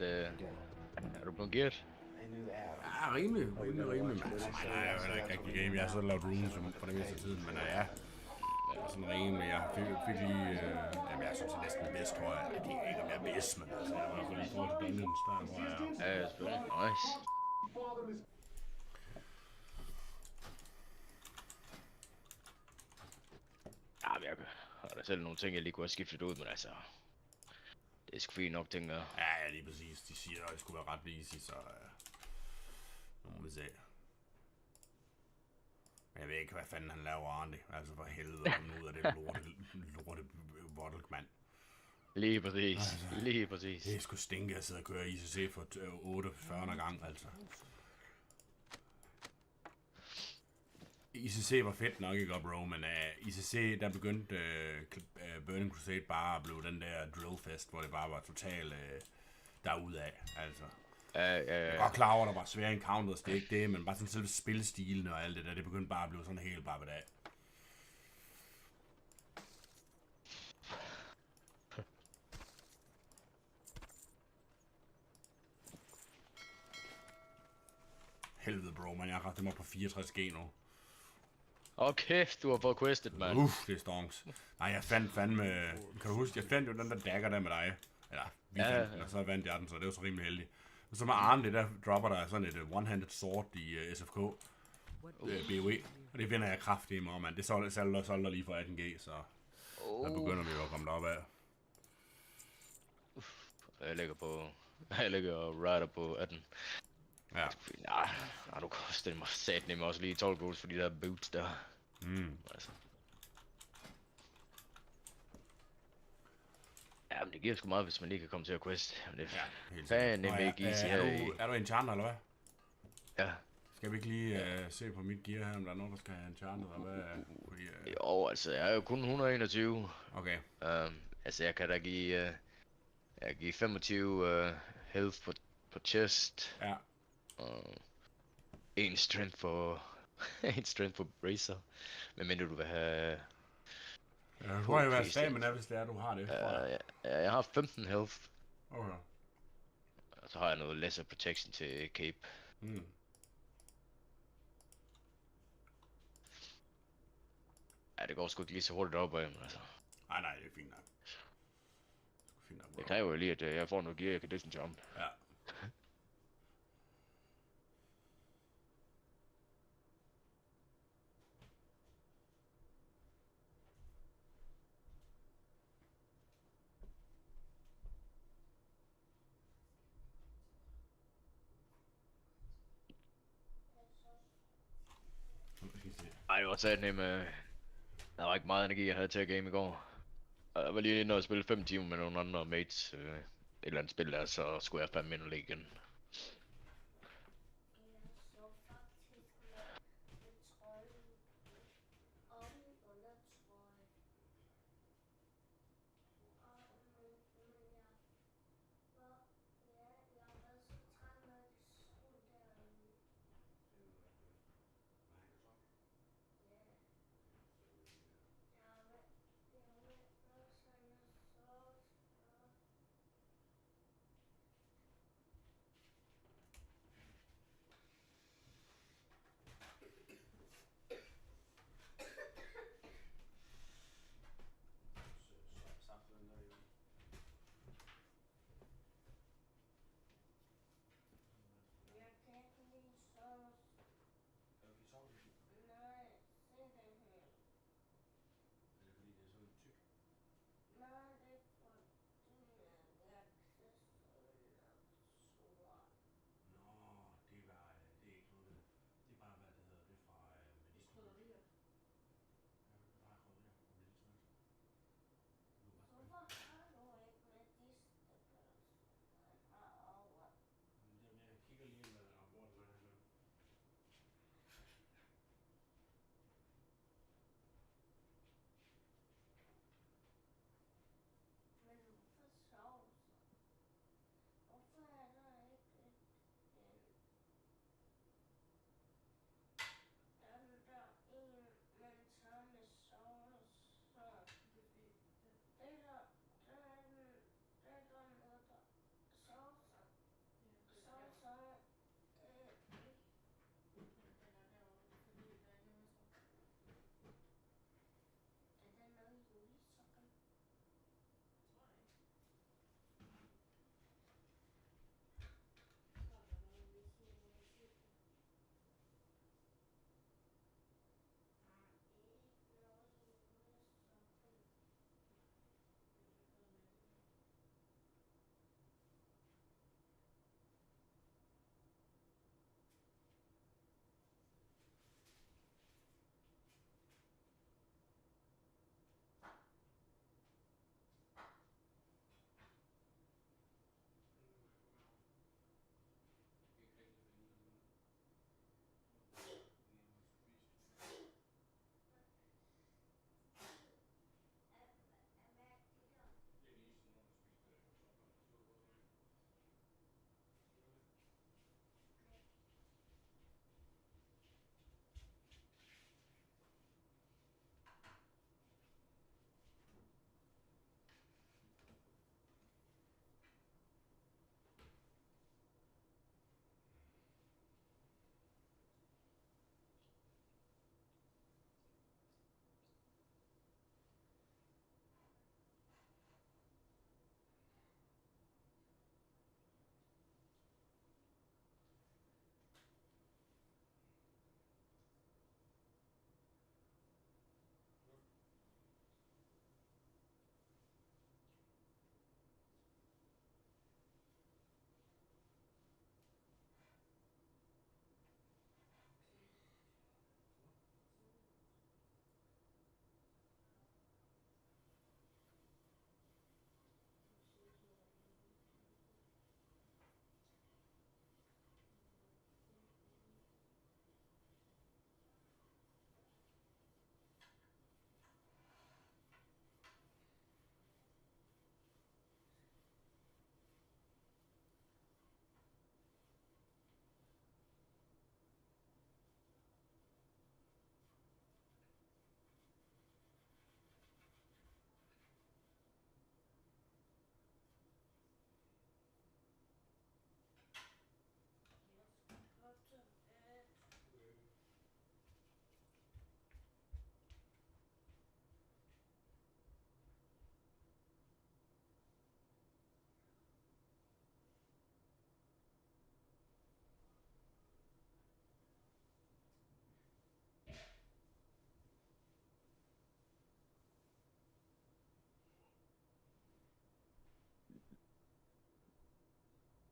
Er du blevet gearet? Ja, rimelig. Men altså, mig, der er jo heller ikke rigtig game. Jeg har så lavet rooms for det meste af tiden, men ja. Sådan rimelig. Jeg fik lige... jamen, jeg synes, jeg er næsten bedst, tror jeg. Jeg ved ikke, om jeg er bedst, men altså, jeg er i hvert fald i forhold til Dungeons, der tror jeg. Ja, selvfølgelig. Nice. Ja, men jeg har da selv nogle ting, jeg lige kunne have skiftet ud, men altså... Det er sgu fint nok, tænker jeg. Ja, lige præcis. De siger, at det skulle være ret easy, så... Nu må vi se. Men jeg ved ikke, hvad fanden han laver, Arne. Altså, for helvede, kom ud af det lorte bottle, mand. Lige præcis. Altså, lige præcis. Det er sgu stinke at sidde og køre ICC for 48 gang, altså. ICC var fedt nok, ikke, bro, men ICC, der begyndte Burning Crusade bare at blive den der drillfest, hvor det bare var totalt derudad, altså. Jeg er godt klar over, at der var svære encounters, det er ikke det, men bare sådan selve spilstilen og alt det der, det begyndte bare at blive sådan helt bare ved dag. Helvede, bro, man, jeg har rettet mig på 64G nu. Kæft, du har fået questet, mand. Det er stonks. Nej, jeg fandt fandme... Kan du huske, jeg fandt jo den der dagger der med dig. Eller, vi fandt den, og så vandt jeg den, så det var så rimelig heldigt. Og så med Arne, det der dropper der sådan et one-handed sword i SFK. BOE. Og det vinder jeg kraftigt med, mand. Det solgte lige for 18G, så... Der begynder vi jo at komme derop af. Jeg ligger og rider på 18. Ja. Nej, du koster mig sat også lige 12 goals for de der boots der. Altså. Ja, men det giver sgu meget, hvis man lige kan komme til at quest. Men det er fandme ikke easy her. Er du enchanter, eller hvad? Ja. Skal vi ikke lige se på mit gear her, om der er nogen, der skal have enchanter, eller hvad? Fordi, Jo, altså, jeg er jo kun 121. Okay. Altså, jeg kan da give... jeg give 25 health på chest. Ja. En strength for... en strength for bracer. Men mindre du vil have... Jeg tror, jeg vil have stamina, hvis det er, du har det. Jeg har 15 health. Okay. Og så har jeg noget lesser protection til cape. Ja, det går sgu ikke lige så hurtigt op af, men altså... Nej, det er fint nok. Det kræver jo lige, at jeg får noget gear, jeg kan distance jump. Ja. Ej, det var sat med... Der var ikke meget energi, jeg havde til at game i går. Jeg var lige inde og spille 5 timer med nogle andre mates. Et eller andet spil der, så skulle jeg fandme ind og ligge igen.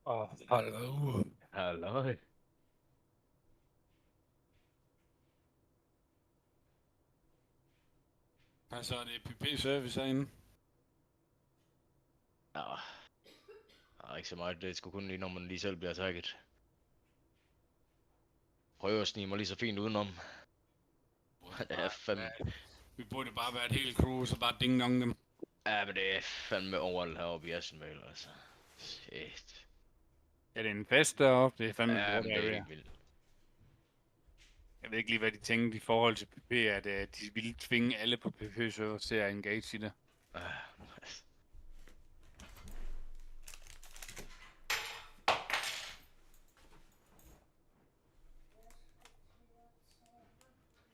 Hallo. Halløj. Hvad så er det PP-service herinde? Nå. Ikke så meget. Det er sgu kun lige, når man lige selv bliver attacket. Prøv at snige mig lige så fint udenom. Det er fandme... Vi burde bare være et helt crew, så bare ding-dong dem. Ja, men det er fandme overalt heroppe i Assenvale, altså. Shit. Er det en fest deroppe? Det er fandme Ja, godt men det er area. helt vildt. Jeg ved ikke lige, hvad de tænkte i forhold til PP, at de ville tvinge alle på PP-server til at engage i det.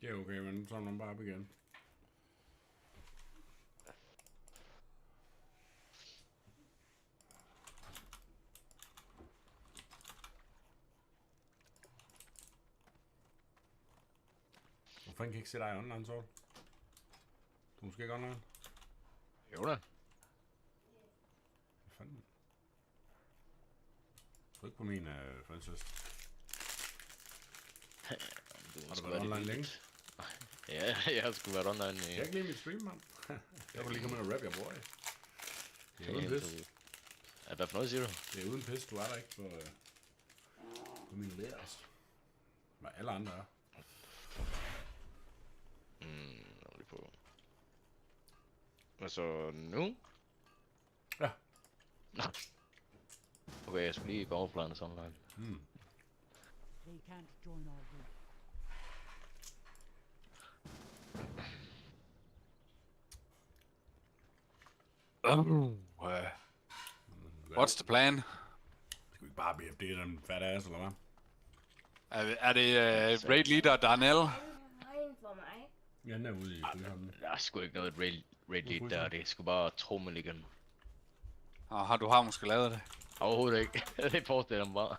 Det er okay, men så er man bare op igen. Hvorfor kan ikke se dig online, så? Du er måske ikke online? Jo da. Hvad fanden? Tryk på min, Francis. Har du været online længe? Ja, jeg har sgu været online i... Jeg kan lide mit stream, mand. Jeg vil lige komme ind og rap your boy. Det er uden pis. Hvad for noget siger du? Det er uden pis, du er der ikke på mine læres. Hvad alle andre er. Lad mig på. Hvad så nu? Ja. Nå. Okay, jeg skulle lige gå overplanen sådan online. They can't join our group. What's the plan? Skal vi ikke bare BFD den fat ass, eller hvad? Er det raid leader Darnell? Hegn for mig. Ja, den er ude i Frihavnen. Der er sgu ikke noget raid lead der, det er sgu bare trommel igen. Du har måske lavet det. Overhovedet ikke. Det forestiller mig bare.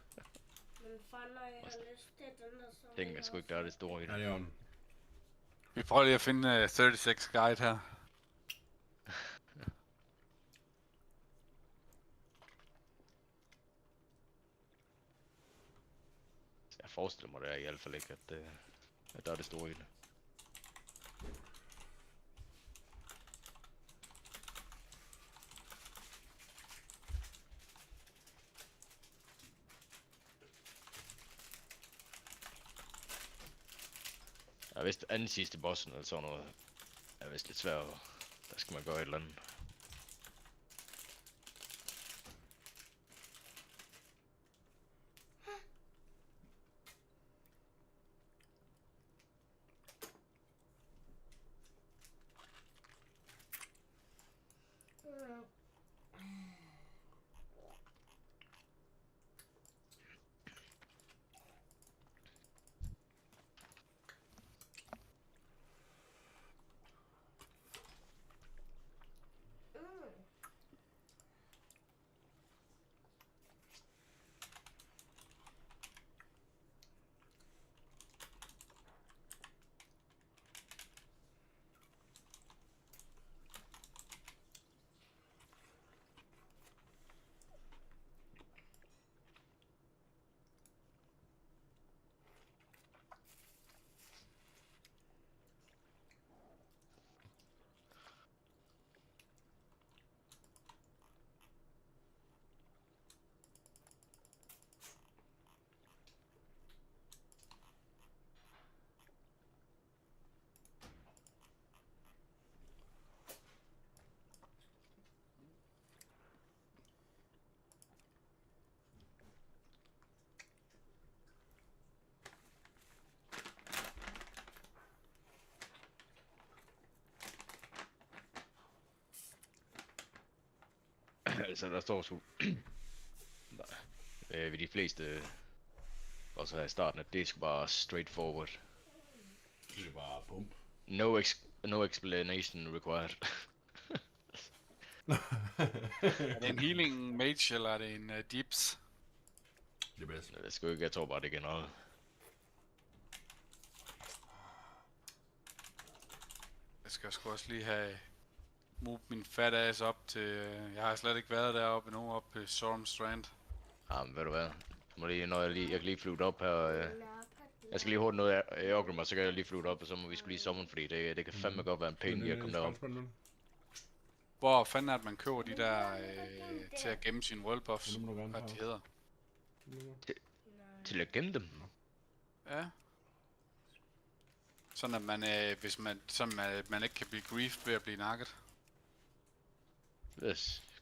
Men fanden, jeg har lyst til den der så. Jeg tænker sgu ikke, der er det store i Ja, det. det er den. Vi prøver lige at finde 36 guide her. Jeg forestiller mig, det er i hvert fald ikke, at der er det store i det. Jeg vidste anden sidste bossen eller sådan noget. Jeg vidste lidt svært, der skal man gøre et eller andet. Altså der står sgu ved de fleste også her i starten, at det er sgu bare straightforward. Det er bare bump. No explanation required. Er det en healing mage, eller er det en dips? Det er bedst. Det er sgu ikke, jeg tror bare det er generelt. Jeg skal sgu også lige have move min fat ass op til... Jeg har slet ikke været deroppe endnu, op på Storm Strand. Men ved du hvad? Må lige, når jeg kan lige flyve op her. Jeg skal lige hurtigt noget af Orgrim, og så kan jeg lige flyve op, og så må vi skulle lige summon, fordi det kan fandme godt være en pain lige at komme derop. Hvor fanden er det, man køber de der til at gemme sine world buffs? Hvad de hedder? Til at gemme dem? Ja. Sådan at man, hvis man, sådan at man ikke kan blive griefed ved at blive nakket.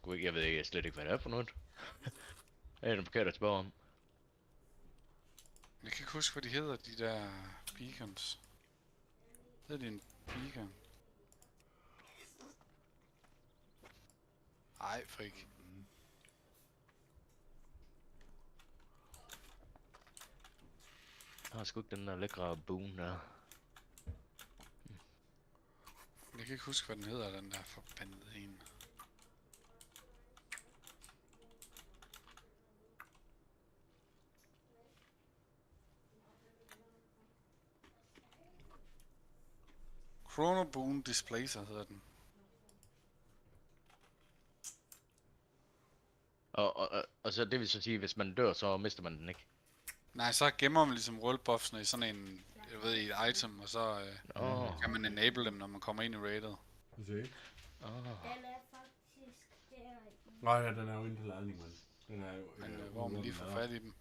Jeg ved ikke, slet ikke, hvad det er for noget. Det er den forkerte at spørge om. Jeg kan ikke huske, hvad de hedder, de der beacons. Hedder de en beacon? Ej, frik. Jeg har sgu ikke den der lækre boon der. Jeg kan ikke huske, hvad den hedder, den der forbandede en. Chrono Boon Displacer hedder den. Og så det vil så sige, hvis man dør, så mister man den ikke. Nej, så gemmer man ligesom world buffsene i sådan en, jeg ved, i et item, og så kan man enable dem, når man kommer ind i raided. Se. Den er faktisk der. Nej, ja, den er jo inde til ladning, mand. Den er jo... Men hvor man lige får fat i dem.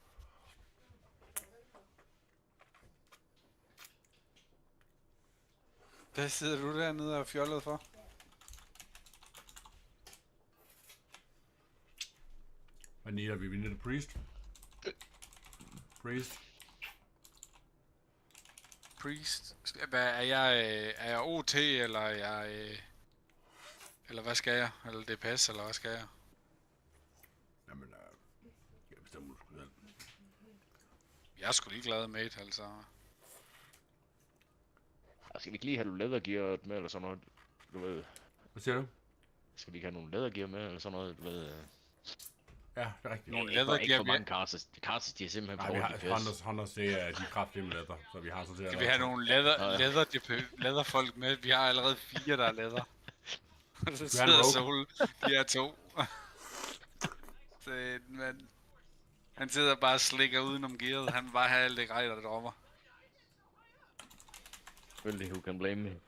Hvad sidder du dernede og fjollet for? Hvad need vi? Vi need a priest. Priest. Priest? Er jeg OT, eller er jeg... Eller hvad skal jeg? Eller DPS, eller hvad skal jeg? Jamen, jeg bestemmer du sgu selv. Jeg er sgu ligeglad, mate, altså. Skal vi ikke lige have nogle lædergear med, eller sådan noget? Du ved... Hvad siger du? Skal vi ikke have nogle lædergear med, eller sådan noget? Du ved... Ja, det er rigtigt. Nogle Ikke lædergear for med. mange casters. Casters, de er simpelthen Nej, vi har DPS. Hunters, det er de kraftige med læder, så vi har så til at... Skal vi have nogle læderfolk med? Vi har allerede 4, der er læder. Så sidder Sol, de er 2. Men han sidder bare og slikker udenom gearet. Han vil bare have alt det grej, der dropper. Selvfølgelig, who can blame me?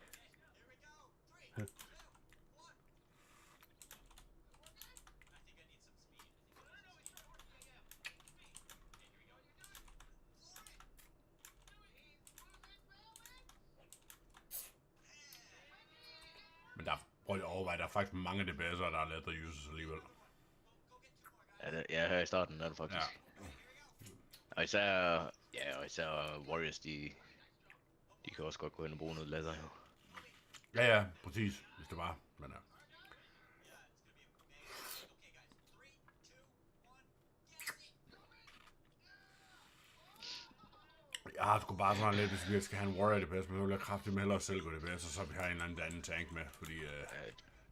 Men der, prøv lige at overveje, der er faktisk mange DPS'er, der er lavet uses alligevel. Ja, her i starten er det faktisk. Ja. Og især Warriors, de kan også godt gå ind og bruge noget læder, jo. Ja, præcis, hvis det var. Men ja. Jeg har sgu bare sådan lidt, hvis vi skal have en Warrior DPS, men så vil jeg kraftigt med hellere selv gå DPS, og så vi har en eller anden tank med, fordi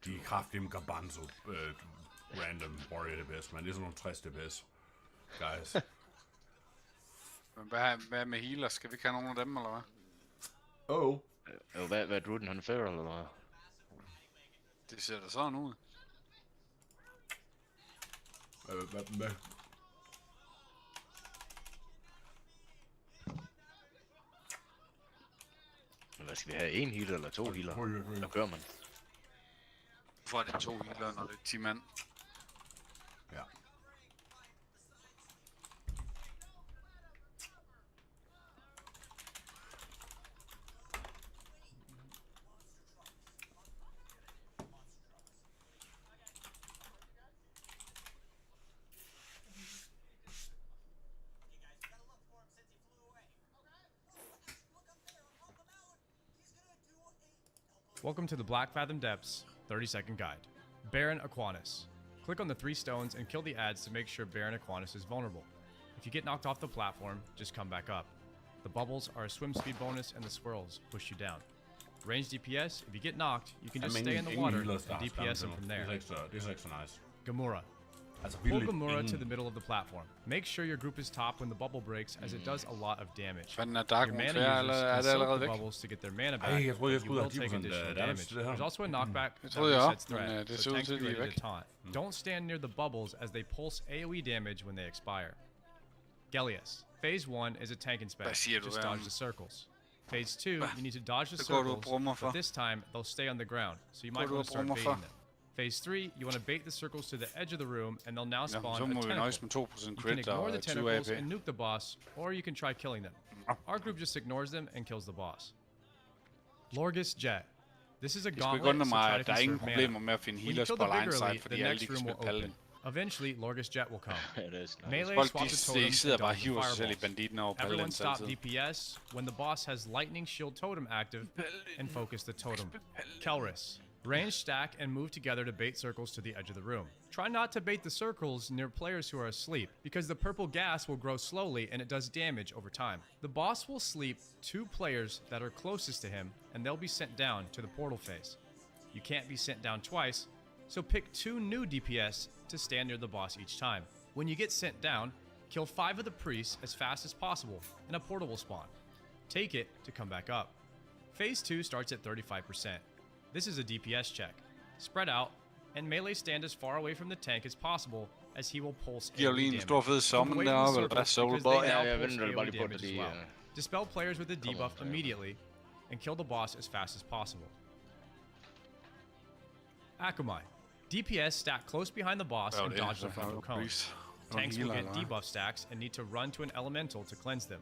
de er kraftige med Garbanzo random Warrior DPS, men det er sådan nogle 60 DPS, guys. Men hvad med healer? Skal vi ikke have nogen af dem, eller hvad? Hvad er Druden, han fører, eller hvad? Det ser da sådan ud. Hvad? Hvad skal vi have? En healer eller 2 healer? Der kører man. Hvorfor er det 2 healer, når det er 10 mand? Ja. Welcome to the Black Fathom Depths 30-second guide. Baron Aquanus. Click on the 3 stones and kill the ads to make sure Baron Aquanus is vulnerable. If you get knocked off the platform, just come back up. The bubbles are a swim speed bonus and the swirls push you down. Range DPS, if you get knocked, you can just stay in the water and DPS him from there. Det er ikke så nice. Gamora. Altså Pull vildt Gamora to ingen. the middle of the platform. Make sure your group is top when the bubble breaks, as it does a lot of damage. Fanden er Dark Your Moon mana fair, users eller er can det soak allerede the væk? bubbles to get their mana Ej, back, jeg troede, jeg but you skulle will have take 10% additional damage damage. det her. There's also a knockback Det that troede jeg resets også, men, threat, det so ser ud tanks til, be at de er ready to væk. taunt. Don't stand near the bubbles as they pulse AoE damage when they expire. Gallius. Phase 1 is a tank Hvad inspect. siger du Just der dodge om? the circles. Phase 2, you need to dodge the Det går du og circles, brummer for. but this time they'll stay on the ground, so you might du want og to start brummer for. baiting them. Phase 3, you want to bait the circles to the edge of the room, and they'll now Ja, spawn så a må vi tentacle. nøjes med 2% You can crit ignore the og 20 tentacles AP. and nuke the boss, or you can try killing them. Our group just ignores them and kills the boss. Lorgus Jet. This is a Det skulle gauntlet, ikke undre so mig, try at to der er ingen conserve problemer mana. med at finde When you healers kill på the line big side, early, fordi the alle next de kan room will spille paladin. open. Eventually, Lorgus Jet will come. It is nice. Melee Folk, swap de, the de totems sidder and bare og dodge the hiver sig selv i fireballs. banditten over Everyone paladin stop altid. DPS when the boss has lightning shield totem active and focus the totem. Kelris. Range stack and move together to bait circles to the edge of the room. Try not to bait the circles near players who are asleep, because the purple gas will grow slowly and it does damage over time. The boss will sleep 2 players that are closest to him, and they'll be sent down to the portal phase. You can't be sent down twice, so pick 2 new DPS to stand near the boss each time. When you get sent down, kill 5 of the priests as fast as possible, and a portal will spawn. Take it to come back up. Phase 2 starts at 35%. This is a DPS check. Spread out, and melee stand as far away from the tank as possible, as he will pulse Giver jo AoE lige en damage. stor fed Keep summon away from deroppe, the eller hvad? circles, Soul because Boy? they now Ja, jeg pulse venter bare AoE lige på, at damage as de, well. Dispel players with a debuff immediately, and kill the boss as fast as possible. Akamai. DPS stack close behind the boss Hvad var and det? dodge the Så frontal har du cone. priest. Tanks will healer, get eller hvad? debuff stacks and need to run to an elemental to cleanse them.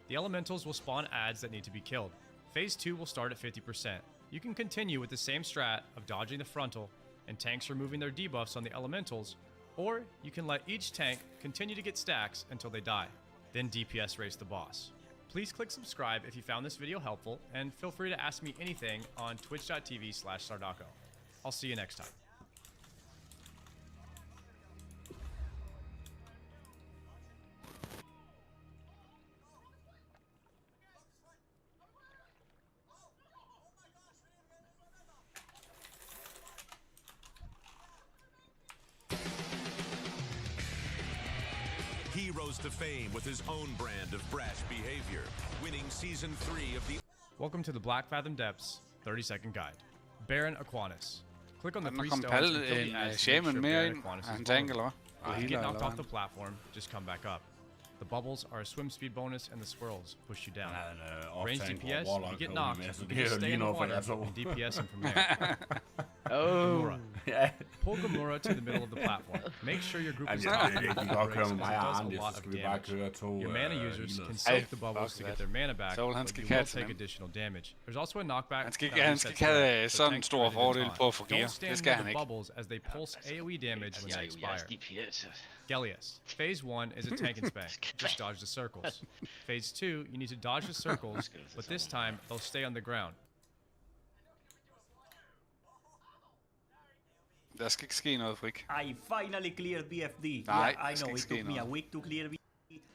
The elementals will spawn adds that need to be killed. Phase 2 will start at 50%. You can continue with the same strat of dodging the frontal and tanks removing their debuffs on the elementals, or you can let each tank continue to get stacks until they die. Then DPS race the boss. Please click subscribe if you found this video helpful, and feel free to ask me anything on twitch.tv/Sardako. I'll see you next time. He rose to fame with his own brand of brash behavior, winning Season 3 of the... Welcome to the Black Fathom Depths 30-second guide. Baron Aquanus. Click on the Der 3 kom stones and kill en the ads to make shaman sure mere Baron ind. Aquanus Er is han tank, vulnerable. eller hvad? If you get Healer, knocked eller off the hvad? platform, just come back up. The bubbles are a swim speed bonus, and the swirls push you down. Han er en Range off-tank DPS, og you warlock get herude knocked, med, så you det can er just jo stay lige in the noget for water jer to. and DPS him from there. Oh. Gamora. Ja, Pull Gamora to the middle of the platform. Make sure your group is jamen, top jeg when kan the godt bubble køre breaks, med as mig it og does a Arne, lot så of skal vi bare damage. køre to Your mana users can healers. soak the bubbles to fuck get that. their mana back, Soul, han but skal you will catche take dem. additional damage. There's also a knockback. Han skal that ikke, han skal resets ikke have threat, so sådan en tanks stor ready to fordel taunt. på at få gear. Don't stand Det skal near han the ikke. bubbles as they pulse AoE damage when they expire. DPS. Gallius. Phase 1 is a tank inspect. Just dodge the circles. Phase 2, you need to dodge the circles, but this time they'll stay on the ground. Der skal ikke ske noget, Frik. I finally cleared BFD. Nej, Yeah, I der skal know ikke it ske took me a noget. week to clear BFD.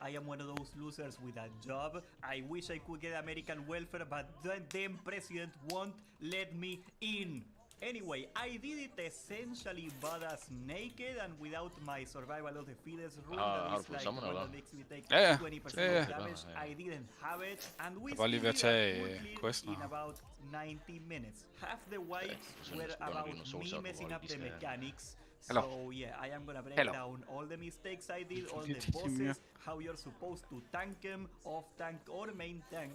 I am one of those losers with a job. I wish I could get American welfare, but the damn president won't let me in. Anyway, I did it essentially badass naked and without my survival of the fittest rule. How That to is put like someone when along? the makes me take Ja, ja. 20% Ja, ja. of damage. Ja. I didn't have it, and we var lige ved at still did a tage, full clear questen in her. about 90 minutes. Half the wipes sådan were skulle der about blive noget solsort, me messing hvor up de the skal- mechanics. Hello. So yeah, I am gonna break Hello. down all the mistakes I did, all Forget the to see me. bosses, how you're supposed to tank them, off tank or main tank,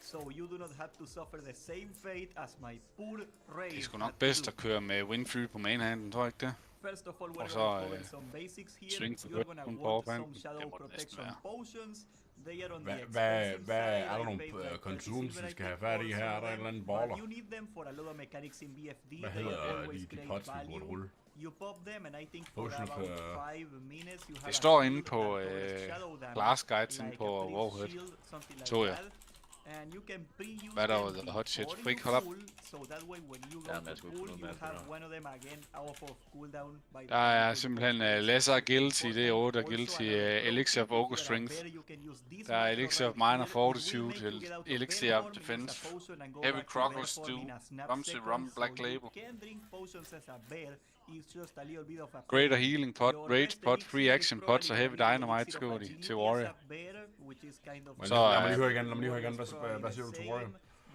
so you do not have to suffer the same fate as my poor Rave. Det er sgu had nok to bedst do. at køre med Windfree på mainhanden, tror jeg ikke det? First of all, we're Og så, gonna cover some basics here. swing for You're good gonna on want powerbank. some shadow Det må det næsten protection være. potions. They are on the Hvad expensive side. er der I nogle paid like 30 consumes, silver, vi I skal have think, fat i for her? some Er der of et eller them, andet but baller? you need them for a lot of mechanics in BFD. Hvad They hedder are always de great pots, vi burde value. rulle? You pop them, and I think for Potions about for- 5 minutes you have Det a står shield inde på that covers shadow damage, Glass Guides inde like på a priest Warhead. shield, something like Så jeg. that. And you can pre-use Hvad er der them over hot shit? before Frik, you hold op. pull, so that way when you go Ja, men jeg to skulle ikke pull, få you noget mad have på one of them again out of cooldown by the Der time er you simpelthen pull. lesser guilty, det er 8 og Also, guilty another pro elixir of tip, if Ogre you're a Strength. bear, you can use this Der er micro elixir of right minor here. It will fortitude, make you get out of elixir bear of form, use a defense, potion and go heavy back to crocodile bear form stew, in a snap Rumsey second, rum so black you label. can drink potions as a bear is just a little bit of a Greater pain. Healing Pot, Your Rage best Pot, elixir Free is Action Pots og probably Heavy gonna be the Dynamite, elixir of skriver de agility til as Warrior. a bear, which is kind of Så, lad mig lige høre igen, lad mig lige høre igen. Hvad siger du til Warrior?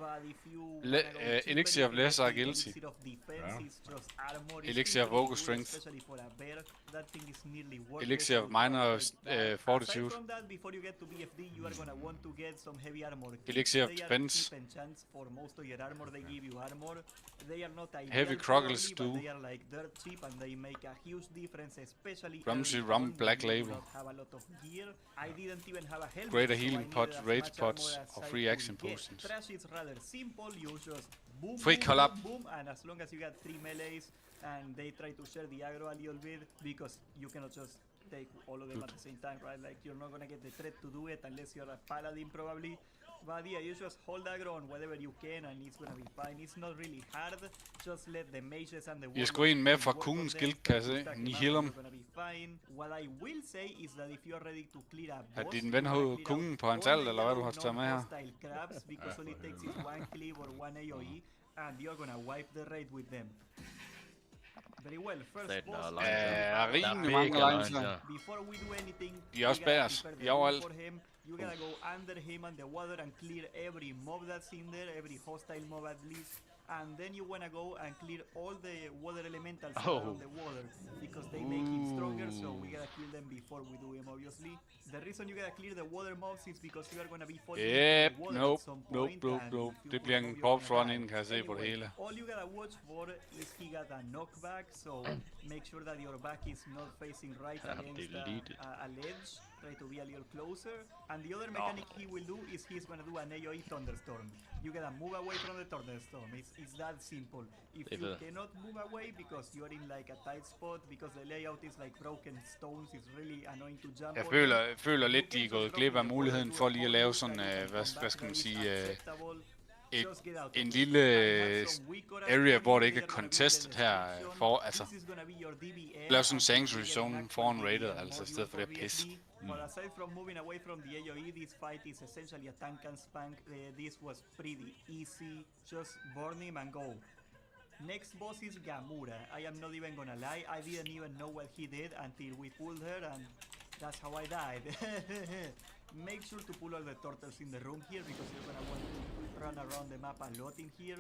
But if you Le- wanna go cheaper, Elixir of you can Lesser get the Agility. Elixir of Defense Ja. is just armor. It's Elixir of really Vocal good, Strength. especially for a bear. That thing is nearly worthless. Elixir of So you Minor can take that. Fortitude. Aside from that, before you get to BFD, you are gonna want to get some heavy armor kits. Elixir of They are Defense. cheap enchants for most of your armor. They give you armor. They are not ideal Heavy probably, Crocodile but Stew. they are like dirt cheap and they make a huge difference, especially Rumsey early Rum on when Black you do Label. not have a lot of gear. I didn't even have a helmet, Greater so I Healing needed Pots, as Rage much Pots armor as og I Free could Action get. Potions. Trash is rather simple. You just boom, Free boom, collab. boom, boom, and as long as you get 3 melees and they try to share the aggro a little bit, because you cannot just take all of them at the same time, right? Like, you're not gonna get the threat to do it unless you're a paladin probably. But yeah, you just hold aggro on whatever you can and it's gonna be fine. It's not really hard. Just let the mages and the Jeg skal gå ind med fra work on kongens them, guild, kan jeg try to se. stack Ni them up, healer and dem. you're gonna be fine. What I will say is that if you're ready to clear a Har boss, din you ven wanna clear kongen out på hans all alt, the eller hvad du har yellow taget med her? non-hostile crabs, because all it takes is one cleave or one AoE, and you're gonna wipe the raid with them. Very well, first Satan, der er boss. langt. Rimelig Der er mange mega lines langt, her. ja. Before we do anything, De er også we gotta bærs. prepare De the er room overalt. for him. You gotta go under him and the water and clear every mob that's in there, every hostile mob at least. And then you wanna go and clear all the water elementals around the water, because they make him stronger, so we gotta kill them before we do him, obviously. The reason you gotta clear the water mobs is because you are gonna be falling into Yep, the water nope, at some nope, point, nope, and nope. if you Det pull bliver a mob, en you're corpse gonna run die. ind, kan jeg se på det hele. All you gotta watch for is he got a knockback, so make sure that your back is not facing right against deleted. a ledge. Try to be a little closer. And the other mechanic he will do is he's gonna do an AoE thunderstorm. You gotta move away from the thunderstorm. It's that simple. If you cannot move away because you're in like a tight spot, because the layout is like broken stones, it's really annoying to jump Jeg over. føler lidt, de er gået glip af muligheden for lige at lave sådan, hvad skal man sige, en lille area, hvor det ikke er contested her for, altså, lave sådan en sanctuary zone foran rated, altså i stedet for det her pis. But aside from moving away from the AoE, this fight is essentially a tank and spank. This was pretty easy. Just burn him and go. Next boss is Gamura. I am not even gonna lie, I didn't even know what he did until we pulled her, and that's how I died. Make sure to pull all the turtles in the room here, because you're gonna want to run around the map a lot in here.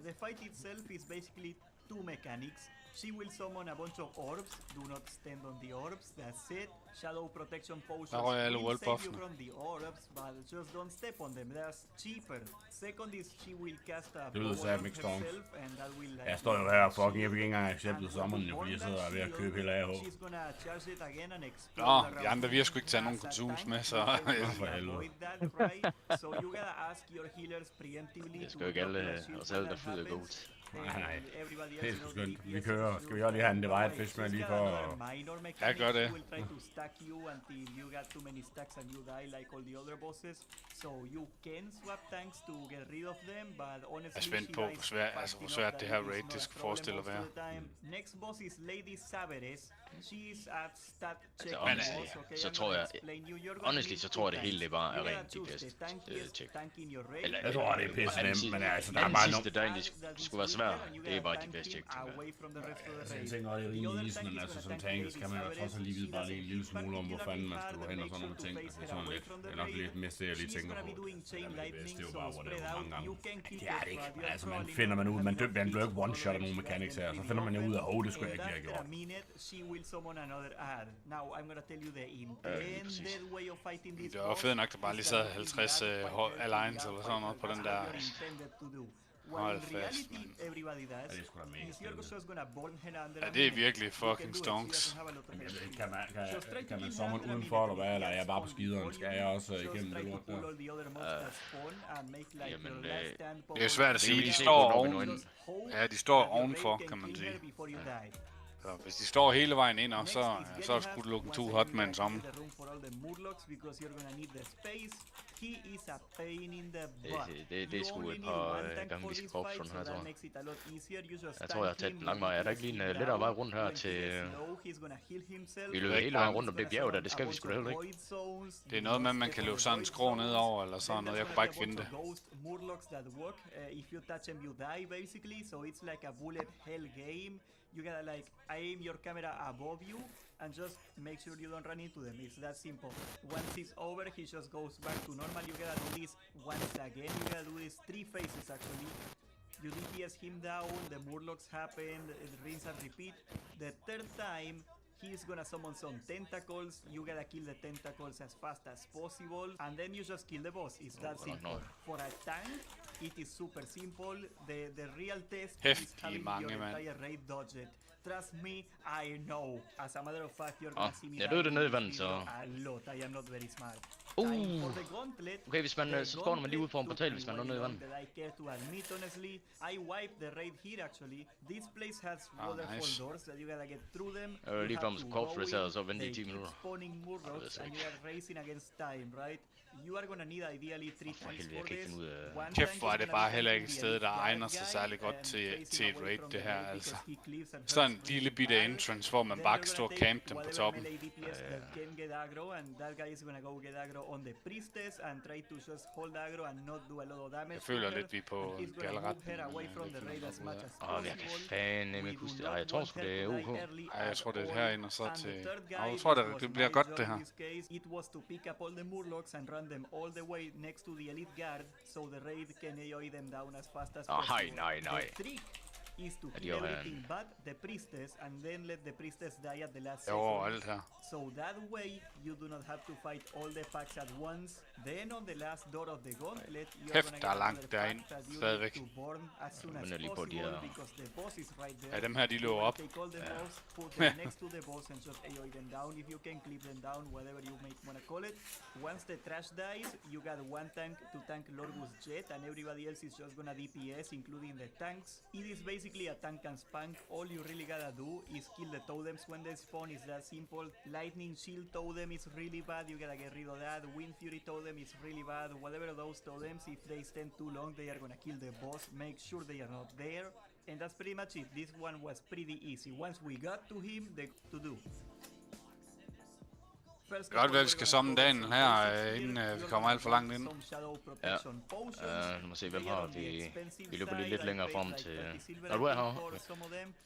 The fight itself is basically two mechanics. She will summon a bunch of orbs. Do not stand on the orbs. That's it. Shadow protection potions Der røg alle will world save you buffene. from the orbs, but just don't step on them. That's cheaper. Second is she will cast a Det lyder power sad, on Mick Storm. herself, and that will like Jeg står jo her og fucking, jeg vil ikke engang accepte sommeren, fordi jeg sidder og er ved at købe hele AH. She's gonna charge it again and explode Nå, around de andre, vi har sgu ikke taget you nogen as a consumes tank. med, så For helvede. Avoid that, right? So you gotta ask your healers preemptively Det to skal jo ikke drop alle their shields os alle, when der that flyder happens. godt. Nej, Everybody det er else sgu knows skønt. the Vi DPS kører. is Skal vi også lige have en divide fish med lige for... Ja, gør det. will try to stack you until you got too many stacks and you die like all the other bosses. So you can swap tanks to get rid of them, but honestly, Jeg er spændt på, hvor svært det her raid det skal forestille at være. Next boss is Lady Saveres. She is at stat check. honestly, så tror jeg- honestly, så tror jeg, det hele det bare er rent DPS check. Eller- Jeg tror, det er pisse Anden nemt, sidste- men altså, der er anden bare sidste nogle... døgn, det skulle være svært. Det er bare DPS check, tænker jeg. Altså, jeg tænker også, det er rimelig easy, men altså, som tank, så kan man jo trods alt lige vide bare lige en lille smule om, hvor fanden man skal gå hen og sådan nogle ting. Altså, det er sådan lidt... Det er nok lidt mest det, jeg lige tænker på. Jamen, det bedste, det er jo bare, hvor det er mange gange. Det er det ikke, men altså, man finder man ud, man bliver ikke one-shot af nogle mechanics her, så finder man jo ud af, det skulle jeg ikke lige have gjort. She will summon another ad. Now I'm gonna tell you the intended way of fighting this. Det var fedt nok, der bare lige sad 50 alliance eller sådan noget på den der. Hold fast, mand. Everybody does. Ja, det er sgu da mega Is you're spændende. just gonna burn hende under Ja, a det er minute. virkelig You can fucking do it, she stonks. doesn't have a lot of Jeg ved HP. ikke, Just try to kan man kill summon her under a udenfor, eller hvad, minute. eller er jeg bare på skideren? Skal jeg også Just igennem try det to lort pull der? all the other mobs that spawn and make like Jamen, your last stand Det er jo svært at Det sige, vil de I se står på, når vi oven. når ind. Ja, de står ovenfor, kan man sige. Så hvis de står hele vejen ind, og så er det sgu lukken 2 hotmans om. Det er sgu et par gange, vi skal gå op sådan her, tror jeg. Jeg tror, jeg har taget den lange vej. Er der ikke lige en lettere vej rundt her til... Vi løber hele vejen rundt om det bjerg der, det skal vi sgu da heller ikke. Det er noget med, at man kan løbe sådan en skrå nedover, eller sådan noget. Jeg kunne bare ikke finde det. Murlocs that work. If you touch them, you die basically. So it's like a bullet hell game. you gotta like aim your camera above you and just make sure you don't run into them. It's that simple. Once it's over, he just goes back to normal. You gotta do this once again. You gotta do this 3 phases actually. You DPS him down, the Murlocs happen, rinse and repeat. The 3rd time, he's gonna summon some tentacles. You gotta kill the tentacles as fast as possible, and then you just kill the boss. It's that simple. For a tank, it is super simple. The real test is having your entire raid dodge it. Trust me, I know. As a matter of fact, you're gonna see me jeg døde dernede i vandet, så... a lot. I am not very smart. Okay, hvis man, så spawner man lige ud for en portal, hvis man er nede i vandet. I care to admit, honestly, I wiped the raid here actually. This place has waterfall doors that you gotta get through them. Lige før man skulle korpsflæse og så vente i 10 minutter. Spawning Murlocs and you are racing against time, right? You are gonna need ideally 3 things for this. Kæft, hvor er det bare heller ikke et sted, der egner sig særlig godt til et raid, det her, altså. Sådan en lille bitte entrance, hvor man bare kan stå og campe dem på toppen. Jeg føler lidt, vi er på galret. Jeg kan fandme ikke huske det. Jeg tror sgu det er OK. Ej, jeg tror det er herinde og så til... Jeg tror det bliver godt det her. Them all the way next to the elite guard, so the raid can AoE them down as fast as possible. Nej. The trick is to kill everything but the priestess and then let the priestess die at the last second. So that way you do not have to fight all the packs at once. Then on the last door of the gauntlet, you're gonna get the pack that you need to burn as soon as possible because the boss is right there. Dem her, de løber op. Take all the boss, put them next to the boss and just AoE them down. If you can clip them down, whatever you wanna call it. Once the trash dies, you got one tank to tank Lorgus Jet and everybody else is just gonna DPS, including the tanks. It is basically a tank and spank. All you really gotta do is kill the totems when they spawn. It's that simple. Lightning Shield totem is really bad. You gotta get rid of that. Wind Fury totem is really bad. Whatever those totems, if they stand too long, they are gonna kill the boss. Make sure they are not there. And that's pretty much it. This one was pretty easy. Once we got to him, to do. Godt vel, skal summe dagen her, inden vi kommer alt for langt ind. Ja, nu må se, hvem har vi. Vi løber lige lidt længere frem til... Når du er her,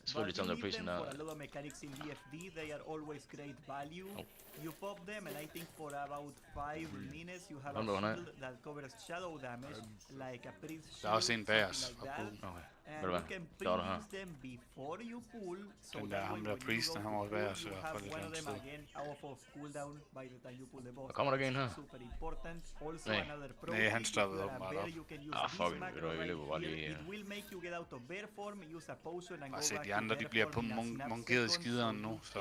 selvfølgelig tager der prisen der. You pop them, and I think for about 5 minutes you have a shield that covers shadow damage, like a priest shield. Der er også en bag os. And you can pre-use them before you pull, so den der ham der priesten, han må også bag os. you have one of them again off of cooldown by the time you pull the boss. Kommer der en her? Super important. Also another pro. Nej, han stoppede åbenbart op. Fuck, vi løber bare lige... It will make you get out of bear form, use a potion and go se, back de andre, de bliver på mongeret i skideren nu, så...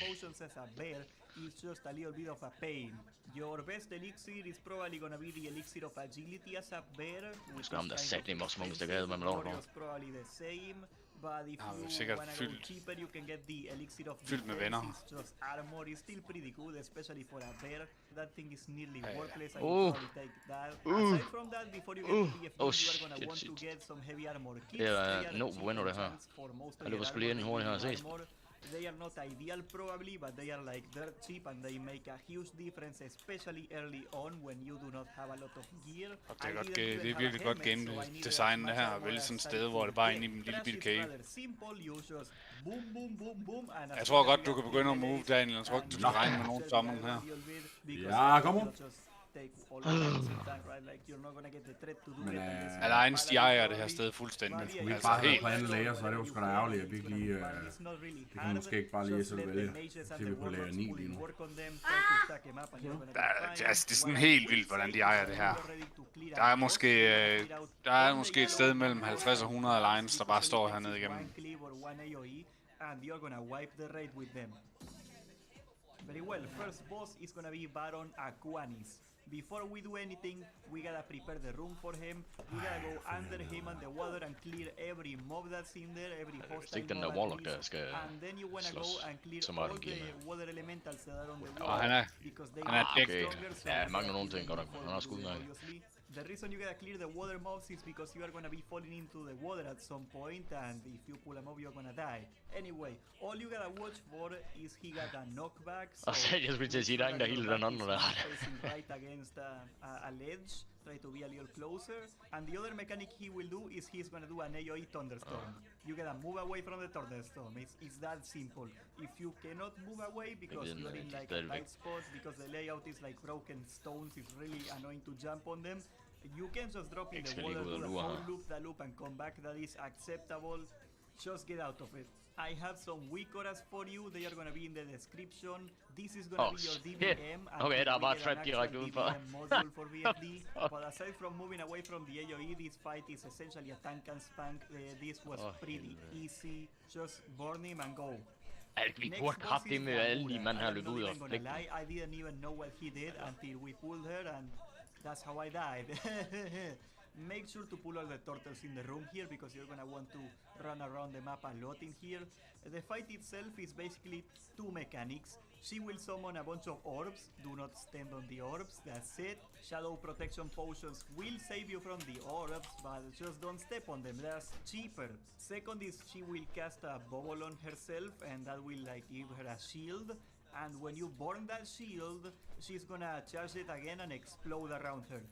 Potions as a bear is just a little bit of a pain. Your best elixir is probably gonna be the elixir of agility as a bear. Måske om der sæt dem også mange stykker med lov. Probably the same. But if you sikkert wanna go cheaper, you can get the elixir of fyldt med venner. Just armor is still pretty good, especially for a bear. That thing is nearly worthless. I would probably take that. Aside from that, before you get the PFD, you are gonna want to get some heavy armor kits. Det er no bueno det her. Jeg løber sgu lige ind hurtigt her og ses. They are not ideal probably, but they are like dirt cheap and they make a huge difference, especially early on when you do not have a lot of gear. Og det er virkelig godt game design det her, at vælge sådan et sted, hvor det bare er inde i en lille bitte cave. Jeg tror godt, du kan begynde at move, Daniel. Jeg tror ikke, du skal regne med nogen sammen her. Ja, kom on. Alliance, de ejer det her sted fuldstændig. Vi ikke bare havde på anden lager, så er det jo sgu da ærgerligt, at vi ikke lige... det kan måske ikke bare lige så vælge. Så vi på lager 9 lige nu. Det er sådan helt vildt, hvordan de ejer det her. Der er måske et sted mellem 50 og 100 Alliance, der bare står hernede igennem. Very well, first boss is gonna be Baron Aquanis. Before we do anything, we gotta prepare the room for him. We gotta go under him and the water and clear every mob that's in there, every hostile den der warlock der skal and then you wanna go and clear all the water elementals that are on the wall. Han er dæk. Ja, mangler nogle ting godt nok, men han har skud nej. The reason you gotta clear the water mobs is because you are gonna be falling into the water at some point, and if you pull a mob, you're gonna die. Anyway, all you gotta watch for is he got a knockback. Og så jeg skulle til at sige, der er ingen der hele den anden der. Facing right against a ledge. try to be a little closer. And the other mechanic he will do is he's gonna do an AoE Thunderstorm. You gotta move away from the Thunderstorm. It's that simple. If you cannot move away because you're in like tight spots, because the layout is like broken stones, it's really annoying to jump on them. You can just drop in the water, do the whole loop and come back. That is acceptable. Just get out of it. I have some weak auras for you. They are gonna be in the description. This is gonna be your DBM. Okay, der er bare trap direkte udenfor. Module for VFD. But aside from moving away from the AoE, this fight is essentially a tank and spank. This was pretty easy. Just burn him and go. Vi burde kraftedeme med alle de mand her løbet ud og flægte. I didn't even know what he did until we pulled her, and that's how I died. Make sure to pull all the turtles in the room here because you're gonna want to run around the map a lot in here. The fight itself is basically two mechanics. She will summon a bunch of orbs. Do not stand on the orbs, that's it. Shadow protection potions will save you from the orbs, but just don't step on them, that's cheaper. Second is she will cast a bubble on herself and that will like give her a shield. And when you burn that shield, she's gonna charge it again and explode around her.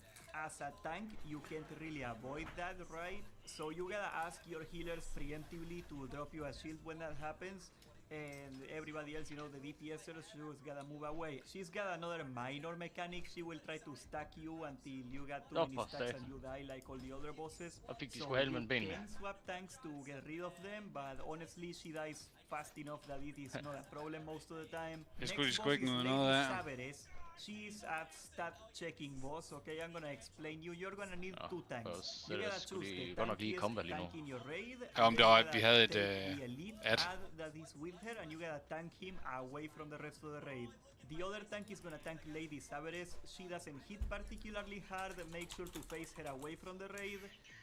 As a tank, you can't really avoid that, right? So you gotta ask your healers preemptively to drop you a shield when that happens. And everybody else, you know, the DPSers, just gotta move away. She's got another minor mechanic. She will try to stack you until you got too many stacks and you die like all the other bosses. Og fik de So sgu helmen you benene. can swap tanks to get rid of them, but honestly, she dies fast enough that it is not a problem most of the time. Det skulle de Next sgu boss ikke is nyde Lady noget af. Saberes. She's at stat checking boss, okay? I'm gonna explain you. You're gonna need two tanks. Så det skulle de godt nok lige combat lige nu. tank in your raid. Ja, om det var, at vi havde et the elite ad. that is with her, and you gotta tank him away from the rest of the raid. The other tank is gonna tank Lady Saberes. She doesn't hit particularly hard. Make sure to face her away from the raid.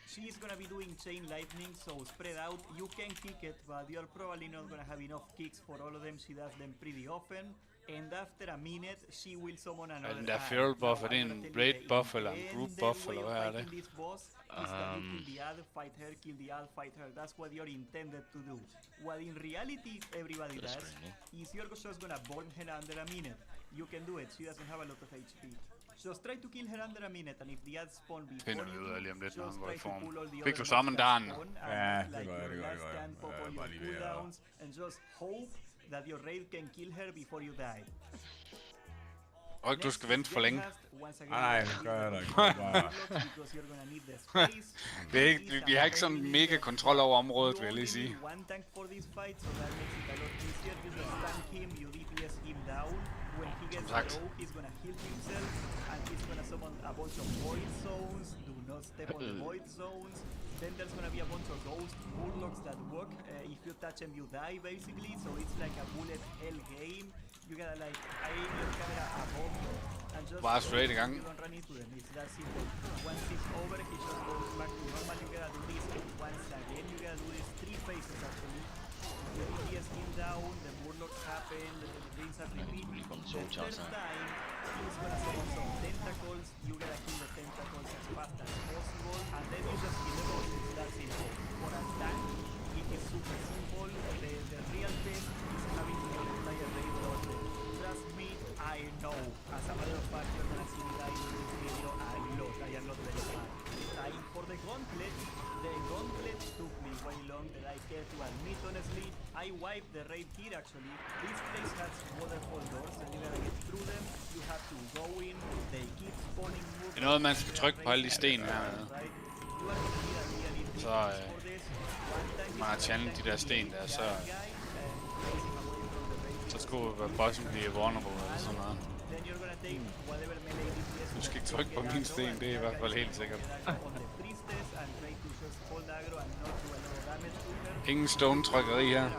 She's gonna be doing chain lightning, so spread out. You can kick it, but you're probably not gonna have enough kicks for all of them. She does them pretty often. And after a minute, she will summon another. Den der feral buff, er det en raid buff eller en group buff, eller hvad er det? This boss is that you kill the ad, fight her, kill the ad, fight her. That's what you're intended to do. What in reality everybody does is you're just gonna burn her under a minute. You can do it. She doesn't have a lot of HP. Just try to kill her under a minute, and if the ads spawn before Finder vi you, ud af lige om lidt, når just han går try i to form. pull all the Fik other du sammen mobs that Dan? spawn, Ja, and det like gør jeg, your det gør jeg, last det gør jeg. stand, pop all Bare your lige ved at- cooldowns, and just hope that your raid can kill her before you die. Og ikke du skal vente for længe. Nej, det gør jeg da ikke. Det er ikke, vi har ikke sådan mega kontrol over området, vil jeg lige sige. Som sagt. He's gonna heal himself, and he's gonna summon a bunch of void zones. Do not step on the void zones. Then there's gonna be a bunch of ghost murlocs that work. If you touch them, you die basically. So it's like a bullet hell game. You gotta like aim your camera above you and just Bare straight i gang. you don't run into them. It's that simple. Once it's over, he just goes back to normal. You gotta do this once again. You gotta do this 3 phases actually. The DPS kill down, the murlocs happen, the things are repeat. The third time, he's gonna summon some tentacles. You gotta kill the tentacles as fast as possible, and then you just kill the bosses. That's simple. For a tank, it is super simple. The real test is having your entire raid loaded. Trust me, I know. As a matter of fact, you're gonna see me die in this video a lot. I am not very fast. Time for the gauntlet. The gauntlet took me way long that I care to admit honestly. I wiped the raid here actually. This place has waterfall doors and you gotta get through them. You have to go in. They keep spawning more. Det er noget, man skal trykke på alle de sten her. Så man har channel de der sten der, så skulle bossen blive vulnerable eller sådan noget. Du skal ikke trykke på min sten, det er i hvert fald helt sikkert. Ingen stone-trykkeri her.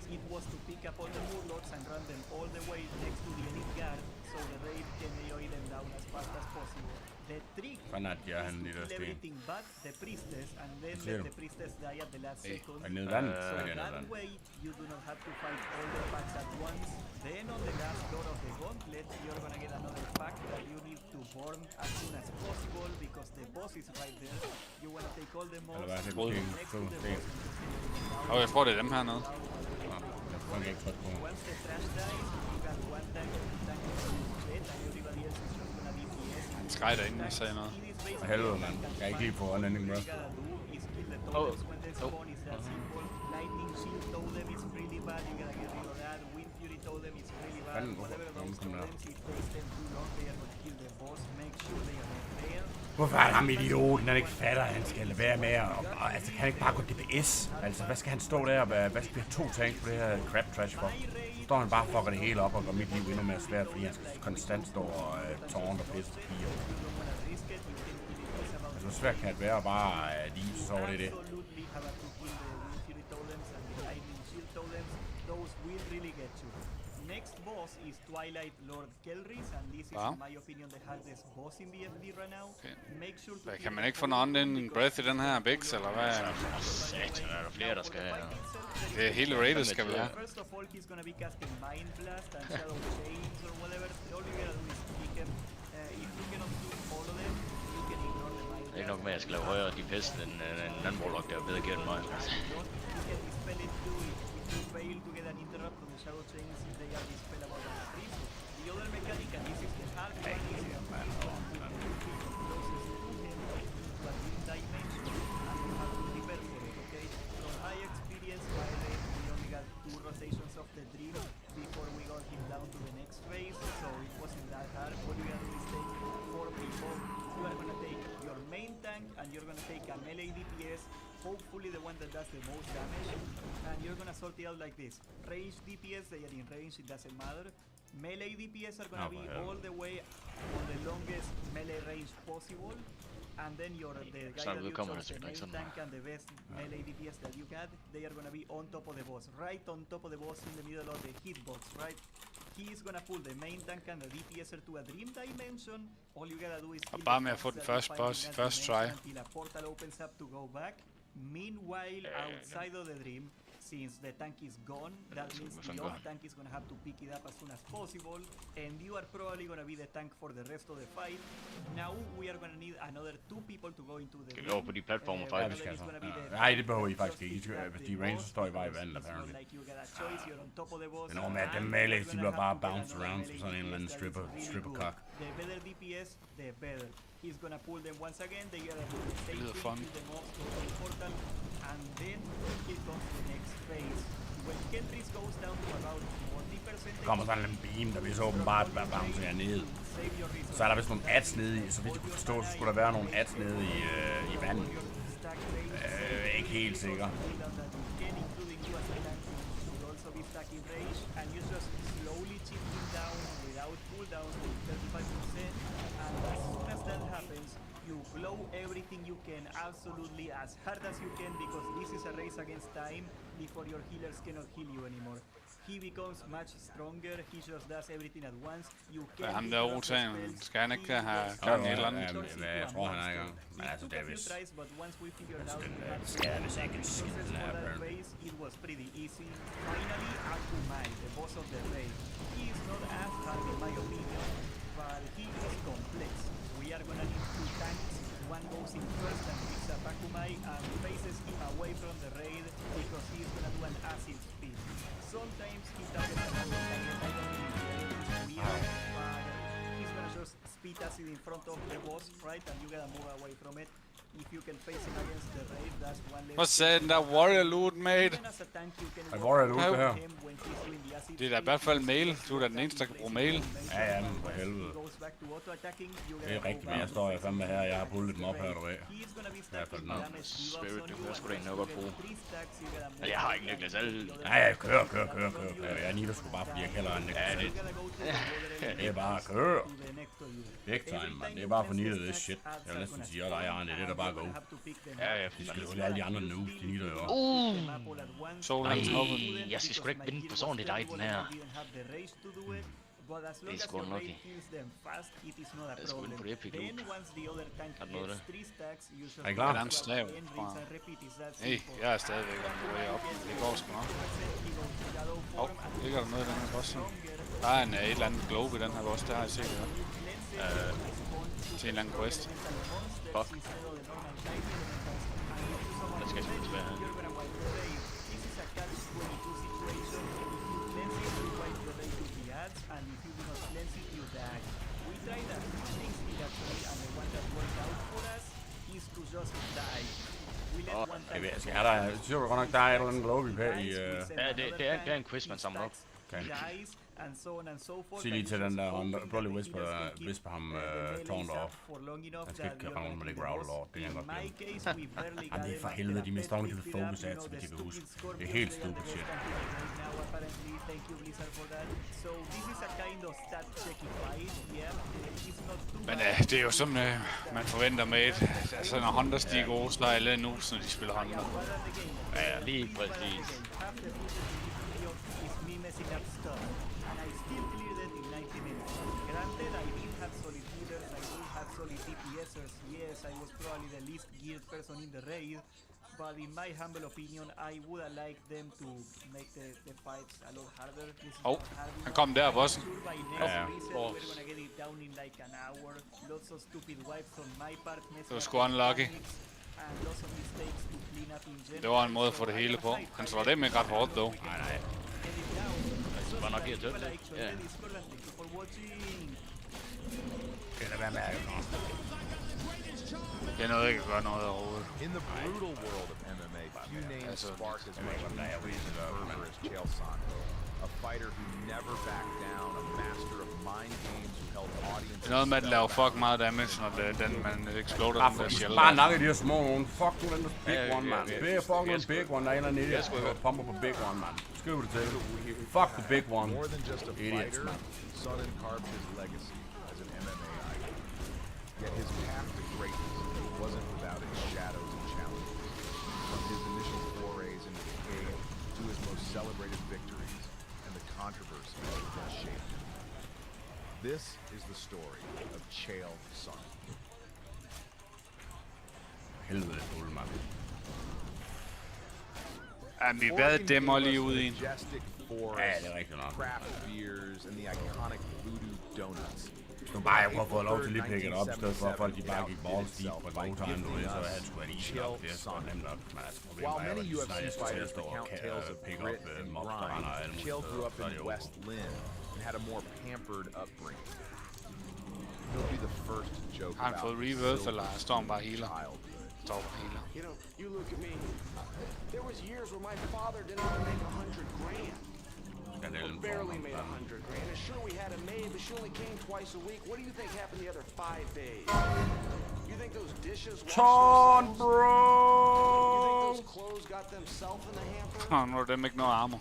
It was to pick up all the murlocs and run them all the way next to the elite guard, so the raid can AoE them down as fast as possible. The trick Fanden at jeg han i der kill sten. everything but the priestess, and then Ser let du? the priestess die at the last second. Er nede i vandet? So Så er jeg nede i that vandet. way you do not have to fight all the packs at once. Then on the last door of the gauntlet, you're gonna get another pack that you need to burn as soon as possible because the boss is right there. You wanna take all the mobs Eller hvad, det next er to the sten. boss. Og jeg tror, det er dem hernede. kan jeg ikke trykke på. Once the trash dies, you got one tank and two tanks dead, and everybody else is just gonna be PS. Han skreg derinde og sagde noget. For helvede, mand. Jeg kan ikke lige få unending breath. Lightning shield totem is really bad, you gotta get rid of that. Wind fury totem is really bad. Whatever those totems, it takes them too long, they are gonna kill the boss. Make sure they are not there. Hvorfor er ham idioten, han ikke fatter, at han skal lade være med altså, kan han ikke bare gå DPS? Altså, hvad skal han stå der og hvad skal vi have 2 tanks på det her crap trash for? Står han bare og fucker det hele op og gør mit liv endnu mere svært, fordi han skal konstant stå og tårne og pisse piger. Altså, hvor svært kan det være bare lige så over det? Next boss is Twilight Lord Kelris, and this is, in my opinion, the hardest boss in BFB right now. Make sure to Kan man ikke få noget andet end en breath i den her Bix, eller hvad? Satan, er der flere, der skal have? Det er hele rated, skal vi have. First of all, he's gonna be casting Mind Blast and Shadow Chains or whatever. All you gotta do is pick him. If you cannot do all of them, you can ignore the Mind Blast. Det er nok med, at jeg skal lave højere DPS end en anden warlock, der er bedre gennem mig. You can dispel it too if you fail to get an interrupt from the Shadow Chains if they are dispellable on the trees. The other mechanic, and this is the hard one, is closest to him into a dim dimension, and you have to prepare for it, okay? From my experience, we only got 2 rotations of the dream before we got him down to the next phase, so it wasn't that hard. All you gotta do is take 4 people. You are gonna take your main tank, and you're gonna take a melee DPS, hopefully the one that does the most damage, and you're gonna sort it out like this. Range DPS, they are in range, it doesn't matter. Melee DPS are gonna be all the way on the longest melee range possible, and then the guy that you chose, the main tank and the best melee DPS that you got, they are gonna be on top of the boss, right on top of the boss in the middle of the hitbox, right? He is gonna pull the main tank and the DPSer to a dream dimension. All you gotta do is kill bare med at få den første boss i første try. until a portal opens up to go back. Meanwhile, outside of the dream, since the tank is gone, that means the off tank is gonna have to pick it up as soon as possible, and you are probably gonna be the tank for the rest of the fight. Now we are gonna need another 2 people to go into the Skal vi over på de platformer faktisk? Nej, det behøver I faktisk ikke. Hvis de range, så står I bare i vandet, apparently. Men over med at dem melees, de bliver bare bounced around som sådan en eller anden stripper cock. The better DPS, the better. He's gonna pull them once again. They gotta do the same thing, kill them off, go to the portal, and then it comes to the next phase. When Keltris goes down to about 40%, Der kommer sådan en beam, der vil så åbenbart bare bounce jer ned. Så er der vist nogle ads nede i, så vidt jeg kunne forstå, så skulle der være nogle ads nede i vandet. Ikke helt sikker. and you just slowly chip him down without cooldown to 35%, and as soon as that happens, you blow everything you can absolutely as hard as you can, because this is a race against time before your healers cannot heal you anymore. He becomes much stronger, he just does everything at once. You can ham der rotagen, skal han ikke have gang i et eller andet? Jeg tror han er i gang. Men altså det er vist. Det skal han vist ikke skidt der. It was pretty easy. Finally, Akumai, the boss of the raid. He is not as hard in my opinion, but he is complex. We are gonna need 2 tanks. One goes in first and picks up Akumai and faces him away from the raid because he is gonna do an acid speed. Sometimes he doesn't have a weird, but he's gonna just speed acid in front of the boss, right? And you gotta move away from it. If you can face him against the raid, that's one less. Hvad sagde den der warrior loot, mate? Er warrior loot det her? Det er da i hvert fald mail. Du er da den eneste, der kan bruge mail. Ja, men for helvede. Det er rigtigt, men jeg står jo fandme her, jeg har pullet dem op her, du ved. I hvert fald nok. Spirit, det kunne jeg sgu da egentlig nok godt bruge. Altså, jeg har ikke Niklas alle. Nej, kør. Jeg niver sgu bare, fordi jeg kalder en Niklas. Ja, det er bare kør. Big time, man. Det er bare for needed this shit. Jeg vil næsten sige, at dig, Arne, det er der bare go. Ja. De skal jo alle de andre nu, de needer jo også. Nej, jeg skal sgu da ikke vinde på sådan et item her. Det er sgu nok i. Jeg er sgu inde på det epic loot. Er der noget der? Er I klar? Der er en stav. Hey, jeg er stadigvæk on the way up. Det går sgu nok. Ligger der noget i den her boss? Der er et eller andet globe i den her boss, det har jeg set det. Til en eller anden quest. Fuck. Der skal jeg sgu desværre have. doesn't die. We let one Jeg ved, tank altså, der siger du godt nok, der er et eller andet global her i... Ja, det er en quiz, man samler op. Okay. dies, and so on and so forth. Sig lige and til you den just der, hope han that Bloody the Whisper, healers can keep, whisper ham the melees tårnet up off. for long enough Han skal that ikke you're køre rundt gonna med det kill the Growl boss. Lord, det kan jeg In godt my glemme. case, we barely got Jamen, det er for him helvede, de after mister oven i that købet pet fokus picked af, up, så you de know, kan the huske. stupid Det er helt Scorpions, stupid they shit. are the best right now, apparently. Thank you, Blizzard, for that. So this is a kind of stat checky fight, yeah. It's not too Men bad. det er jo sådan, man forventer med et. Altså, når Hunters de er gode, så er alle nu, når de spiller Hunter. Ja, lige præcis. Half the footage in this video is me messing up stuff, and I still cleared it in 90 minutes. Granted, I did have solid healers, I did have solid DPSers, yes, I was probably the least geared person in the raid, but in my humble opinion, I would have liked them to make the fights a lot harder. This is not hard Han enough. kom der, bossen. Sure, by next reset, we're gonna get it down in like an hour. Lots of stupid wipes on my part, Det var sgu unlucky. and lots of mistakes to clean up in general. Det var en måde at få det hele på. Han slår det med ret hårdt, dog. Nej. Det var nok helt tøft. Ja. Det er da med at Det er noget, jeg kan gøre noget overhovedet. In the brutal world of MMA, few names spark as much intrigue and fervor as Chael Sonnen. A fighter who never backed down, a master of mind games who held audiences. Det er noget med at lave fuck meget damage, når den man exploder den der shell. bare nakke de her små nogen. Fuck nu den der big one, man. Fuck nu den big one. Der er en eller anden idiot, der pumper på big one, man. Skriv det til. Fuck the big one. More than just a Idiots, fighter, man. Sonnen carved his legacy as an MMA icon. Yet his path to greatness wasn't without its shadows and challenges. From his initial forays into the cage to his most celebrated victories and the controversy that shaped him. This is the story of Chael Sonnen. Helvede fuld, mand. Jamen, vi bad dem og lige ud i en. Majestic Ja, forests, det er rigtigt nok. craft beers, and the iconic voodoo donuts. Hvis nu bare jeg kunne have fået lov til lige at pikke det op, i stedet for at folk de bare gik balls deep på no time, du ved, så havde det sgu været easy nok. Det er sgu nemt nok, men altså problemet While er jo, many at UFC jeg skal til at fighters stå og recount tales of pick grit up and mobsterne og alle grind, mulige Chael grew steder, up så er det in jo West Lynn and had a more pampered upbringing. He'll be the first to joke Har han about fået his reverse, silver eller står han bare healer? childhood. Står bare healer. You know, you look at me. There was years where my father didn't even make 100 grand. skal det ellers Barely made 100 grand. And sure, we had a maid, but she only came twice a week. What do you think happened the other 5 days? You think those dishes washed Ton, themselves? bro! You think those clothes got themselves in the hamper? Nu er dem ikke noget armor.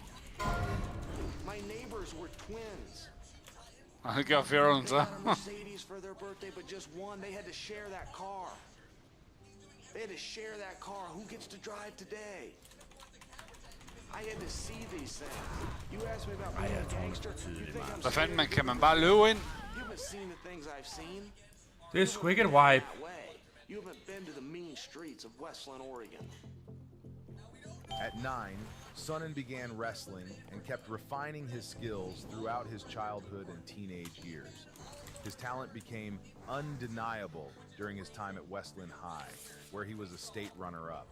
My neighbors were twins. Og det gjorde Feral They så. got a Mercedes for their birthday, but just one. They had to share that car. They had to share that car. Who gets to drive today? I had to see these things. You asked me about being a gangster. You think I'm Hvad fanden, man scared? kan man bare løbe ind? You haven't seen the things I've seen. Det er sgu ikke et wipe. That way. You haven't been to the mean streets of Westland, Oregon. At 9, Sonnen began wrestling and kept refining his skills throughout his childhood and teenage years. His talent became undeniable during his time at Westland High, where he was a state runner-up.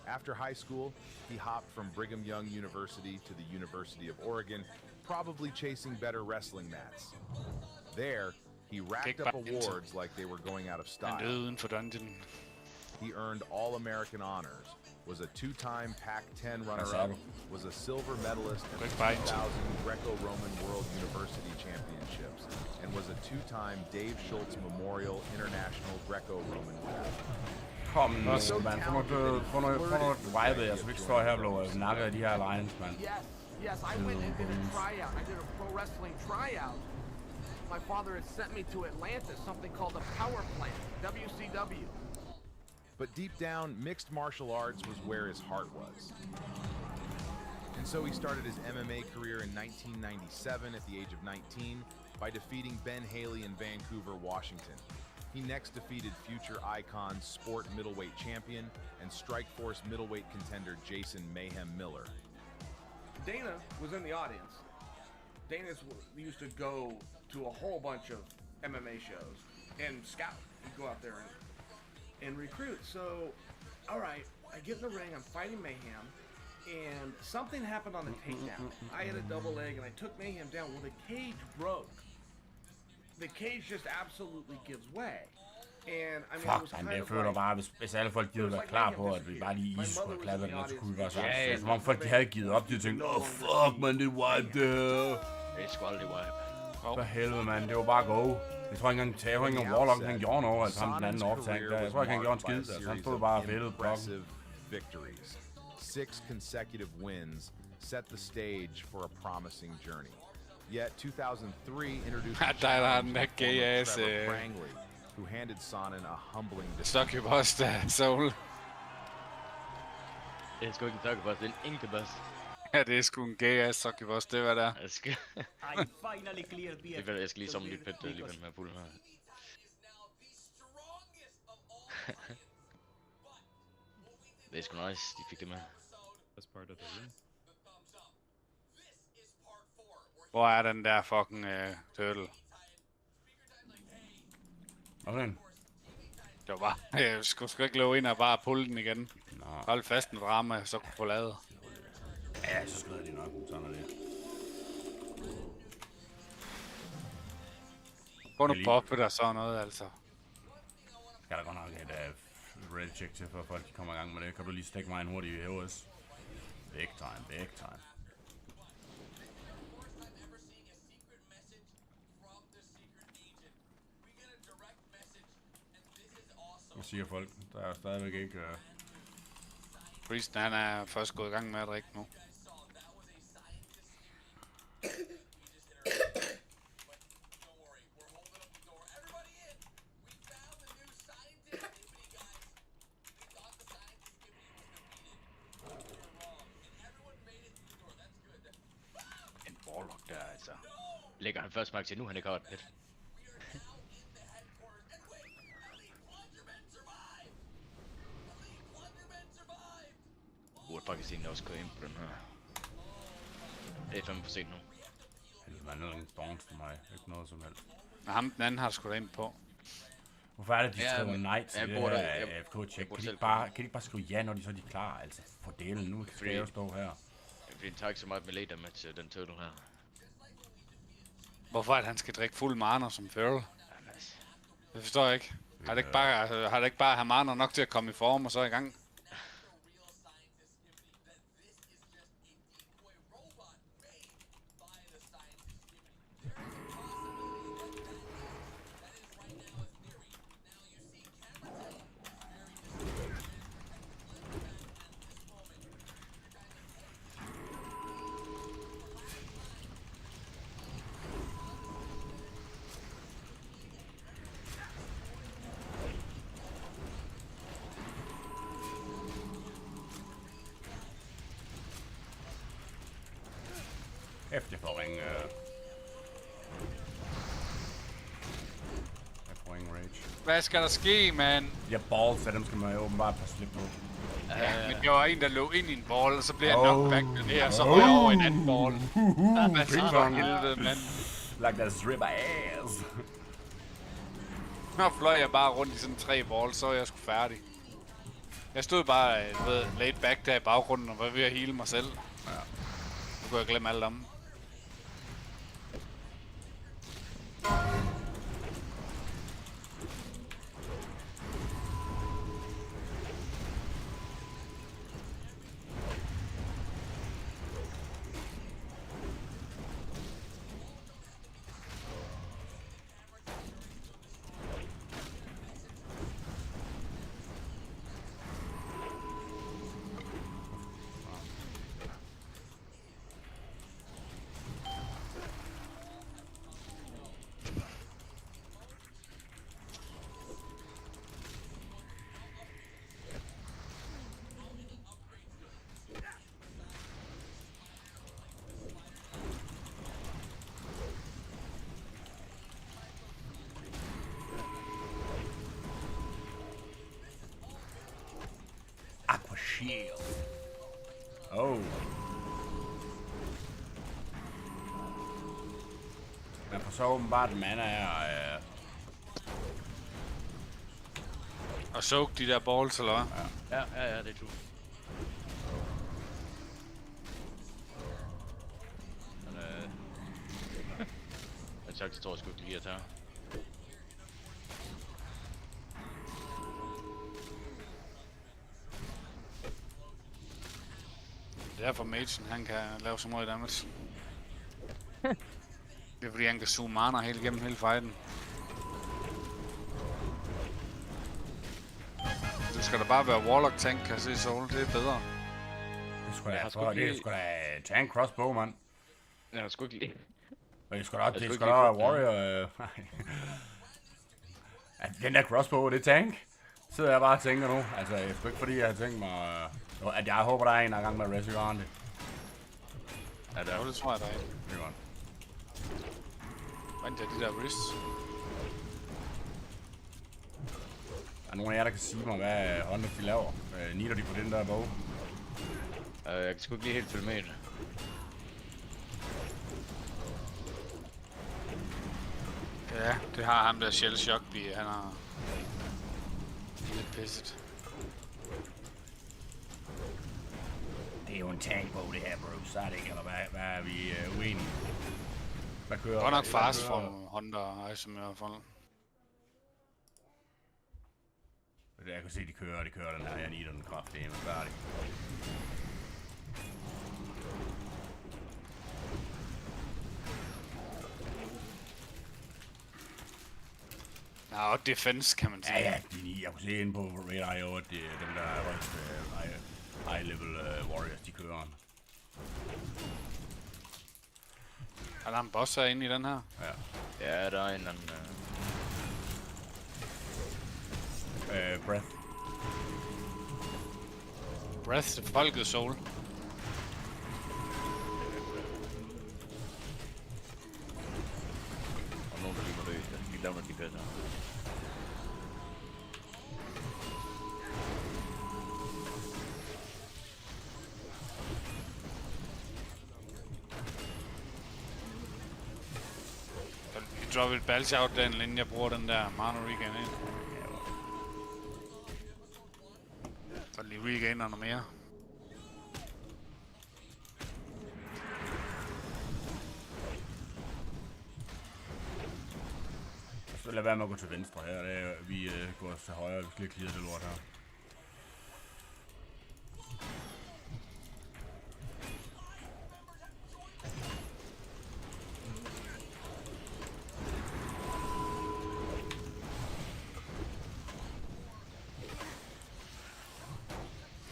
After high school, he hopped from Brigham Young University to the University of Oregon, probably chasing better wrestling mats. There, he racked up awards like they were going out of Han style. døde uden for dungeon. He earned All-American honors, was a 2-time Pac-10 Hvad runner-up, sagde du? was a silver medalist at the Quick fight. 2000 Greco-Roman World University Championships, and was a 2-time Dave Schultz Memorial International Greco-Roman winner. Kom nu, mand. Få noget wipet. Jeg skal ikke stå her og blive nakket af de her lines, mand. Yes, I went and did a tryout. I did a pro wrestling tryout. My father had sent me to Atlanta, something called a power plant, WCW. But deep down, mixed martial arts was where his heart was. And so he started his MMA career in 1997 at the age of 19 by defeating Ben Haley in Vancouver, Washington. He next defeated future icon, sport middleweight champion, and Strikeforce middleweight contender Jason Mayhem Miller. Dana was in the audience. Dana used to go to a whole bunch of MMA shows and scout. He'd go out there and recruit. So, all right, I get in the ring, I'm fighting Mayhem, and something happened on the takedown. I had a double leg and I took Mayhem down. Well, the cage broke. The cage just absolutely gives way. And I mean, it Fuck, was man, kind jeg of føler like, bare, hvis alle folk givet være klar på, at vi bare lige easy skulle have klappet den, og så kunne vi bare sagt, Ja, som om folk de havde givet op, de tænkte, fuck, man, det er wipe det her. Det er sgu aldrig wipe. For helvede, man, det var bare go. Jeg tror ikke engang Warlock, han gjorde noget, altså ham den anden optag der. Jeg tror ikke, han gjorde en skid, altså han stod bare og fældede blokken. Victories. 6 consecutive wins set the stage for a promising journey. Yet 2003 introduced a challenge in the form of Trevor Prangley, who handed Sonnen a humbling defeat. Succubus der, Soul. Det er sgu ikke en succubus, det er en incubus. Ja, det er sgu en gay-ass Succubus, det var der. Jeg skal lige som lidt pæt alligevel med pullen her. Det er sgu nice, de fik det med. That's part of the room. Hvor er den der fucking turtle? Okay. Det var bare, jeg skulle sgu ikke løbe ind og bare pulle den igen. Nå. Hold fast en drama, så kunne få lavet. Ja, så skrider de nok, sådan er det. Få nu poppe der sådan noget, altså. Skal der godt nok et red check til, for folk kommer i gang med det. Kan du lige stikke mig en hurtig i HOS? Big time, big time. Hvad siger folk? Der er stadigvæk ikke... Priest, han er først gået i gang med at drikke nu. En Warlock der, altså. Lægger han først mærke til nu, han ikke har et pet. Burde faktisk egentlig også gå ind på den her. Det er fandme for sent nu. Man er ingen storms for mig. Ikke noget som helst. Men ham den anden har sgu da ind på. Hvorfor er det, de skriver nej til jeg det burde- her jeg- AFK-check? jeg Kan de ikke bare skrive ja, når de så er klar? Altså, for delen. Nu skal jeg jo stå her. Fordi den tager ikke så meget melee damage, den turtle her. Hvorfor at han skal drikke fuld mana som Feral? Det forstår jeg ikke. Har det ikke bare, altså, har det ikke bare mana nok til at komme i form og så i gang? Efter jeg får ringe... Jeg får ringe rage. Hvad skal der ske, mand? Ja, balls af dem skal man jo åbenbart passe lidt på. Ja, men det var en, der lå ind i en ball, og så blev jeg knockback med det her, så røg jeg over i en anden ball. Hvad så for helvede, mand? Like that strip ass. Nu fløj jeg bare rundt i sådan 3 balls, så var jeg sgu færdig. Jeg stod bare, du ved, laid back der i baggrunden og var ved at heale mig selv. Ja. Nu kunne jeg glemme alt om. Aqua shield. Oh. Man får så åbenbart mana af... Og soak de der balls, eller hvad? Ja, det er true. Men jeg tager sgu ikke lige at tage. derfor Magen, han kan lave så meget damage. Det er fordi, han kan suge mana helt igennem hele fighten. Du skal da bare være Warlock tank, kan jeg se Soul. Det er bedre. Det er sgu da tank crossbow, mand. Jeg har sgu ikke lide. Og det skal da warrior. Den der crossbow, det er tank. Sidder jeg bare og tænker nu. Altså, det er sgu ikke fordi, jeg har tænkt mig... At jeg håber, der er en, der er i gang med at resurrende det. Ja, det tror jeg, der er en. Det er godt. Vandt jeg de der wrists? Der er nogen af jer, der kan sige mig, hvad Honda de laver. Nitter de på den der bog? Jeg kan sgu ikke lige helt følge med i det. Ja, det har ham der Shell Shockby, han har lidt pisset. Det er jo en tankbog det her, bro. Så er det ikke, eller hvad er vi uenige? Hvad kører? Godt nok fast fra Honda og Isom i hvert fald. Jeg kan se, de kører den her. Jeg nitter den kraftige, men færdig. Ja, og defense, kan man sige. Ja, jeg kunne se inde på Raid.io, at dem der high-level warriors, de kører den. Er der en boss herinde i den her? Ja. Ja, der er en eller anden... Breath. Breath til folket Soul. Og nogen, der lige må dø. Jeg skal ikke lave noget, de bedre. Vi dropper et balch out den, inden jeg bruger den der mana regen ind. Så lige regainer noget mere. Så lad være med at gå til venstre her. Det er, vi går til højre, vi skal clear det lort her.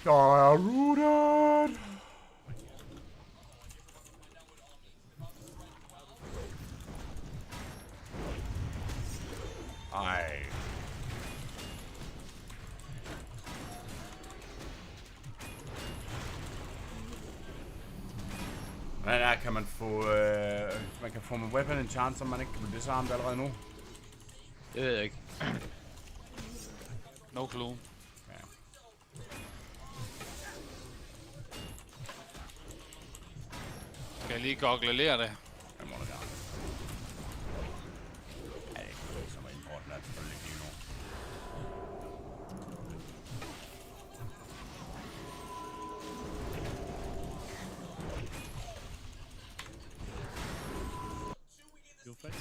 Jeg er rooted! Ej. Men der kan man få, man kan få med weapon enchant, som man ikke kan disarme det allerede nu. Det ved jeg ikke. No clue. Skal jeg lige gogglelere det? Jeg må da gerne. Ja, det er ikke som er importen, der er selvfølgelig ikke lige nu. You'll fight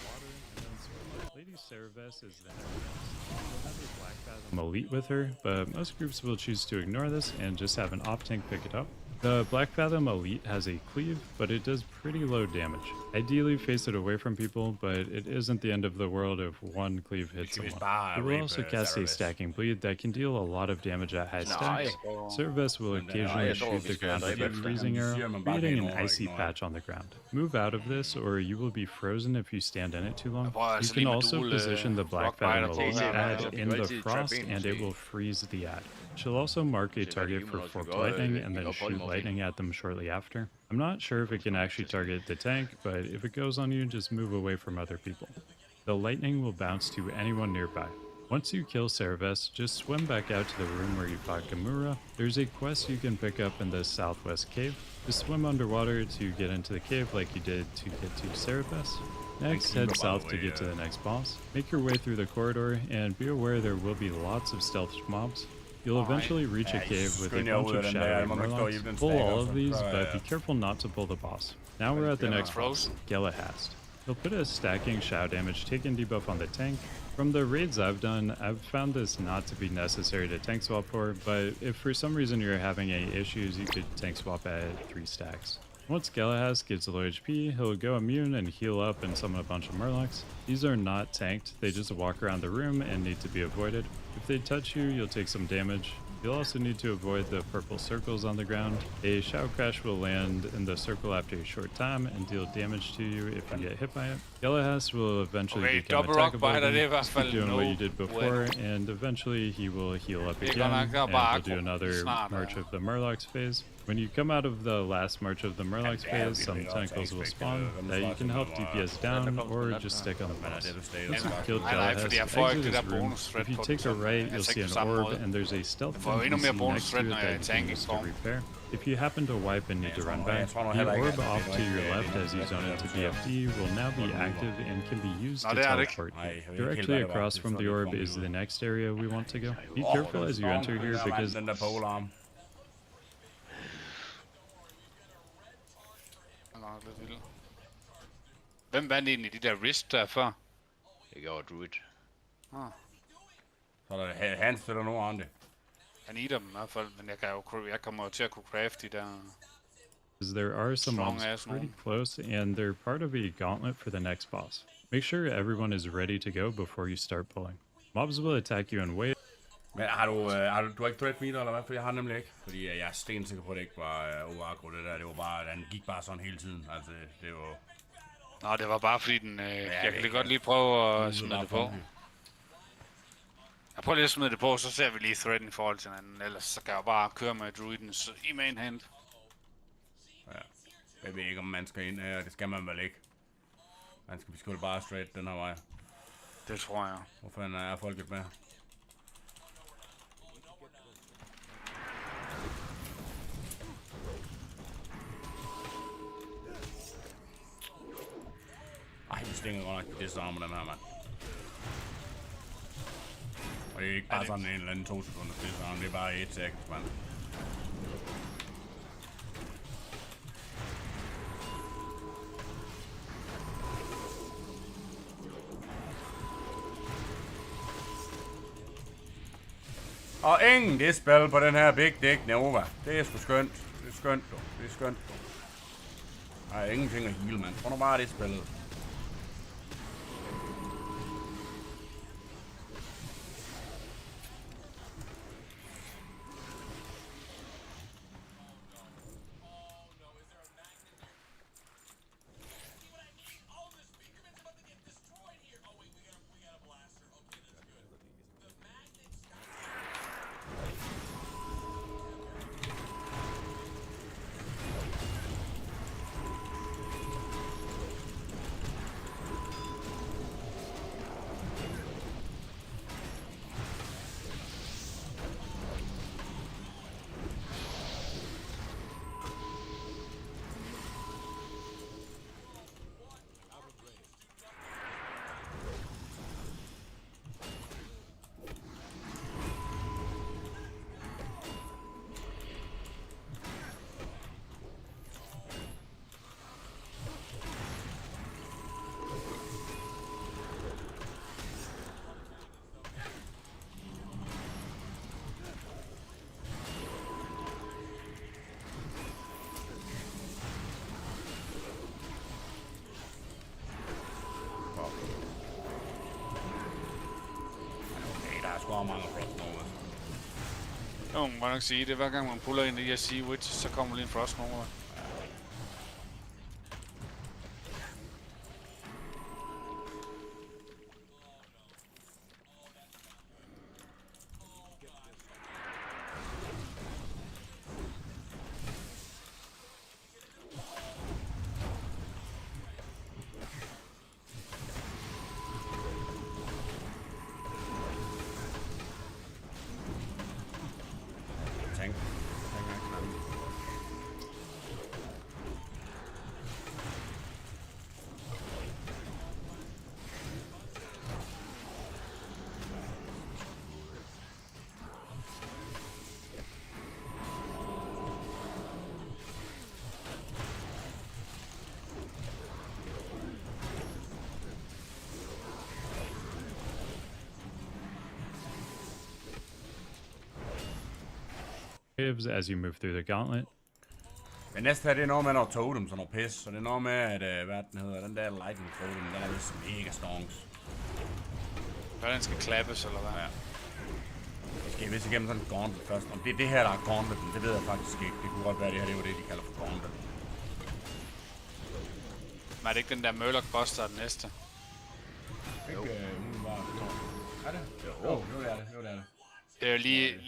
water and then swim. Lady Cerebes is then you'll have your Black Fathom elite with her, but most groups will choose to ignore this and just have an op tank pick it up. The Black Fathom Elite has a cleave, but it does pretty low damage. Ideally face it away from people, but it isn't the end of the world if one cleave hits someone. It will also cast a stacking bleed that can deal a lot of damage at high stacks. Cerebes will occasionally shoot the ground with a freezing arrow, creating an icy patch on the ground. Move out of this, or you will be frozen if you stand in it too long. You can also position the Black Fathom Elite ad in the frost, and it will freeze the ad. She'll also mark a target for forked lightning and then shoot lightning at them shortly after. I'm not sure if it can actually target the tank, but if it goes on you, just move away from other people. The lightning will bounce to anyone nearby. Once you kill Cerebes, just swim back out to the room where you fought Gamura. There's a quest you can pick up in the southwest cave. Just swim underwater to get into the cave like you did to get to Cerebes. Next, head south to get to the next boss. Make your way through the corridor, and be aware there will be lots of stealth mobs. You'll eventually reach a cave with a bunch of shadowy murlocs. Pull all of these, but be careful not to pull the boss. Now we're at the next boss, Gelahast. He'll put a stacking Shao damage taken debuff on the tank. From the raids I've done, I've found this not to be necessary to tank swap for, but if for some reason you're having any issues, you could tank swap at 3 stacks. Once Gelahast gets low HP, he'll go immune and heal up and summon a bunch of Murlocs. These are not tanked, they just walk around the room and need to be avoided. If they touch you, you'll take some damage. You'll also need to avoid the purple circles on the ground. A Shao Crash will land in the circle after a short time and deal damage to you if you get hit by it. Gelahast will eventually become attackable again, just keep doing what you did before, and eventually he will heal up again, and he'll do another March of the Murlocs phase. When you come out of the last March of the Murlocs phase, some tentacles will spawn that you can help DPS down or just stick on the boss. Once you've killed Gelahast, exit this room. If you take a right, you'll see an orb, and there's a stealth NPC next to it that you can use to repair. If you happen to wipe and need to run back, the orb off to your left as you zone into BFD will now be active and can be used to teleport. Directly across from the orb is the next area we want to go. Be careful as you enter here because Hvem vandt egentlig de der Risk der før? Det gjorde Druid. Så er der Hans eller nogen andre. Han eater dem i hvert fald, men jeg kommer jo til at kunne craft de der... There are some mobs pretty close, and they're part of a gauntlet for the next boss. Make sure everyone is ready to go before you start pulling. Mobs will attack you in waves. Men har du ikke threat meter eller hvad? For jeg har nemlig ikke. Fordi jeg er stensikker på, at det ikke var overagro det der. Det var bare, den gik bare sådan hele tiden. Altså, det var... Nå, det var bare fordi den... jeg kan godt lige prøve at smide det på. Jeg prøver lige at smide det på, så ser vi lige threaten i forhold til hinanden. Ellers så kan jeg bare køre med druiden i main hand. Ja. Jeg ved ikke, om man skal ind her. Det skal man vel ikke. Man skal beskytte bare straight den her vej. Det tror jeg. Hvor fanden er folket med? Ej, vi stinger godt nok disarmer den her, mand. Og det er ikke bare sådan en eller anden 2 sekunder disarm, det er bare 1 seconds, mand. Og ingen dispel på den her Big Dick Nova. Det er sgu skønt. Det er skønt, du. Det er skønt, du. Der er ingenting at heal, mand. Prøv nu bare det spillet. Jo, man må nok sige, det er hver gang man puller ind i at sige Witch, så kommer lige en Frost Nova. waves as you move through the gauntlet. Men næste her, det er noget med noget totem, sådan noget pis. Så det er noget med, at, hvad den hedder, den der lightning totem, den er vist mega stonks. Hvad den skal klappes, eller hvad? Ja. Vi skal vist igennem sådan en gauntlet først. Om det er det her, der er gauntleten, det ved jeg faktisk ikke. Det kunne godt være, det her, det var det, de kalder for gauntlet. Men er det ikke den der Murloc boss, der er den næste? Jo. Er det? Jo, det er det. Det er jo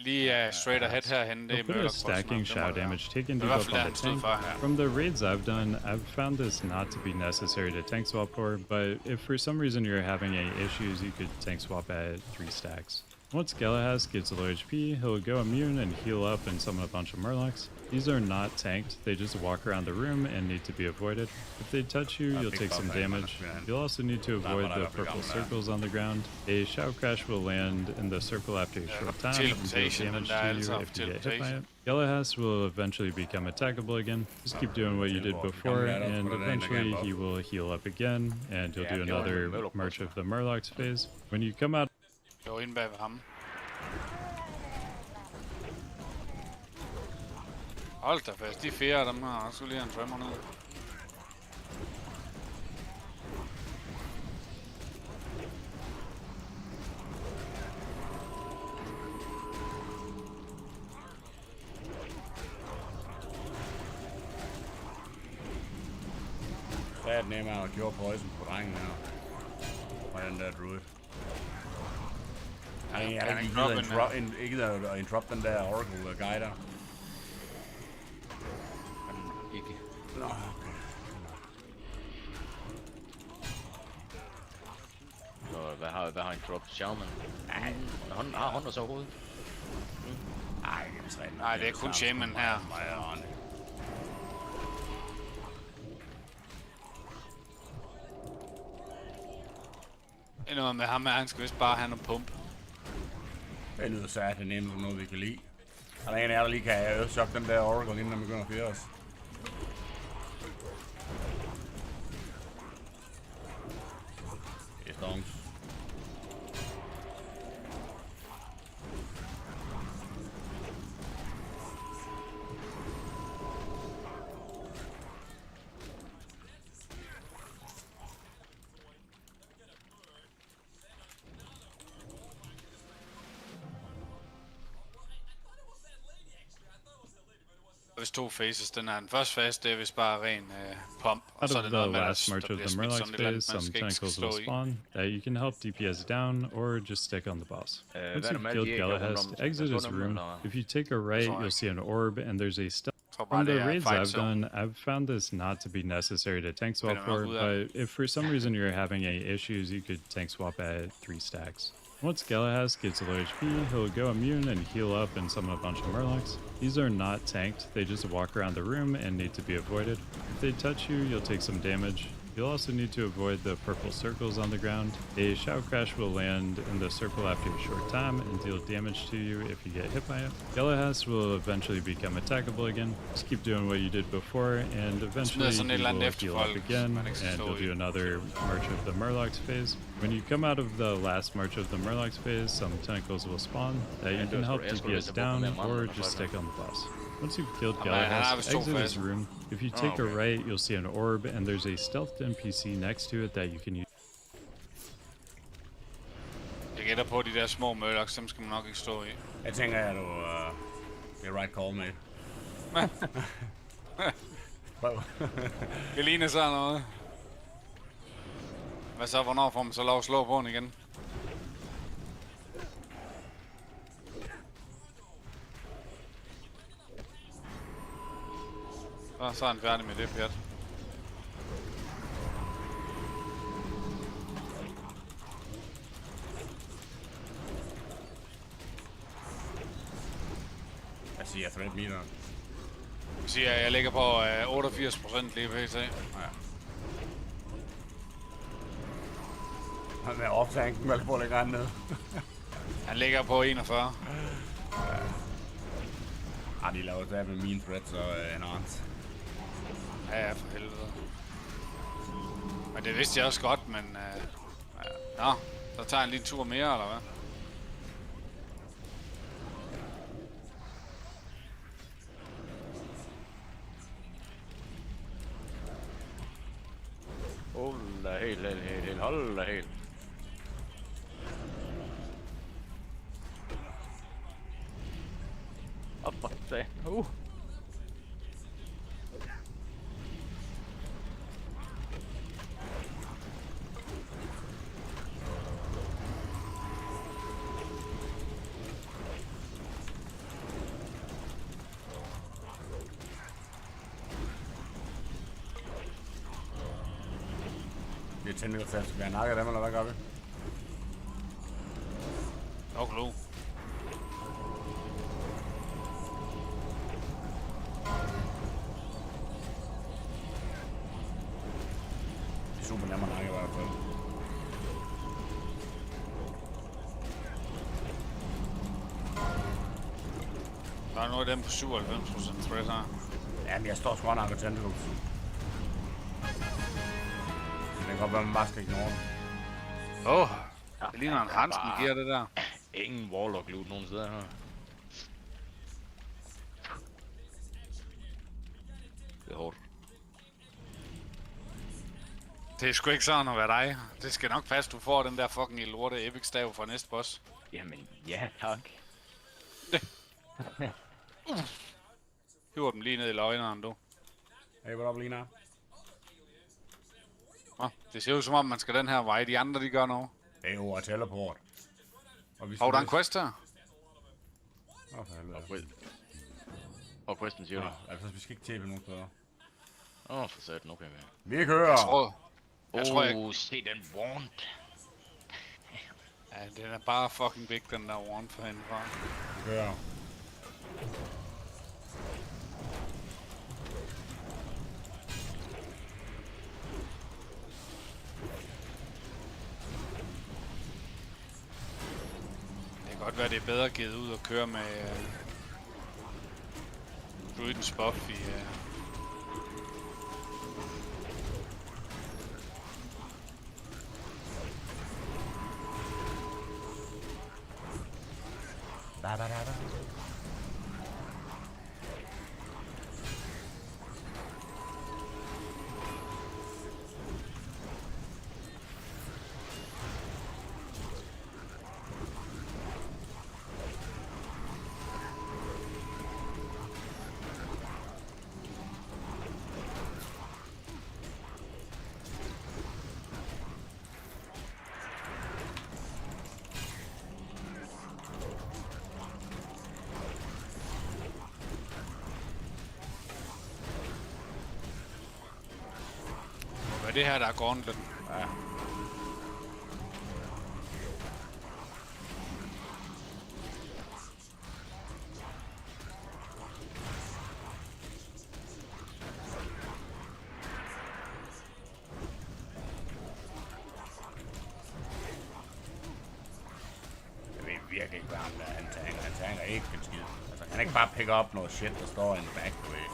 lige straight ahead herhen, det er Murloc stacking shadow damage taken debuff on the tank. From the raids I've done, I've found this not to be necessary to tank swap for, but if for some reason you're having any issues, you could tank swap at 3 stacks. Once Galahaz gets low HP, he'll go immune and heal up and summon a bunch of Murlocs. These are not tanked, they just walk around the room and need to be avoided. If they touch you, you'll take some damage. You'll also need to avoid the purple circles on the ground. A Shadow Crash will land in the circle after a short time and deal damage to you if you get hit by it. Galahaz will eventually become attackable again. Just keep doing what you did before, and eventually he will heal up again, and you'll do another March of the Murlocs phase. When you come out... Gå ind bag ved ham. Hold da fast, de 4 af dem her, og så lige en tremor ned. Bad name out, gjorde poison på drengen her. Og den der druid. Jeg ikke at interrupt den der Oracle guy der. Ikke. Nå, okay. Så hvad har interrupt Shaman? Nej, har hånden så overhovedet? Nej, det er kun Shaman her. Det er noget med ham her, han skal vist bare have noget pump. Det lyder sat, det er nemt noget, vi kan lide. Er der en af jer, der lige kan ødechokke den der Oracle, inden den begynder at fyre os? Det er stonks. Hvis 2 phases, den første fase, det er vist bare ren pump, og så er det noget med, last march of the Murlocs phase, some tentacles will spawn that you can help DPS down or just stick on the boss. Once you've killed Galahaz, exit his room. If you take a right, you'll see an orb, and there's a stealth. From the raids I've done, I've found this not to be necessary to tank swap for, but if for some reason you're having any issues, you could tank swap at 3 stacks. Once Galahaz gets low HP, he'll go immune and heal up and summon a bunch of Murlocs. These are not tanked, they just walk around the room and need to be avoided. If they touch you, you'll take some damage. You'll also need to avoid the purple circles on the ground. A Shadow Crash will land in the circle after a short time and deal damage to you if you get hit by it. Galahaz will eventually become attackable again. Just keep doing what you did before, and eventually he will heal up again, and you'll do another March of the Murlocs phase. When you come out of the last March of the Murlocs phase, some tentacles will spawn that you can help DPS down or just stick on the boss. Once you've killed Galahaz, exit his room. If you take a right, you'll see an orb, and there's a stealthed NPC next to it that you can use. Jeg gætter på, de der små Murlocs, dem skal man nok ikke stå i. Jeg tænker, at du... det er right call, mate. Det ligner sådan noget. Hvad så? Hvornår får man så lov at slå på den igen? Så er han færdig med det, pjat. Jeg siger threat meter. Jeg siger, at jeg ligger på 88% lige pt. Ja. Han er off-tanken, vel på længere ned. Han ligger på 41. De laver det med mine threats og enhance. Ja, for helvede. Men det vidste jeg også godt, men... Nå, så tager han lige en tur mere, eller hvad? da helt. Hold da helt. Op for det. Det er tændigt, at vi har nakket dem, eller hvad gør vi? Nok lov. Det er super nemme at nakke i hvert fald. Der er noget af dem på 97% threat her. Jamen, jeg står sgu og nakker Tentacles. Det kan godt være, man bare skal ignore den. Det ligner en Hansen giver det der. Ingen Warlock loot nogen steder her. Det er hårdt. Det er sgu ikke sådan at være dig. Det skal nok passe, du får den der fucking lorte epic stav fra næste boss. Jamen, ja tak. Hiver dem lige ned i løgneren, du. Hey, hvad op, Lina? Det ser ud som om, man skal den her vej. De andre, de gør noget. Det er jo at teleport. Og der er en quest her. For helvede. Og questen siger du? Altså, vi skal ikke tæppe nogen steder. For satan, okay med. Vi kører! Jeg tror ikke. Se den want. Ja, den er bare fucking big, den der want for hende fra. Vi kører. Det kan godt være, det er bedre givet ud at køre med Druidens buff i... Hvad er det her, der er gauntlet? Ja. Virkelig ikke varmt, at han tanger ikke en skid. Altså, han kan ikke bare pick up noget shit, der står i en backway.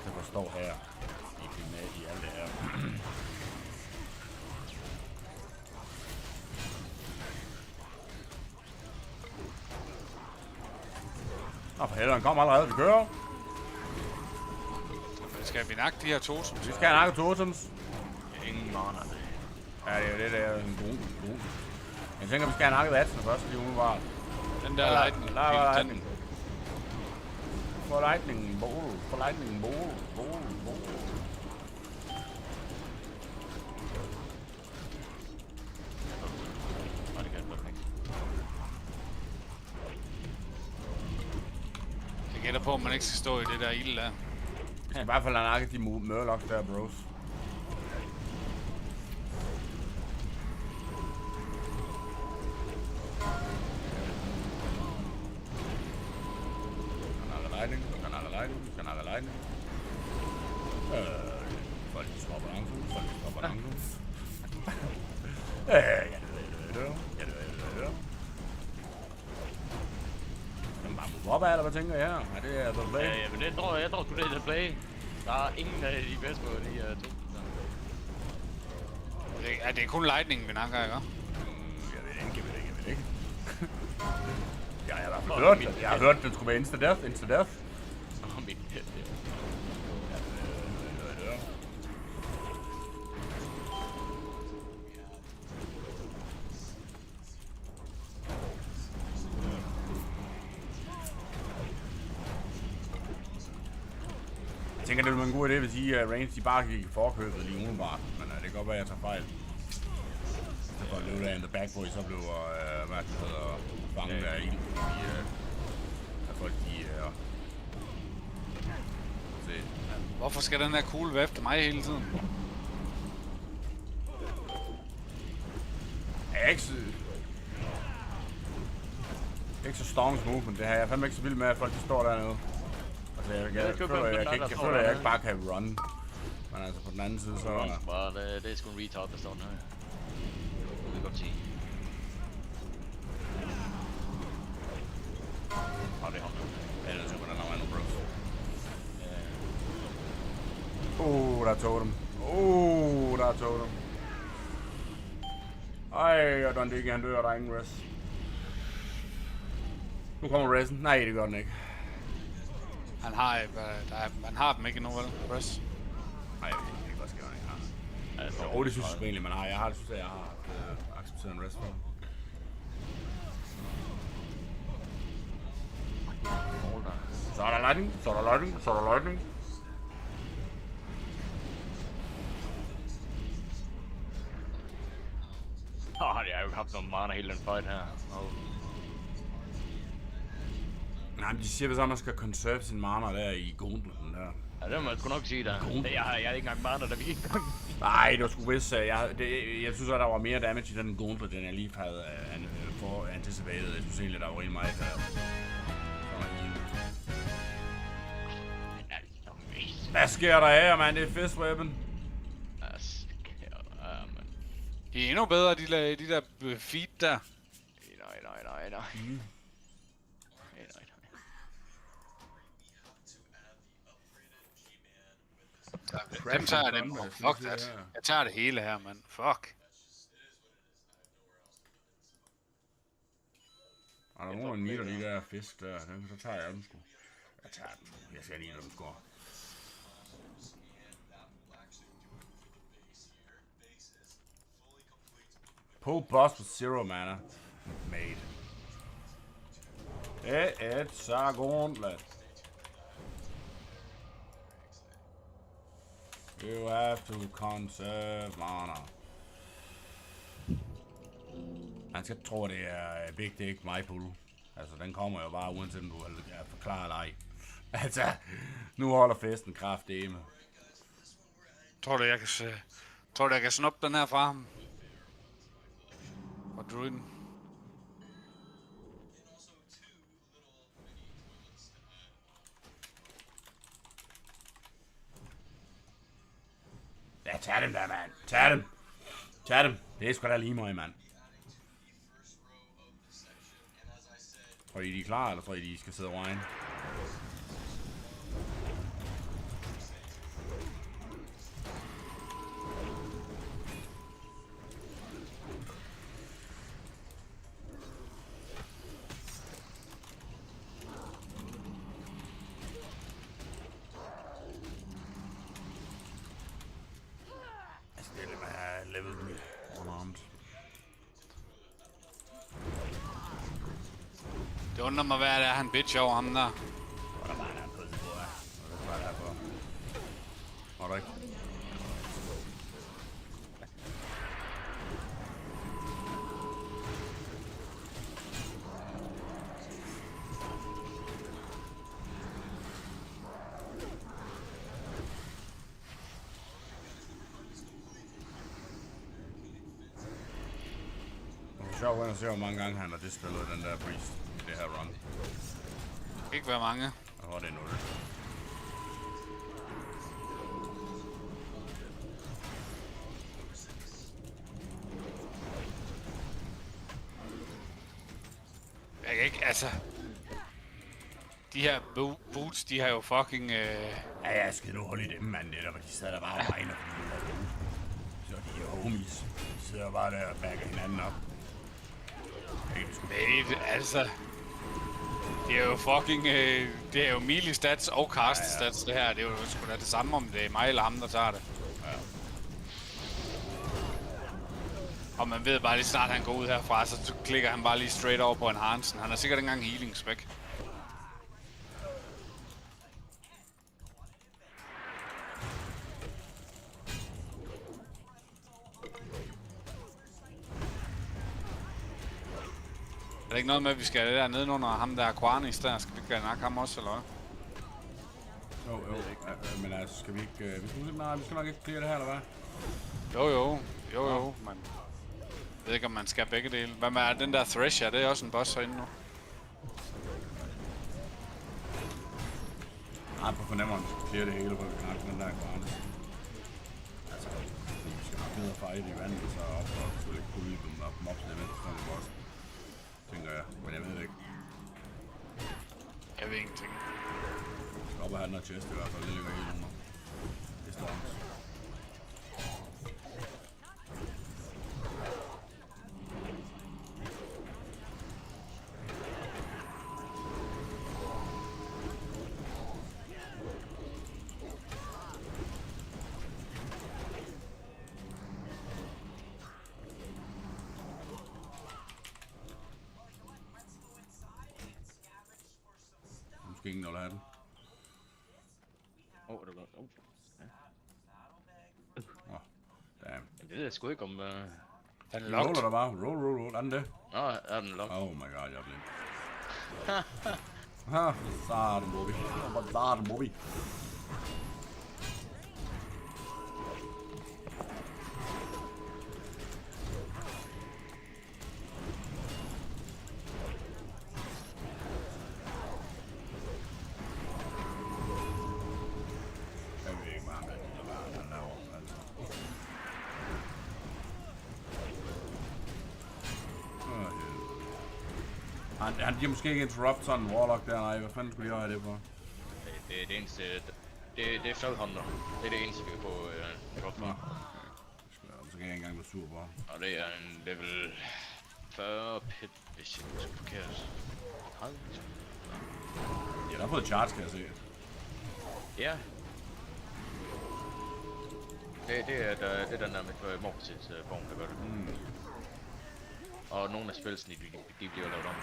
Det forstår her. I alt det her. For helvede, han kommer allerede, vi kører. Skal vi nakke de her totems? Vi skal nakke totems. Ingen mana. Ja, det er jo det, der er en god. Jeg tænker, vi skal have nakket Atsen først, lige umiddelbart. Den der lightning. For lightning ball. Jeg gætter på, at man ikke skal stå i det der ild der. I hvert fald have nakket de murlocs der, bros. Lightning. Folk slår balancen. Den bare move op af, eller hvad tænker jeg? Ja, det er The Play. Ja, men jeg tror sgu det er The Play. Der er ingen af de bedste på de her to. Det er kun lightning, vi nakker, ikke? Jeg ved ikke. Jeg har hørt, at den skulle være insta-death. tænker, det ville være en god idé, hvis Reigns de bare gik i forkøbet lige umiddelbart. Men det kan godt være, at jeg tager fejl. Så for at løbe af en The Bad Boy, så blev hvad det hedder, fanget af ild. Af folk, de... Hvorfor skal den her kugle være efter mig hele tiden? Jeg er ikke så staunch movement, det her. Jeg er fandme ikke så vild med, at folk de står dernede. Altså, jeg føler, at jeg ikke bare kan run. Men altså, på den anden side, så... Det er sgu en retard, der står den her. Det kan godt sige. Det er ham. Ja, det er simpelthen, der er nogle bros. Der er totem. Der er totem. Ej, og Don Diggy, han dør, og der er ingen res. Nu kommer resten. Nej, det gør den ikke. Han har dem ikke endnu, vel? Res? Nej, det kan godt ske, han ikke har. Det synes jeg egentlig, man har. Jeg har synes, at jeg har accepteret en res for. Så er der lightning, så er der lightning, så er der lightning. Jeg har jo ikke haft nogen mana hele den fight her. Nej, men de siger, hvis man skal conserve sin mana der i gauntletten der. Ja, det må man sgu nok sige der. Jeg har ikke engang mana, der vi ikke engang. Nej, det var sgu vist. Jeg synes, at der var mere damage i den gauntlet, end jeg lige havde anticipated. Jeg synes egentlig, der var rigtig meget Hvad sker der her, mand? Det er fist weapon. Hvad sker der her, mand? De er endnu bedre, de der feet der. Nej. Dem tager jeg dem. Fuck that. Jeg tager det hele her, mand. Fuck. Er der nogen, der nitter de der fisk der? Så tager jeg dem sgu. Jeg tager dem. Jeg skal lige dem sgu. Pull boss with 0 mana. Made. It's a gauntlet. You have to conserve mana. Man skal tro, det er Big Dick my pull. Altså, den kommer jo bare uanset om du er forklaret eller ej. Altså, nu holder festen kraftedeme. Tror du, jeg kan snuppe den her fra ham? Og druiden. Ja, tag dem der, mand. Tag dem. Tag dem. Det er sgu da lige meget, mand. Tror I, de er klar, eller tror I, de skal sidde og whine? Altså, det er lidt mere level unarmed. Det undrer mig, hvad det er, han bitch over ham der. Og der bare er en pussy på her. Og det er bare derfor. Var du ikke? Det er sjovt at se, hvor mange gange han har dispillet den der priest i det her run. Det kan ikke være mange. Jeg tror, det er 0. Jeg kan ikke, altså... De her boots, de har jo fucking... Ja, jeg skal nu holde i dem, mand. Det der, hvor de sidder der bare og regner, fordi de er så de er homies. De sidder bare der og backer hinanden op. Nej, altså... Det er jo fucking... det er jo melee stats og cast stats, det her. Det er jo sgu da det samme, om det er mig eller ham, der tager det. Ja. Og man ved bare lige snart, han går ud herfra, så klikker han bare lige straight over på en Hansen. Han har sikkert ikke engang healing spec. Er det ikke noget med, at vi skal der nede under ham der Aquanis der? Skal vi ikke nakke ham også, eller hvad? Jo. Men altså, skal vi ikke... vi skal nok ikke clear det her, eller hvad? Jo, men... Jeg ved ikke, om man skal begge dele. Hvad med den der Thresher? Det er også en boss herinde nu. Nej, på fornemmeren, vi skal clear det hele, hvor vi kan nakke den der Aquanis. Altså, vi skal nok ned og fight i vandet, så opstår det selvfølgelig ikke publikum og mobs event, så er boss. Tænker jeg, men jeg ved det ikke. Jeg ved ingenting. Jeg skal op og have den her chest i hvert fald, det ligger helt under. Det står også. Måske ingen, der vil have den. Det var godt. Damn. Det ved jeg sgu ikke om... Den er Den locked. roller der bare. Roll. Er den det? Nå, er den locked? Oh my god, jeg er blind. Så er den, Bobby. Han giver måske ikke interrupt sådan en warlock der, nej. Hvad fanden skulle de have det på? Det er det eneste... Det er Felhunter. Det er det eneste, vi kan få drop fra. Så kan jeg ikke engang blive sur på. Og det er en level 40 pit, hvis jeg husker forkert. 30? Ja, der har fået charge, kan jeg se. Ja. Det er den der med Mortis form, der gør det. Og nogle af spilsene, de bliver lavet om.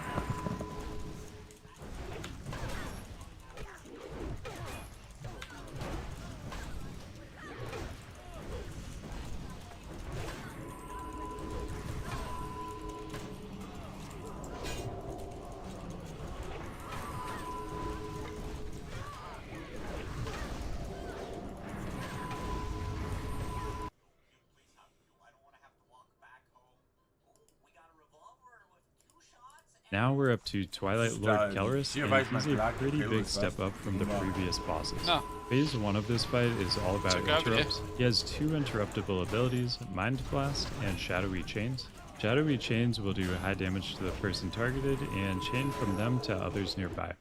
Now we're up to Twilight Lord Kelris, and he's a pretty big step up from the previous bosses. Phase 1 of this fight is all about interrupts. He has 2 interruptible abilities, Mind Blast and Shadowy Chains. Shadowy Chains will do high damage to the person targeted and chain from them to others nearby.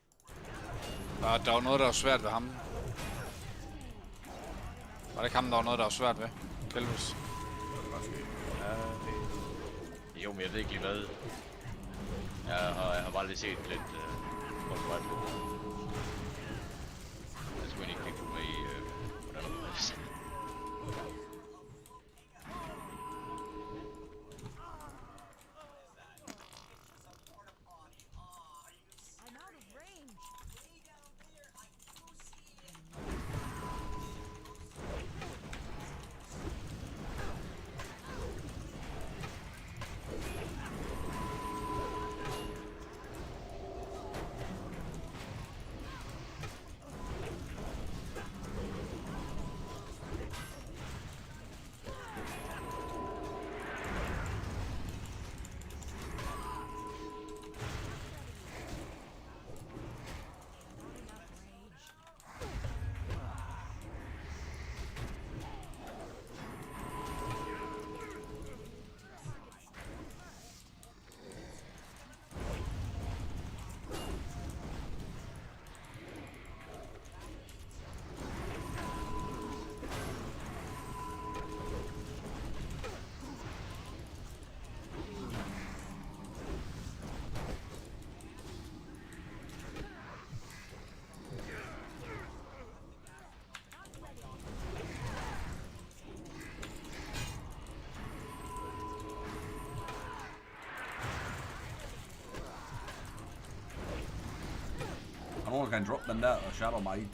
Der var noget, der var svært ved ham. Var det ikke ham, der var noget, der var svært ved? Kelvis. Jo, men jeg ved ikke lige hvad. Jeg har bare lige set lidt hvor det var lidt. Jeg skulle egentlig ikke med i hvordan det var. Nogen kan droppe den der og Shadow Mage.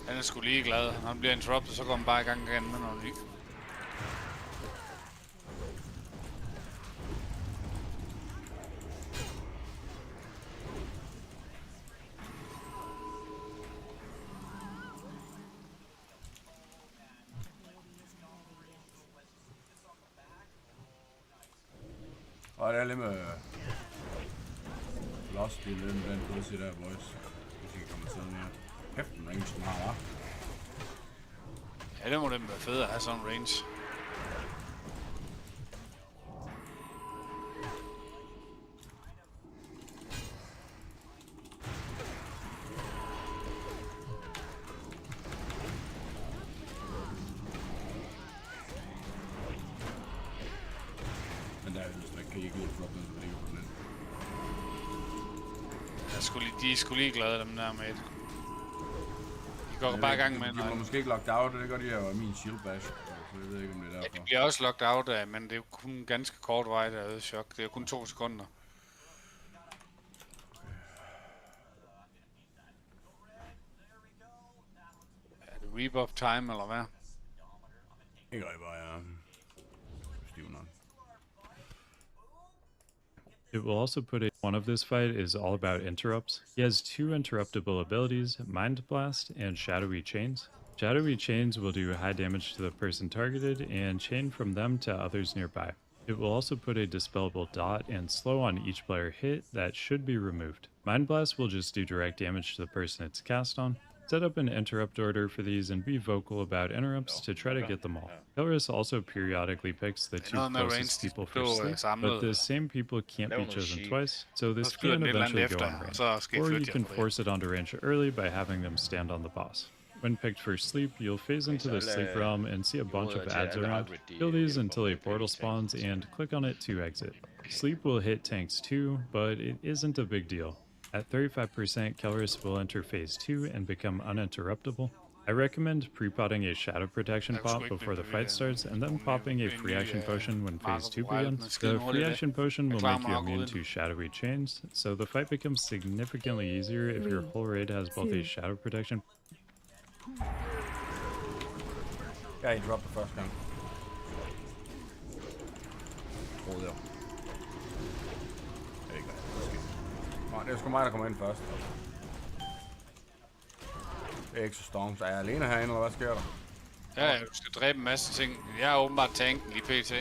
Han er sgu lige glad. Når han bliver interrupted, så går han bare i gang igen med noget nyt. Og det er lidt med... Lost i den pussy der, boys. Hvis I kan komme afsted mere. Kæft, den range, den har, hva'? Ja, det må den være fedt at have sådan en range. Men der er jo sådan, kan I ikke ud flot ned, så det ikke på den. De er sgu ligeglade, dem der med. De går bare i gang med. De må måske ikke locked out, det gør de her min shield bash. Så jeg ved ikke, om det er derfor. Ja, de bliver også locked out af, men det er jo kun en ganske kort vej, der er chok. Det er jo kun 2 sekunder. Er det rebuff time, eller hvad? Ikke rigtig bare, ja. Stiv nok. It will also put one of this fight is all about interrupts. He has 2 interruptible abilities, Mind Blast and Shadowy Chains. Shadowy Chains will do high damage to the person targeted and chain from them to others nearby. It will also put a dispellable dot and slow on each player hit that should be removed. Mind Blast will just do direct damage to the person it's cast on. Set up an interrupt order for these and be vocal about interrupts to try to get them all. Kelris also periodically picks the 2 closest people for sleep, but the same people can't be chosen twice, so this can eventually go on range. Or you can force it onto range early by having them stand on the boss. When picked for sleep, you'll phase into the sleep realm and see a bunch of ads around. Kill these until a portal spawns and click on it to exit. Sleep will hit tanks too, but it isn't a big deal. At 35%, Kelris will enter phase 2 and become uninterruptible. I recommend pre-potting a shadow protection pop before the fight starts and then popping a free action potion when phase 2 begins. The free action potion will make you immune to shadowy chains, so the fight becomes significantly easier if your whole raid has both a shadow protection. Yeah, he dropped the first gun. Oh, there. Det er sgu mig, der kommer ind først. Det er ikke så strong, så er jeg alene herinde, eller hvad sker der? Ja, du skal dræbe en masse ting. Jeg er åbenbart tanken lige pt.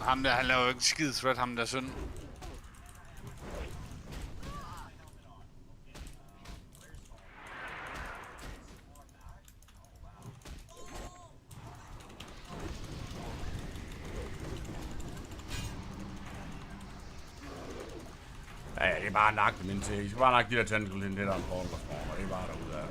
Ham der, han laver jo ikke skid threat, ham der søn. Ja, det er bare nakke dem indtil. I skal bare nakke de der tentacles ind, det der er en portal, der spawner. Det er bare derude af.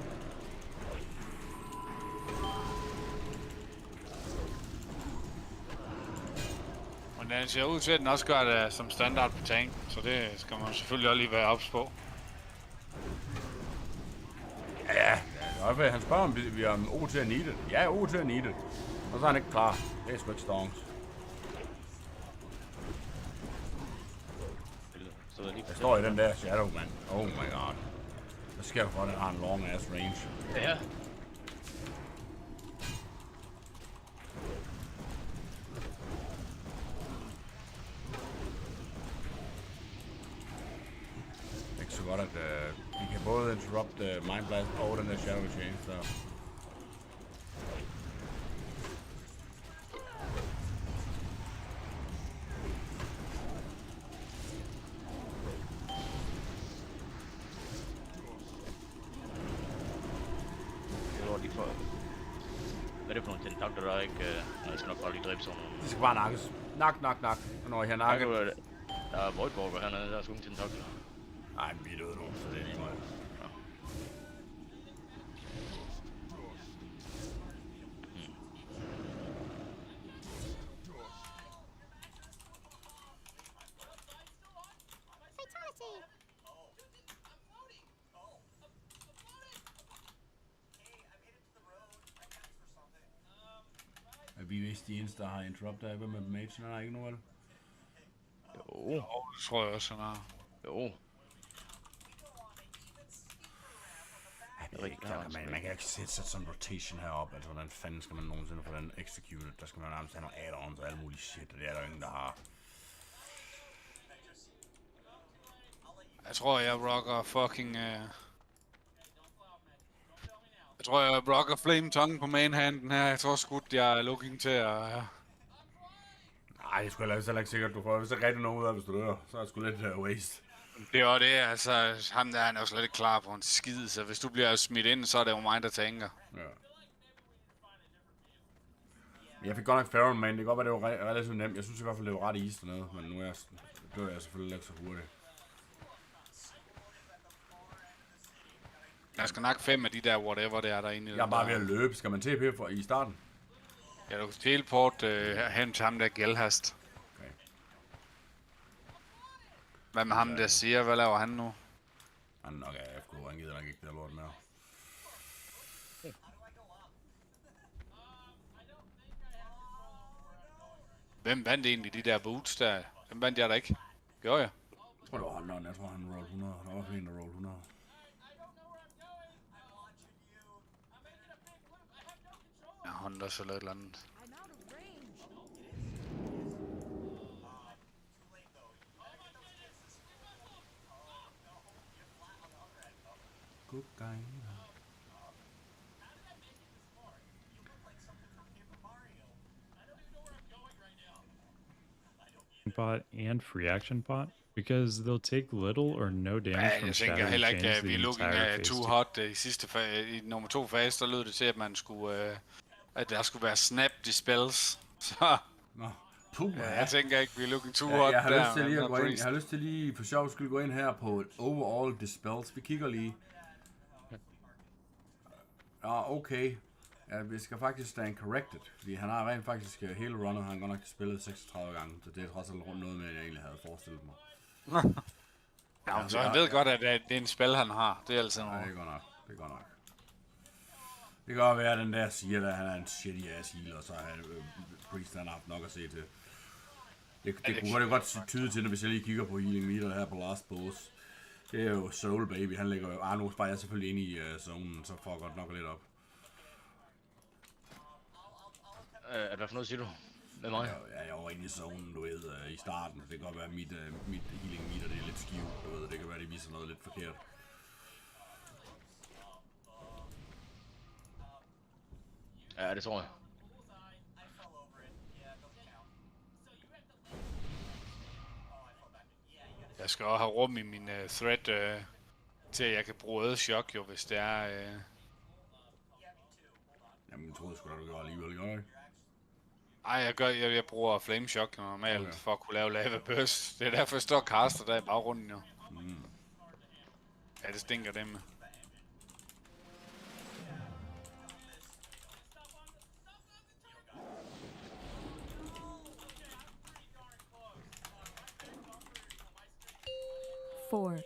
Men den ser ud til, at den også gør det som standard på tank, så det skal man selvfølgelig også lige være ops på. Ja, han spørger, om vi er O til at need it. Ja, O til at need it. Og så er han ikke klar. Det er sgu ikke stongs. Jeg står i den der shadow, man. Oh my god. Hvad sker der for, at den har en long ass range? Ja. Ikke så godt, at vi kan både interrupt Mind Blast og den der shadow chain, så... Hvad er det for nogle tentakler, der er ikke... jeg skal nok bare lige dræbe sådan nogle... De skal bare nakkes. Nak. Når jeg har nakket... Der er Voidwalker hernede, der er sgu ingen tentakler. Nej, vi er døde nu, så det er lige meget. Ja. Er vi vist de eneste, der har interrupt af med Mage? Der er ikke nogen, vel? Jo, det tror jeg også, han har. Jo. Man kan ikke sætte sådan en rotation herop. Altså, hvordan fanden skal man nogensinde få den executed? Der skal man nærmest have nogle add-ons og alle mulige shit, og det er der jo ingen, der har. Jeg tror, jeg rocker fucking... Jeg tror, jeg blokker Flame Tongue på mainhanden her. Jeg tror sgu, jeg er looking til at... Nej, det er sgu heller ikke sikkert, du får. Hvis der er rigtig nogen ud af, hvis du dør, så er det sgu lidt waste. Det var det, altså. Ham der, han er jo slet ikke klar på en skid, så hvis du bliver smidt ind, så er det jo mig, der tænker. Ja. Jeg fik godt nok Pharaoh, man. Det kan godt være, det var relativt nemt. Jeg synes i hvert fald, det var ret easy dernede, men nu dør jeg selvfølgelig ikke så hurtigt. Jeg skal nok 5 af de der whatever, det er derinde. Jeg er bare ved at løbe. Skal man TP i starten? Ja, du kan teleport hen til ham der Gelhast. Okay. Hvad med ham der siger? Hvad laver han nu? Han er nok AFK. Han gider nok ikke det lort mere. Hvem vandt egentlig de der boots der? Hvem vandt jeg da ikke? Gjorde jeg? Jeg tror, det var Honda. Jeg tror, han rolled 100. Der var en, der rolled 100. Ja, Honda så lidt eller andet. Good guy. Bot and free action bot because they'll take little or no damage from jeg tænker shattering heller ikke, chains at vi the looking entire af phase too 2. hot i sidste i nummer 2 fase, der lød det til, at man skulle, at der skulle være snap dispels. Så Nå. jeg tænker ikke, vi er looking too hot. Jeg har lyst til lige at gå ind. Jeg har lyst til lige for sjov skyld gå ind her på overall dispels. Vi kigger lige. Ja, okay. Ja, vi skal faktisk stand corrected, fordi han har rent faktisk hele runnet, han har godt nok spillet 36 gange, så det er trods alt rundt noget med, jeg egentlig havde forestillet mig. Ja, så han ved godt, at det er en spil, han har. Det er altså noget. Nej, det er godt nok. Det er godt nok. Det kan godt være, at den der siger, at han er en shitty ass healer, og så har Priest han har haft nok at se til. Det kunne det godt tyde til, når hvis jeg lige kigger på healing meter her på last boss. Det er jo Soul Baby, han lægger jo... nu sparer jeg selvfølgelig ind i zonen, så får jeg godt nok lidt op. Hvad for noget siger du? Med mig? Ja, jeg var inde i zonen, du ved, i starten. Det kan godt være, at mit healing meter det er lidt skivt, du ved. Det kan være, at det viser noget lidt forkert. Ja, det tror jeg. Jeg skal også have rum i min thread til, at jeg kan bruge Earthshock, jo, hvis det er... Jamen, jeg troede sgu da, du gør alligevel, gør du ikke? Ej, jeg bruger Flame Shock normalt, for at kunne lave lava burst. Det er derfor, jeg står og caster der i baggrunden, jo. Ja, det stinker det med. Four,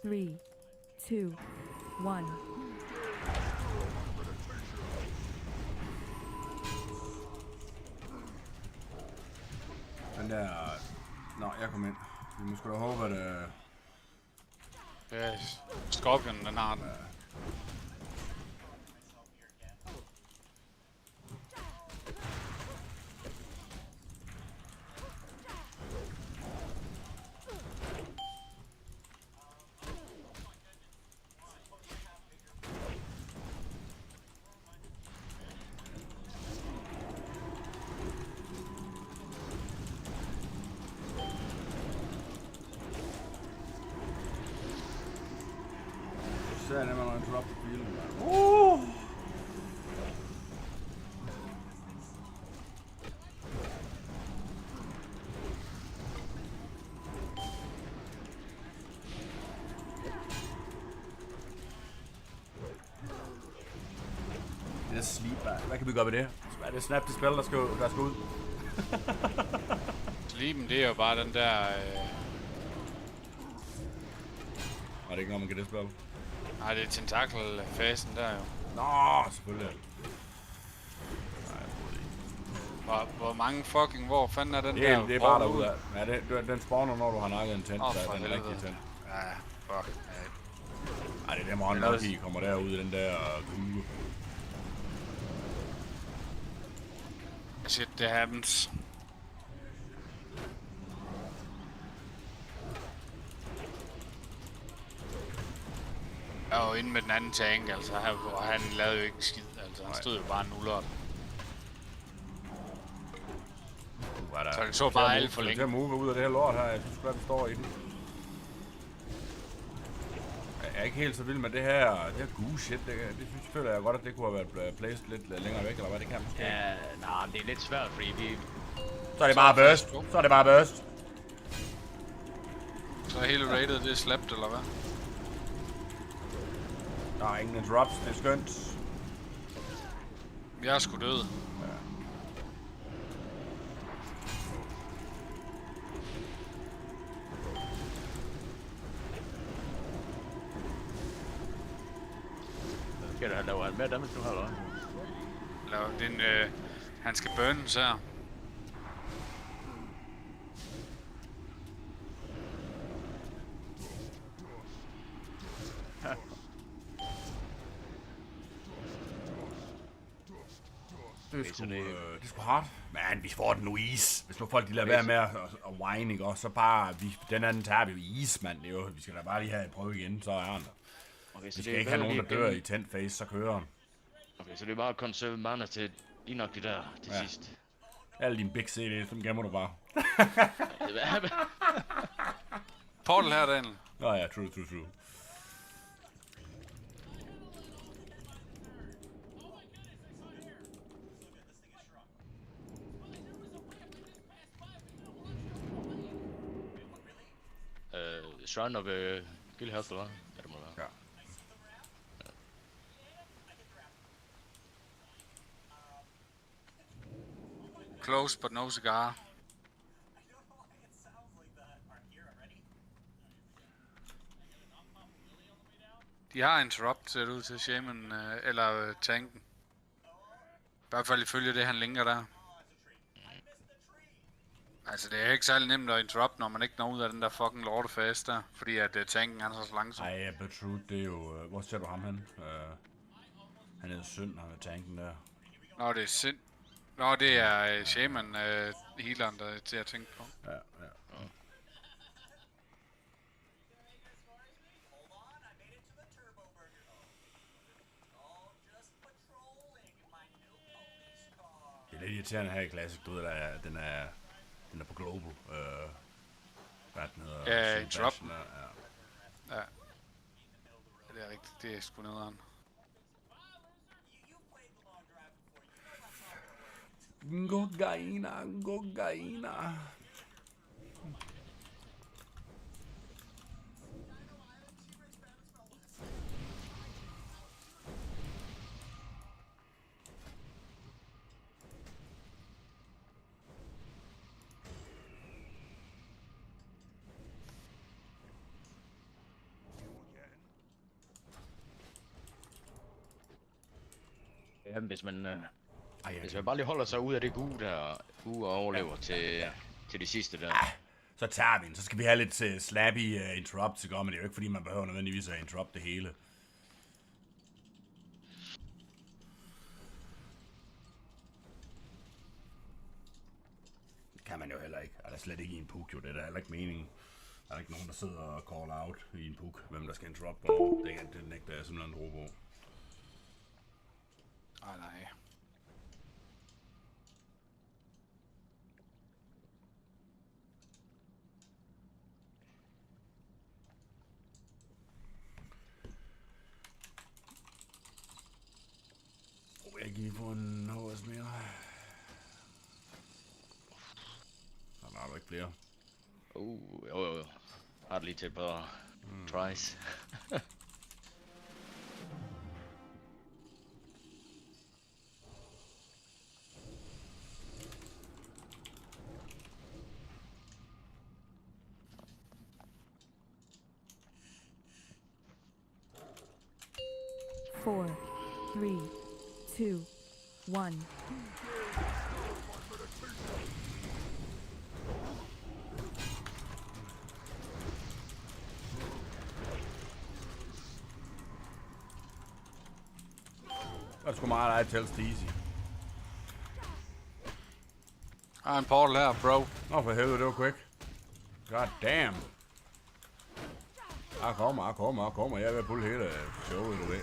3, 2, 1. Den der... Nå, jeg kom ind. Vi må sgu da håbe, at... Ja, Scorpion, den har den. Så er det, man har interrupt bilen. Det er sleep. Hvad kan vi gøre ved det? Hvad er det snap det spil, der skal ud? Sleepen, det er jo bare den der... Er det ikke noget, man kan det spille? Nej, det er tentakel-fasen der jo. Nå, selvfølgelig. Hvor mange fucking... Hvor fanden er den der? Det er bare derude af. Ja, den spawner, når du har nakket en tent. For der er den helvede. rigtige tent. Ja, fuck. Ej, det er dem, han nok i kommer derud i den der kugle. Shit, det happens. Og inde med den anden tank, altså han lavede jo ikke skid, altså han stod jo bare nuller. Så det så bare alt for længe. Jeg skal move ud af det her lort her, jeg synes godt, vi står i den. Jeg er ikke helt så vild med det her goo shit, det synes jeg føler jeg godt, at det kunne have været placed lidt længere væk, eller hvad det kan måske. Ja, nej, det er lidt svært, fordi vi... Så er det bare burst, så er det bare burst. Så er hele rated, det er slapped, eller hvad? Der er ingen interrupts, det er skønt. Jeg er sgu død. Skal der lave mere damage nu, eller hvad? Den, han skal burnes her. Det er sgu hardt. Men vi får den nu is. Hvis nu folk de lader være med at whine, ikke? Og så bare, den anden tager vi jo is, mand. Det er jo, vi skal da bare lige have prøve igen, så er han der. Okay, vi skal ikke have nogen, der dør i tent phase, så kører han. Okay, så det er bare at conserve mana til lige nok det der til sidst. Alle dine big CD, dem gemmer du bare. Portal her, Daniel. Nå ja, true. Shrine of Guild Health, eller hvad? Ja, det må være. Ja. Close but no cigar. De har interrupt, ser det ud til shaman, eller tanken. I hvert fald ifølge det, han linker der. Altså, det er ikke særlig nemt at interrupt, når man ikke når ud af den der fucking lortefase der. Fordi at tanken er så langsom. Ej, but true, det er jo... hvor ser du ham hen? Han er synd, han er tanken der. Nå, det er sind. Nå, det er shaman, healeren, der er til at tænke på. Ja. Det er lidt irriterende her i Classic, du ved, den er på global. Hvad den hedder? Ja, interrupt. Ja. Det er rigtigt, det er sgu nederen. Gogaina. Ja, hvis man bare lige holder sig ud af det gode der, og overlever til det sidste der. Så tager vi den. Så skal vi have lidt slappy interrupt, men det er jo ikke fordi, man behøver nødvendigvis at interrupt det hele. Det kan man jo heller ikke. Der er slet ikke i en puk, jo. Det er der heller ikke meningen. Der er ikke nogen, der sidder og call out i en puk, hvem der skal interrupt. Det nægter jeg simpelthen ro på. Nej. Jeg giver på en HS mere. Der er der ikke flere. Jo. Har det lige til på tries. Four, 3, 2, 1. Der er sgu meget der tells easy. Der er en portal her, bro. Nå for helvede, det var quick. God damn. Jeg kommer. Jeg er ved at pulle hele showet, du ved.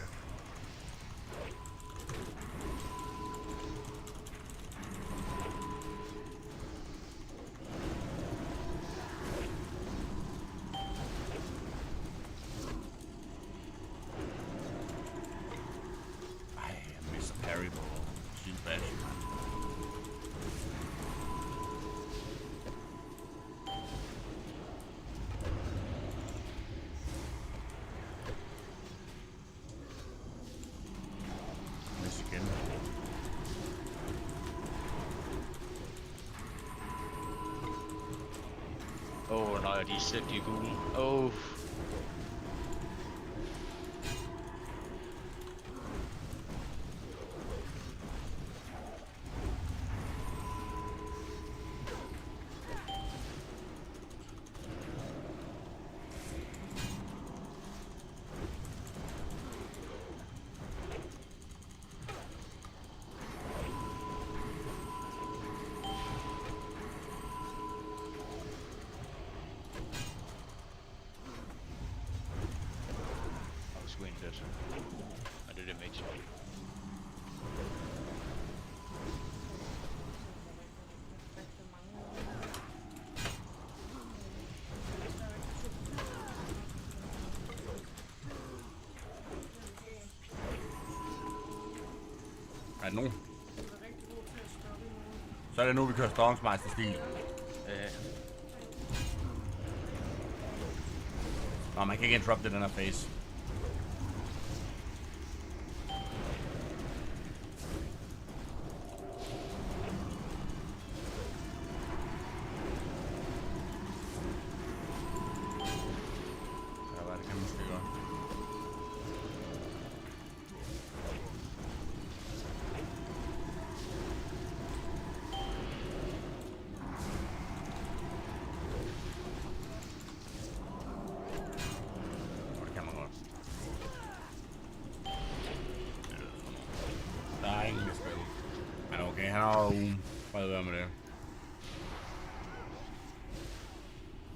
Nej, de er selv de gule. I didn't make sure. Er det nu? Så er det nu, vi kører Stormsmeister-stil. Nå, man kan ikke interrupte den her phase.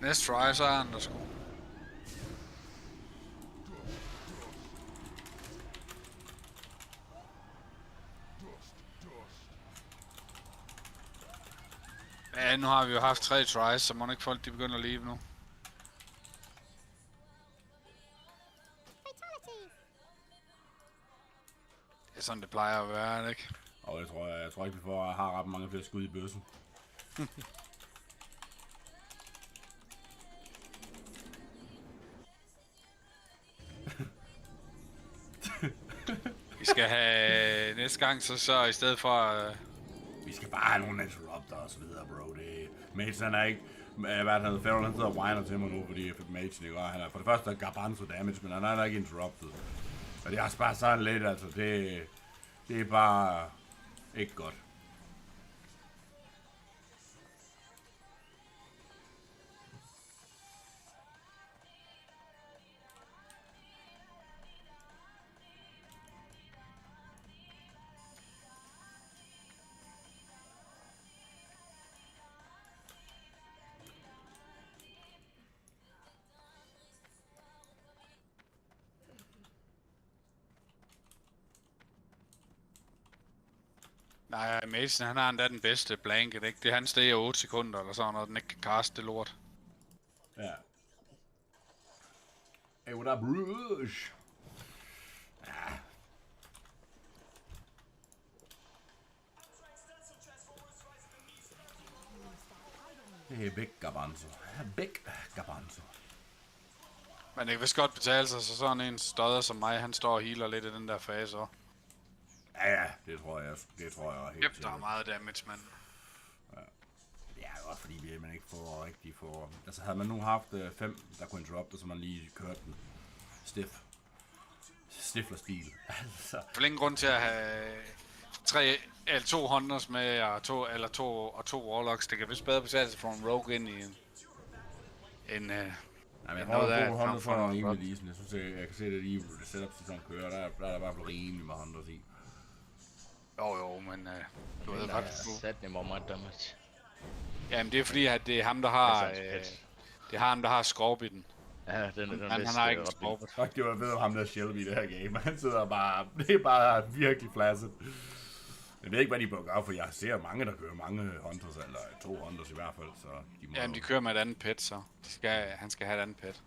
Næste try, så er han der sgu. Ja, nu har vi jo haft 3 tries, så må ikke folk de begynder at leve nu. Det er sådan, det plejer at være, er det ikke? Og jeg tror ikke, vi har ret mange flere skud i bøssen. Vi skal have næste gang, så i stedet for... Vi skal bare have nogle interrupter og så videre, bro. Magen han er ikke... Hvad er det, han hedder? Feral, han sidder og whiner til mig nu, fordi jeg fik Magen, ikke? Han er for det første garbanzo damage, men han er ikke interrupted. Og det er også bare sådan lidt, altså det er bare ikke godt. Nej, Mason han har endda den bedste blanket, ikke? Det er han steg 8 sekunder eller sådan, og den ikke kan kaste det lort. Ja. Hey, what up, Rouge? Ja. Det er Big Garbanzo. Big Garbanzo. Men det kan vist godt betale sig, så sådan en stodder som mig, han står og healer lidt i den der fase også. Ja, det tror jeg helt Yep, der er meget damage, men... Ja. Det er jo også fordi, man ikke får rigtig for... Altså havde man nu haft 5, der kunne interrupte, så man lige kørte den stifler-stil. Altså. For ingen grund til at have 3 eller 2 hunters med, og 2 warlocks. Det kan vist bedre betale sig for en rogue ind i en ja, men jeg tror, at hunters er rimelig lisen. Jeg synes, jeg kan se, at det setup sådan kører. Der er der i hvert fald rimelig med hunters i. Jo, men du ved faktisk du. Sat nemmer meget damage. Jamen det er fordi, at det er ham, der har... det er ham, der har Scorpion. Ja, den han har ikke sproget. Fuck, det var ved ham der Shelby i det her game. Han sidder bare, det er bare virkelig flasset. Jeg ved ikke, hvad de bør gøre, for jeg ser mange, der kører mange hunters, eller 2 hunters i hvert fald, så de må... Jamen, de kører med et andet pet, så han skal have et andet pet.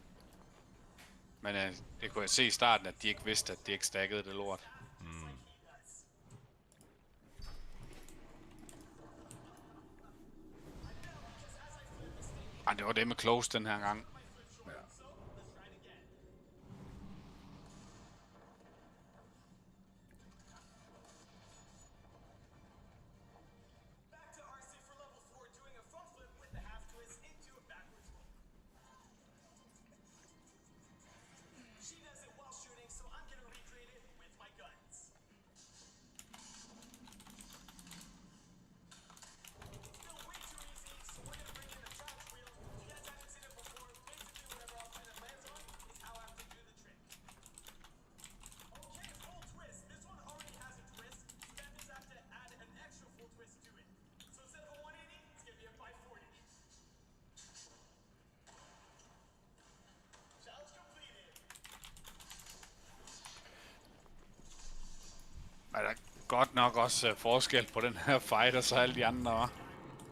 Men det kunne jeg se i starten, at de ikke vidste, at de ikke stakkede det lort. Ej, det var det med close den her gang. Er der godt nok også forskel på den her fight og så alle de andre, hva'?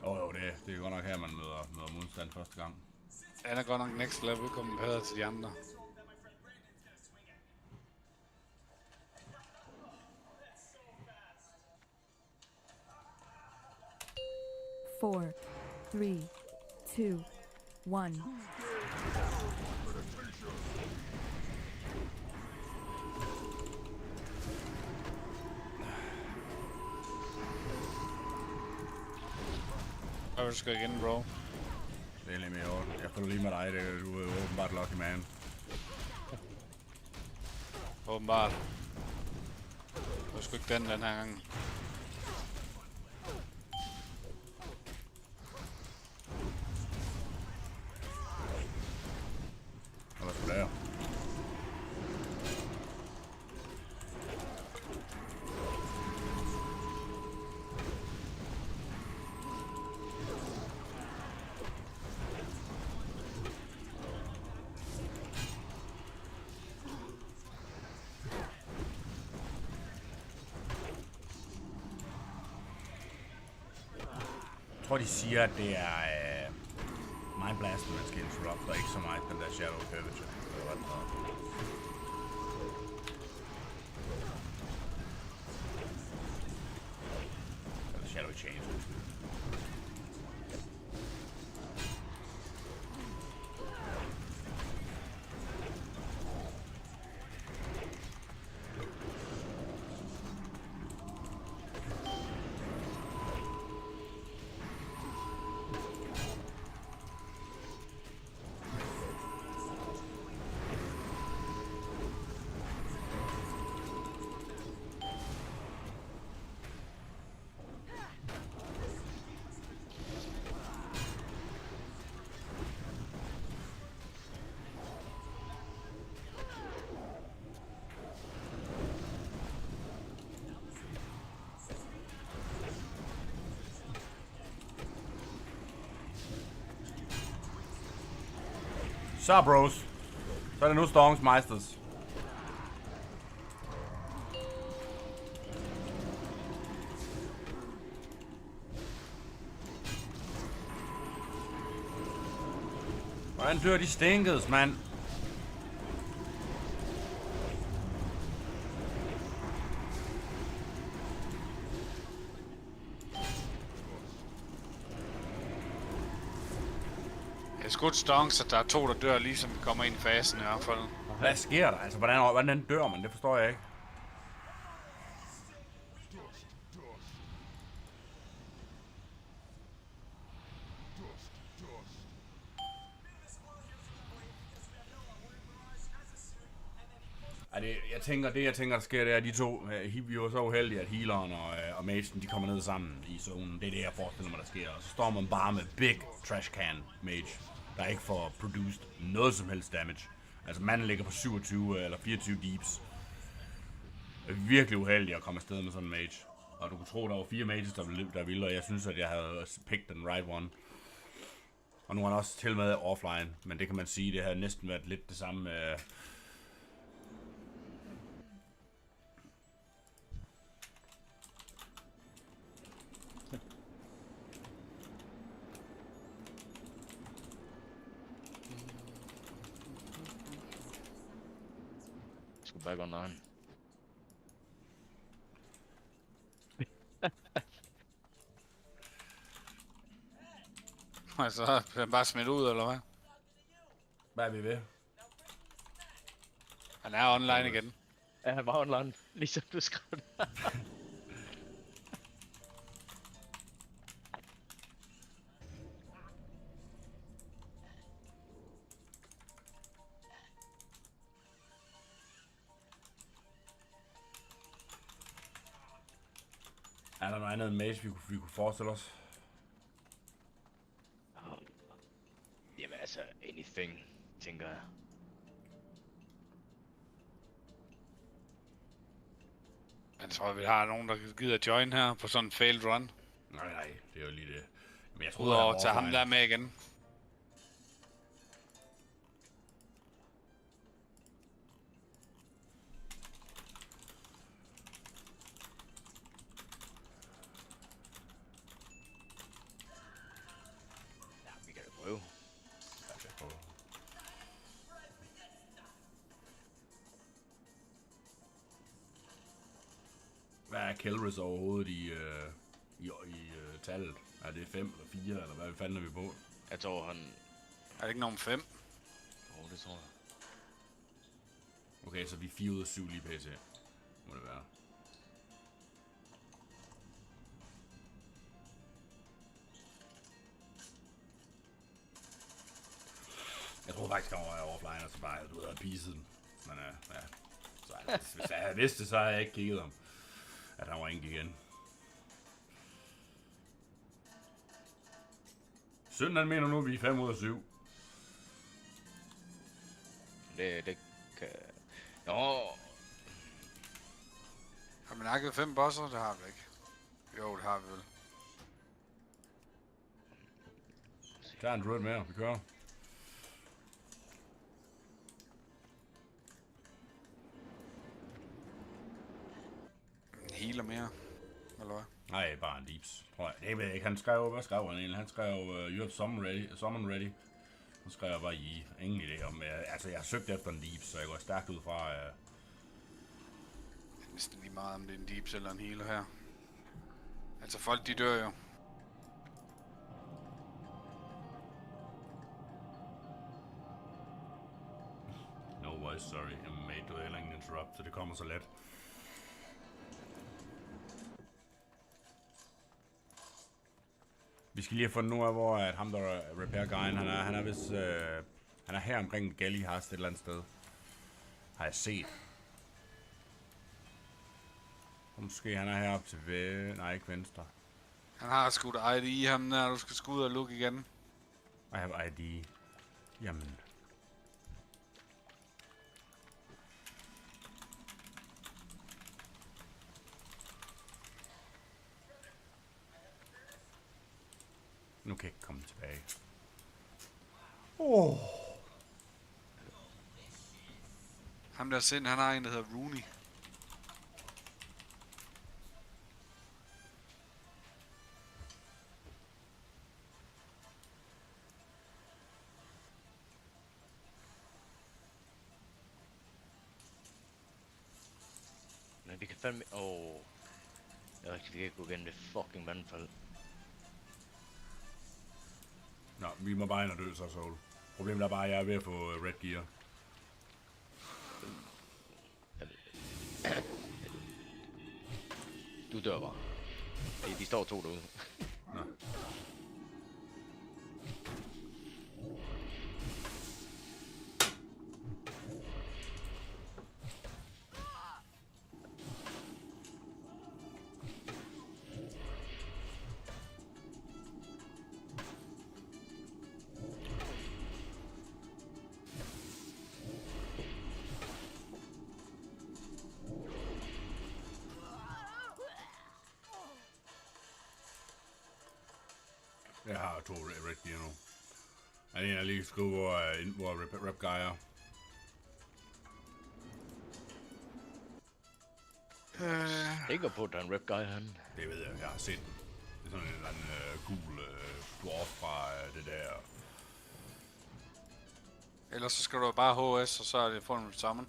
Jo, det er godt nok her, man møder modstand første gang. Han er godt nok next level kommenteret til de andre. Four, 3, 2, 1. Jeg skal igen, bro. Det er lidt mere orden. Jeg følger lige med dig, du er åbenbart lucky man. Åbenbart. Det var sgu ikke den her gang. Hvad skal du lave? Jeg tror, de siger, at det er Mind Blast, man skal interrupt, og ikke så meget den der Shadow Curvature. Eller Shadow Change. Så bros. Så er det nu Storms Meisters. Hvordan dør de stinkedes, mand? Skudt stonk, så der er 2, der dør, ligesom vi kommer ind i fasen i hvert fald. Hvad sker der? Altså, hvordan dør man? Det forstår jeg ikke. Jeg tænker, der sker, det er, at de to, vi var så uheldige, at healeren og magen, de kommer ned sammen i zonen. Det er det, jeg forestiller mig, der sker. Og så står man bare med big trash can mage, der ikke får produced noget som helst damage. Altså manden ligger på 27 eller 24 deeps. Det er virkelig uheldigt at komme afsted med sådan en mage. Og du kunne tro, der var 4 mages, der ville, og jeg synes, at jeg havde picked den right one. Og nu er han også til med offline, men det kan man sige, det har næsten været lidt det samme. Back online. Så er han bare smidt ud, eller hvad? Hvad er vi ved? Han er online igen. Ja, han var online, ligesom du skrev det. Er der noget andet match, vi kunne forestille os? Jamen altså, anything, tænker jeg. Jeg tror, vi har nogen, der gider join her på sådan en failed run. Nej, det er jo lige det. Men jeg troede, Udover at tage ham der med igen. Ja, vi kan da prøve. Hvad er Kelris overhovedet i tallet? Er det 5 eller 4, eller hvad fanden er vi på? Jeg tror han... Er det ikke nogen 5? Det tror jeg. Okay, så vi er 4 ud af 7 lige PC. Må det være. Jeg tror faktisk, han var offline, og så bare du ved, at pise den. Men ja. Så, hvis jeg havde vidst det, så havde jeg ikke kigget om, at han var ingen igen. Sønden han mener nu, at vi er 5 ud af 7. Det kan... Nå... Har vi nakket 5 bosser? Det har vi ikke. Jo, det har vi vel. Der er en druid mere, vi kører. En healer mere, eller hvad? Nej, bare en leaps, tror jeg. Det ved jeg ikke, han skrev, hvad skrev han egentlig? Han skrev, you have summon ready. Så skrev jeg bare, ingen idé om, altså jeg har søgt efter en leaps, så jeg går stærkt ud fra, Det er næsten lige meget, om det er en deeps eller en healer her. Altså folk, de dør jo. No worries, sorry, mate, du er heller ingen interrupt, så det kommer så let. Vi skal lige have fundet nu af, hvor at ham der repair guyen, han er vist, han er her omkring Galli Hast et eller andet sted. Har jeg set. Og måske han er heroppe til nej, ikke venstre. Han har skudt ID i ham, når du skal skud og lukke igen. I have ID. Jamen. Nu kan jeg ikke komme tilbage. Ham der sind, han har en, der hedder Rooney. Men vi kan fandme... Jeg vi kan ikke gå gennem det fucking vandfald. Nå, vi må bare ind og dø så, Soul. Problemet er bare, at jeg er ved at få red gear. Du dør bare. De står 2 derude. Nå. Jeg har 2 red gear nu. Jeg lige skrive, hvor Rap Guy er. Ikke på, at der er en Rap Guy han. Det ved jeg har set den. Det er sådan en eller anden gul dwarf fra det der. Ellers så skal du bare HS, og så er det fundet sammen.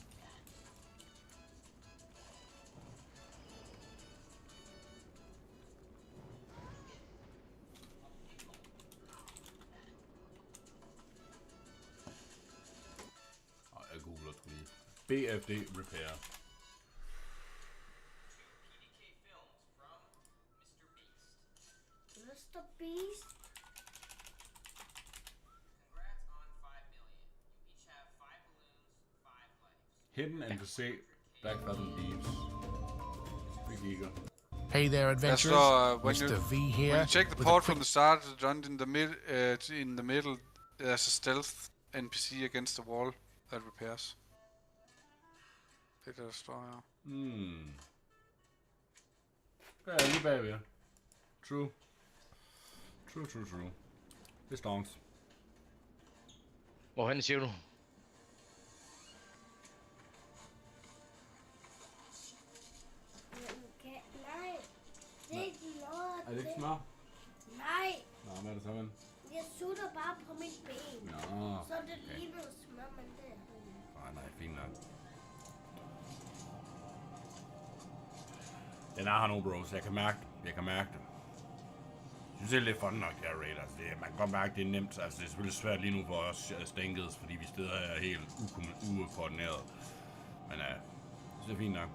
Jeg googler lige. BFD Repair. Mr. Beast. Hidden NPC, Black Fathom Thieves. Vi kigger. Hey there, adventurers. Mr. V here. When you check the port from the start of the run in the middle, there's a stealth NPC against the wall that repairs. Det der står her. Der er lige bagved. True. Det er Storms. Hvorhen siger du? Nej, det er ikke noget. Er det ikke smør? Nej. Nå, hvad er det så, ven? Jeg sutter bare på mit ben. Nå, så er det lige noget smør, men det er... Nej, fint nok. Den er her nu, bros. Jeg kan mærke det. Jeg synes, det er lidt fun nok, her raid. Altså, man kan godt mærke, det er nemt. Altså, det er selvfølgelig svært lige nu for os stænkets, fordi vi steder er helt ukoordineret. Men det er fint nok.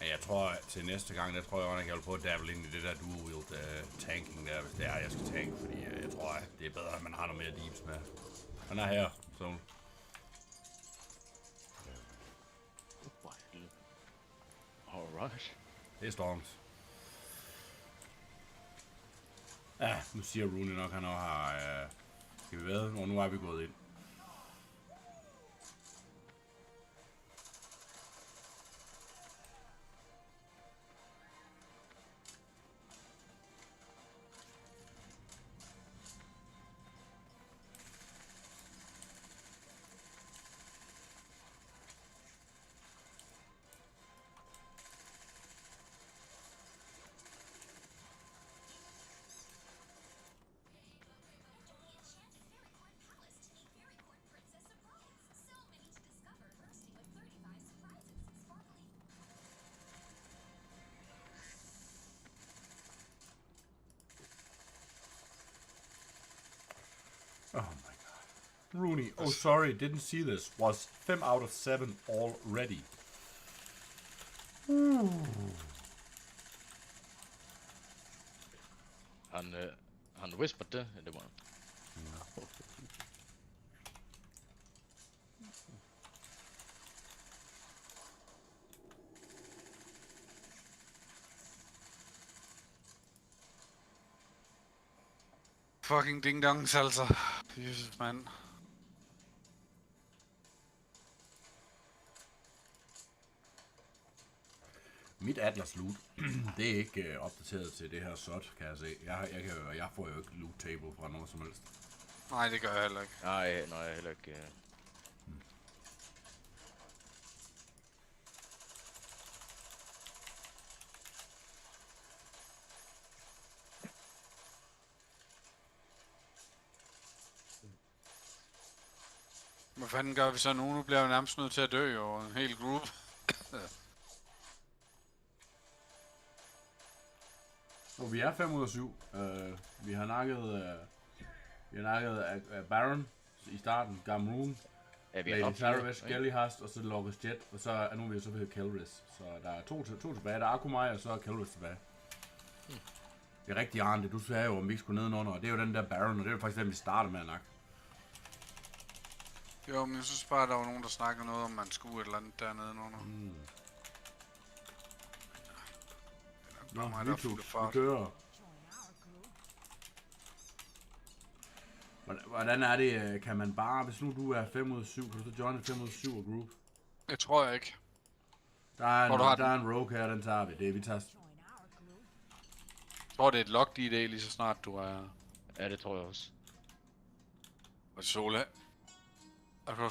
Jeg tror, til næste gang, der tror jeg, at jeg vil prøve at dabble ind i det der dual-wield tanking der, hvis det er, jeg skal tanke, fordi jeg tror, at det er bedre, at man har noget mere deeps med. Han er her, så... Alright. Det er Storms. Ja, nu siger Rooney nok, han også har... skal vi ved, og nu er vi gået ind. Oh my god. Rooney, oh sorry, didn't see this. Was 5 out of 7 already. Han whispered det, det var. Fucking ding-dongs, altså. Jesus, mand. Mit Atlas loot, det er ikke opdateret til det her SOT, kan jeg se. Jeg får jo ikke loot table fra noget som helst. Nej, det gør jeg heller ikke. Nej, heller ikke. Hvad fanden gør vi så nu? Nu bliver vi nærmest nødt til at dø, jo. En hel gruppe. Og vi er 5 ud af 7. Vi har nakket af Baron i starten, Gamroon, Lady Taravis, Gallyhast og så Locust Jet, og så er nu vi så ved Kelris. Så der er to tilbage. Der er Akumai, og så er Kelris tilbage. Det er rigtig Arne, du sagde jo, om vi ikke skulle nedenunder, og det er jo den der Baron, og det er jo faktisk den, vi starter med at nakke. Jo, men jeg synes bare, der var nogen, der snakkede noget om, man skulle et eller andet dernede under. Nå, YouTube, vi kører. Hvordan er det, kan man bare, hvis nu du er 5 ud af 7, kan du så joine 5 ud af 7 og group? Det tror jeg ikke. Der er en rogue her, den tager vi. Vi tager... Jeg tror, det er et locked ID lige så snart du er... Ja, det tror jeg også. Og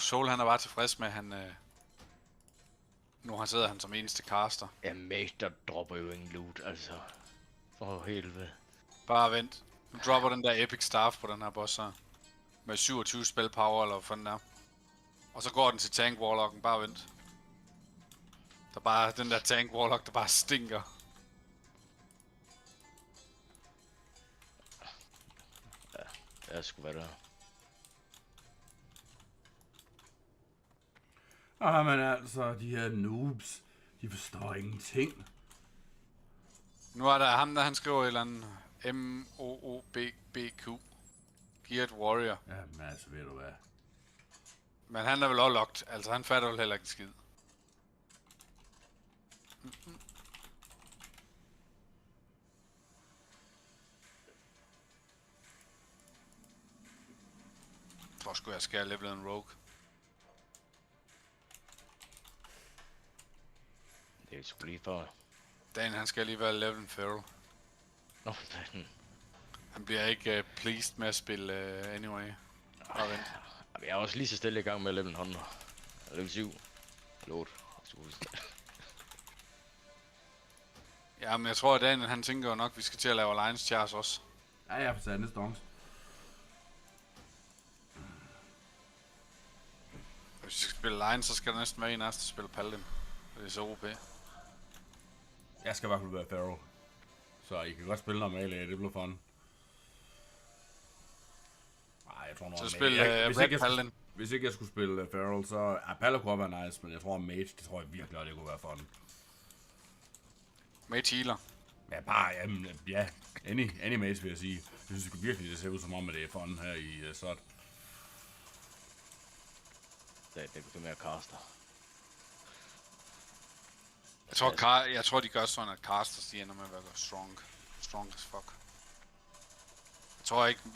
Soul, han er bare tilfreds med, at han... Nu sidder han som eneste caster. Ja, mate, der dropper jo ingen loot, altså. For helvede. Bare vent. Nu dropper den der epic staff på den her boss her. Med 27 spell power, eller hvad fanden er. Og så går den til tank warlocken, bare vent. Der er bare den der tank warlock, der bare stinker. Ja, det skulle være der. Men altså, de her noobs, de forstår ingenting. Nu er der ham, der han skriver et eller andet M-O-O-B-B-Q. Geared Warrior. Ja, men altså, ved du hvad. Men han er vel også locked, altså han fatter vel heller ikke en skid. Jeg tror sgu, jeg skal have levelet en rogue. Det er sgu lige for... Dan, han skal lige være level en feral. Nå, fanden. Han bliver ikke pleased med at spille anyway. Bare vent. Jeg er også lige så stille i gang med at level en hånd. Level 7. Eller 8. Ja, men jeg tror, at Daniel, han tænker jo nok, at vi skal til at lave alliance chars også. Ja, jeg har forstået næste dons. Hvis vi skal spille alliance, så skal der næsten være en af os, der spiller paladin. Det er så OP. Jeg skal i hvert fald være feral. Så I kan godt spille normalt, det bliver fun. Nej, jeg tror nok... Så spil hvis ikke jeg skulle spille feral, så... Palla kunne være nice, men jeg tror mage, det tror jeg virkelig, at det kunne være fun. Mage healer. Ja, bare, jamen, ja. Any mage, vil jeg sige. Jeg synes virkelig, det ser ud som om, at det er fun her i SOT. Det er mere caster. Jeg tror, de gør sådan, at casters, de ender med at være strong as fuck.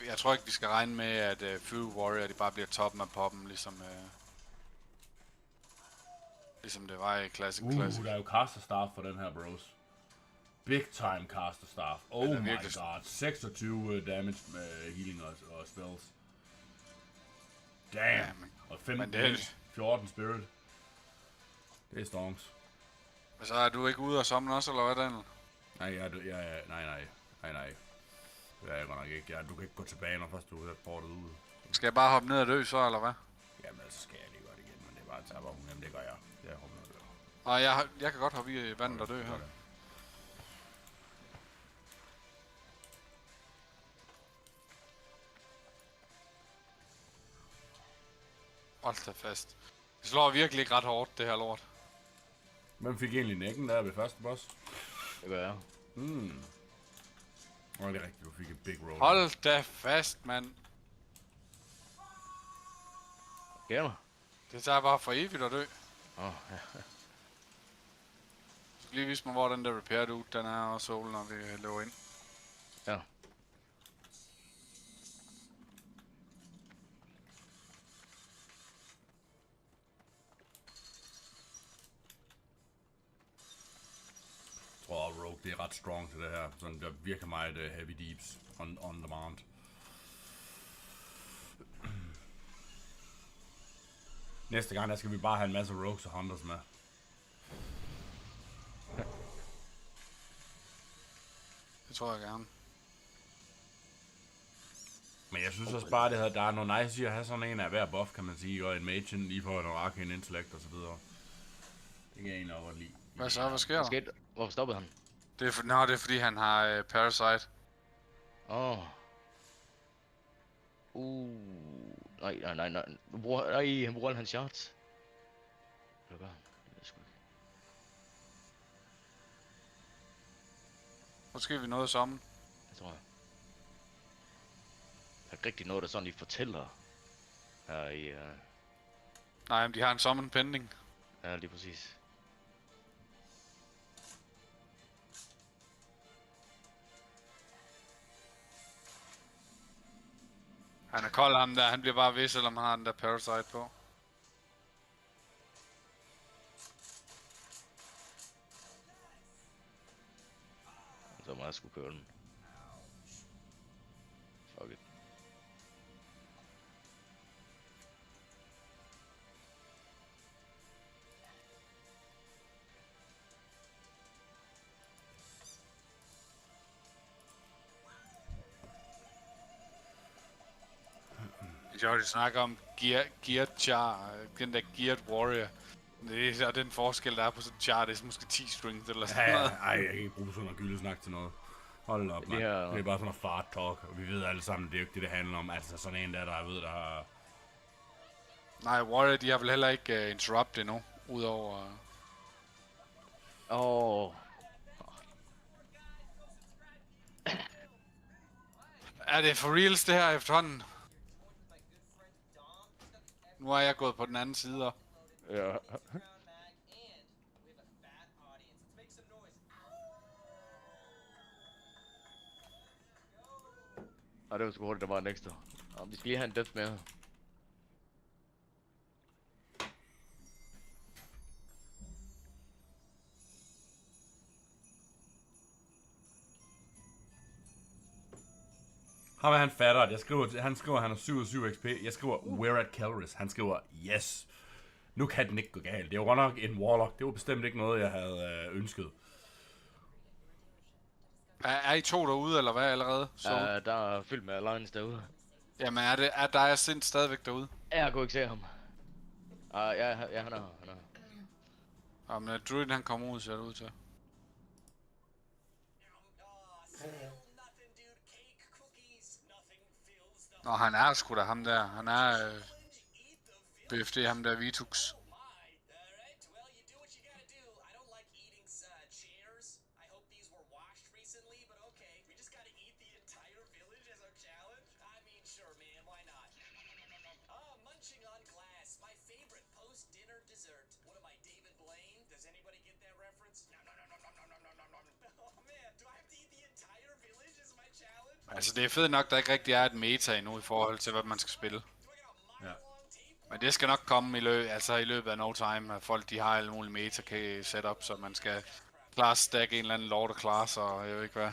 Jeg tror ikke, vi skal regne med, at Fury Warrior, de bare bliver toppen af poppen, ligesom det var i Classic. Der er jo caster staff for den her, bros. Big time caster staff. Oh my god. 26 damage med healing og spells. Damn. Og 14 spirit. Det er stonks. Så er du ikke ude og samle også, eller hvad, Daniel? Nej. Det er jeg godt nok ikke. Du kan ikke gå tilbage, når først du er portet ud. Skal jeg bare hoppe ned og dø så, eller hvad? Jamen, så skal jeg lige godt igen, men det er bare at tage på. Jamen, det gør jeg. Jeg hopper ned og dø. Nej, jeg kan godt hoppe i vandet og dø her. Hold da fast. Det slår virkelig ikke ret hårdt, det her lort. Hvem fik egentlig nækken der ved første boss? Det gør jeg. Det er rigtigt, du fik et big roll. Hold da fast, mand. Gør det tager bare for evigt at dø. Ja. Så lige vise mig, hvor den der repair dude, den er, og Soul, når vi løber ind. Ja. Jeg tror, Rogue det er ret strong til det her. Sådan, der virker meget heavy deeps on demand. Næste gang, der skal vi bare have en masse Rogues og Hunters med. Det tror jeg gerne. Men jeg synes også bare, der er noget nice i at have sådan en af hver buff, kan man sige. Og en mage lige for en arcane intellect og så videre. Det kan jeg egentlig godt lide. Hvad så? Hvad sker der? Hvorfor stoppede han? Det er fordi han har Parasite. Nej. Han bruger hans shots. Hvad gør han? Det ved sgu ikke. Måske vi nåede sammen. Det tror jeg. Der er ikke rigtig noget, der sådan lige fortæller her i... Nej, men de har en summon pending. Ja, lige præcis. Han er kold ham der, han bliver bare ved, selvom han har den der Parasite på. Så må jeg skulle køre den. Fuck it. De snakker om Geared Char, den der Geared Warrior. Det er den forskel, der er på sådan en char, det er måske 10 strings eller sådan noget. Ej, jeg kan ikke bruge sådan noget gyldesnak til noget. Hold op, man. Det er bare sådan noget fart talk, og vi ved alle sammen, det er jo ikke det handler om. Altså sådan en der ved, der har... Nej, Warrior, de har vel heller ikke interrupt endnu, udover... Er det for reals det her efterhånden? Nu er jeg gået på den anden side. Ja. Det var sgu hurtigt, der var en ekstra. Vi skal lige have en death med her. Han fatter, at han skriver, han har 7/7 XP. Jeg skriver, we're at Caloris. Han skriver, yes. Nu kan den ikke gå galt. Det var godt nok en Warlock. Det var bestemt ikke noget, jeg havde ønsket. Er I to derude, eller hvad allerede? Så. Der er fyldt med alliance derude. Jamen, er der sind stadigvæk derude? Jeg kunne ikke se ham. Ja, han er her. Jamen, Druiden han kommer ud, ser det ud til. Nå, han er sgu da ham der. Han er BFD, ham der Vitux. Altså det er fedt nok, der ikke rigtig er et meta endnu i forhold til, hvad man skal spille. Ja. Men det skal nok komme i løbet af no time, at folk de har alle mulige meta kan setup, så man skal class stack en eller anden lord class og jeg ved ikke hvad.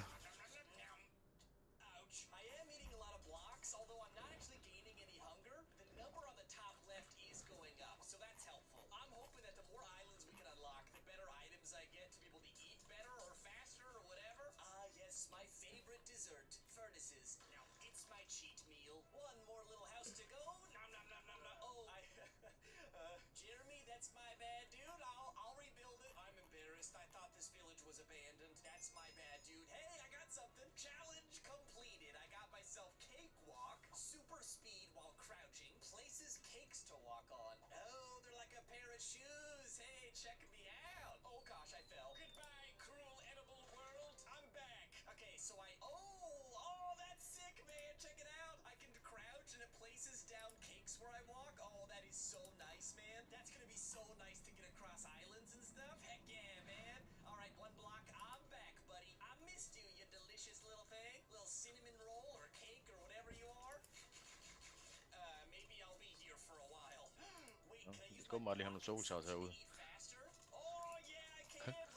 Vi skal bare lige have nogle solshots herude.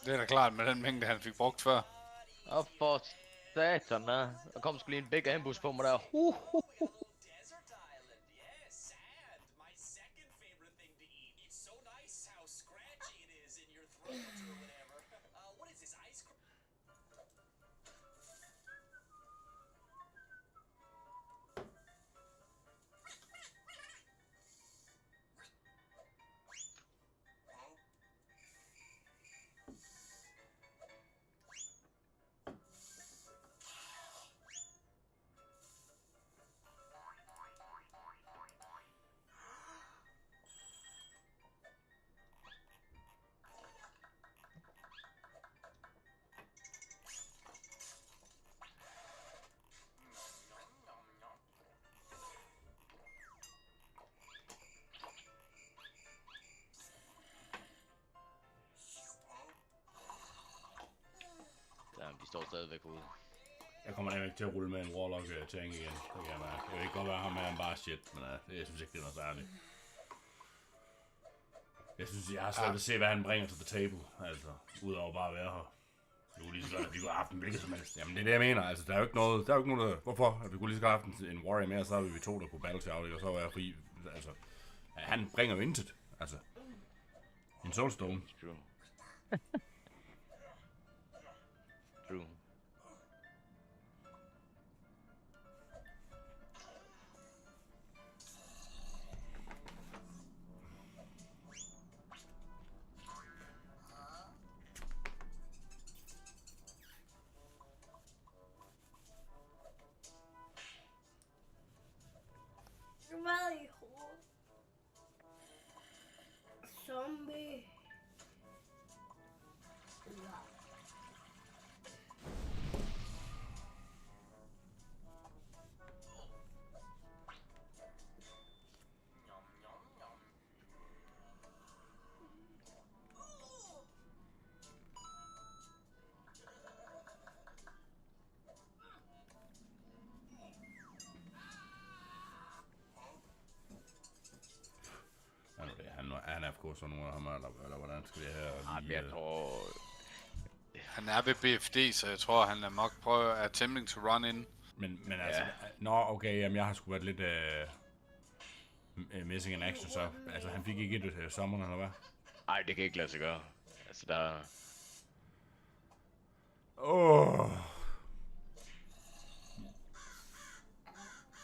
Det er da klart med den mængde, han fik brugt før. For satan, der kom sgu lige en big ambush på mig der. De står stadigvæk ude. Jeg kommer nemlig ikke til at rulle med en Warlock tank igen. Det kan jeg mærke. Jeg vil ikke godt være ham med, han bare shit, men jeg synes ikke, det er noget særligt. Jeg synes, jeg har svært at se, hvad han bringer til the table, altså, udover bare at være her. Vi kunne lige så godt, vi kunne have haft en hvilket som helst. Jamen det er det, jeg mener. Altså, der er jo ikke noget, hvorfor? At vi kunne lige så godt have haft en warrior mere, så havde vi 2, der kunne battle til afdel, og så var jeg fri. Altså, han bringer jo intet. Altså, en soulstone. True. True. Hvad i hovedet? Zombie. Han er FK sådan nogle af ham, eller hvordan skal det her? Jeg tror... Han er ved BFD, så jeg tror, han er nok prøve at attempting to run in. Men altså... Nå, okay, jamen jeg har sgu været lidt... missing in action, så... Altså, han fik ikke et sommeren, eller hvad? Nej, det kan ikke lade sig gøre. Altså, der...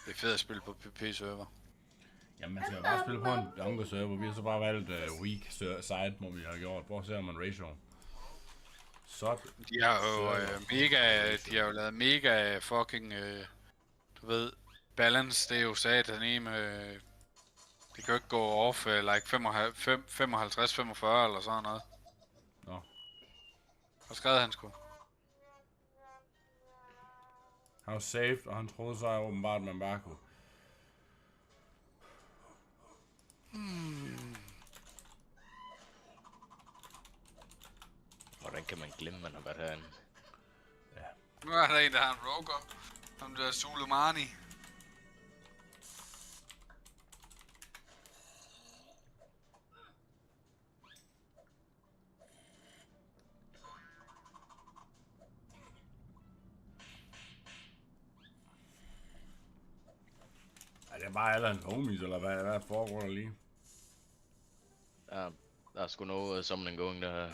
Det er fedt at spille på PP-server. Jamen, man skal jo bare spille på en younger server. Vi har så bare valgt weak side, må vi have gjort. Hvor ser man ratio? Så... De har jo jo lavet mega fucking, du ved, balance, det er jo satan det kan jo ikke gå off, like 55-45 eller sådan noget. Nå. Hvad skrev han sgu? Han var saved, og han troede så åbenbart, at man bare kunne... Hvordan kan man glemme, man har været herinde? Ja. Nu er der en, der har en roger. Ham der Suleimani. Er det bare alle hans homies, eller hvad foregår der lige? Der er sgu noget summoning going derude,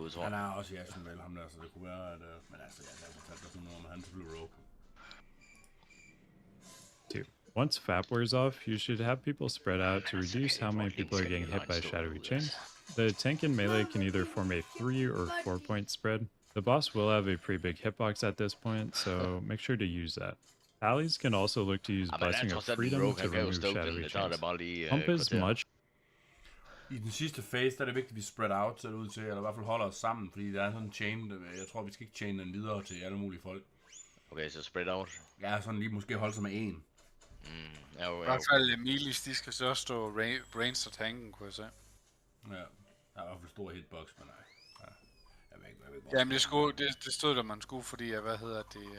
tror jeg. Han er også i action vel, ham der, så det kunne være, at... men altså, jeg har fortalt dig sådan noget om, at han til Blue Rogue. 2. Once FAP wears off, you should have people spread out to reduce how many people are getting hit by shadowy chains. The tank and melee can either form a 3 or 4 point spread. The boss will have a pretty big hitbox at this point, so make sure to use that. Allies can also look to use Blessing of Freedom to remove shadowy chains. Pump as much. I den sidste phase, der er det vigtigt, at vi spread out, ser det ud til, eller i hvert fald holder os sammen, fordi der er sådan en chain, jeg tror, vi skal ikke chain den videre til alle mulige folk. Okay, så spread out. Ja, sådan lige måske holde sig med en. I hvert fald Emilis, de skal så stå brains og tanken, kunne jeg se. Ja, der er i hvert fald stor hitbox, men nej. Ja, jeg ved ikke, jamen det stod der, man skulle, fordi, hvad hedder det, det er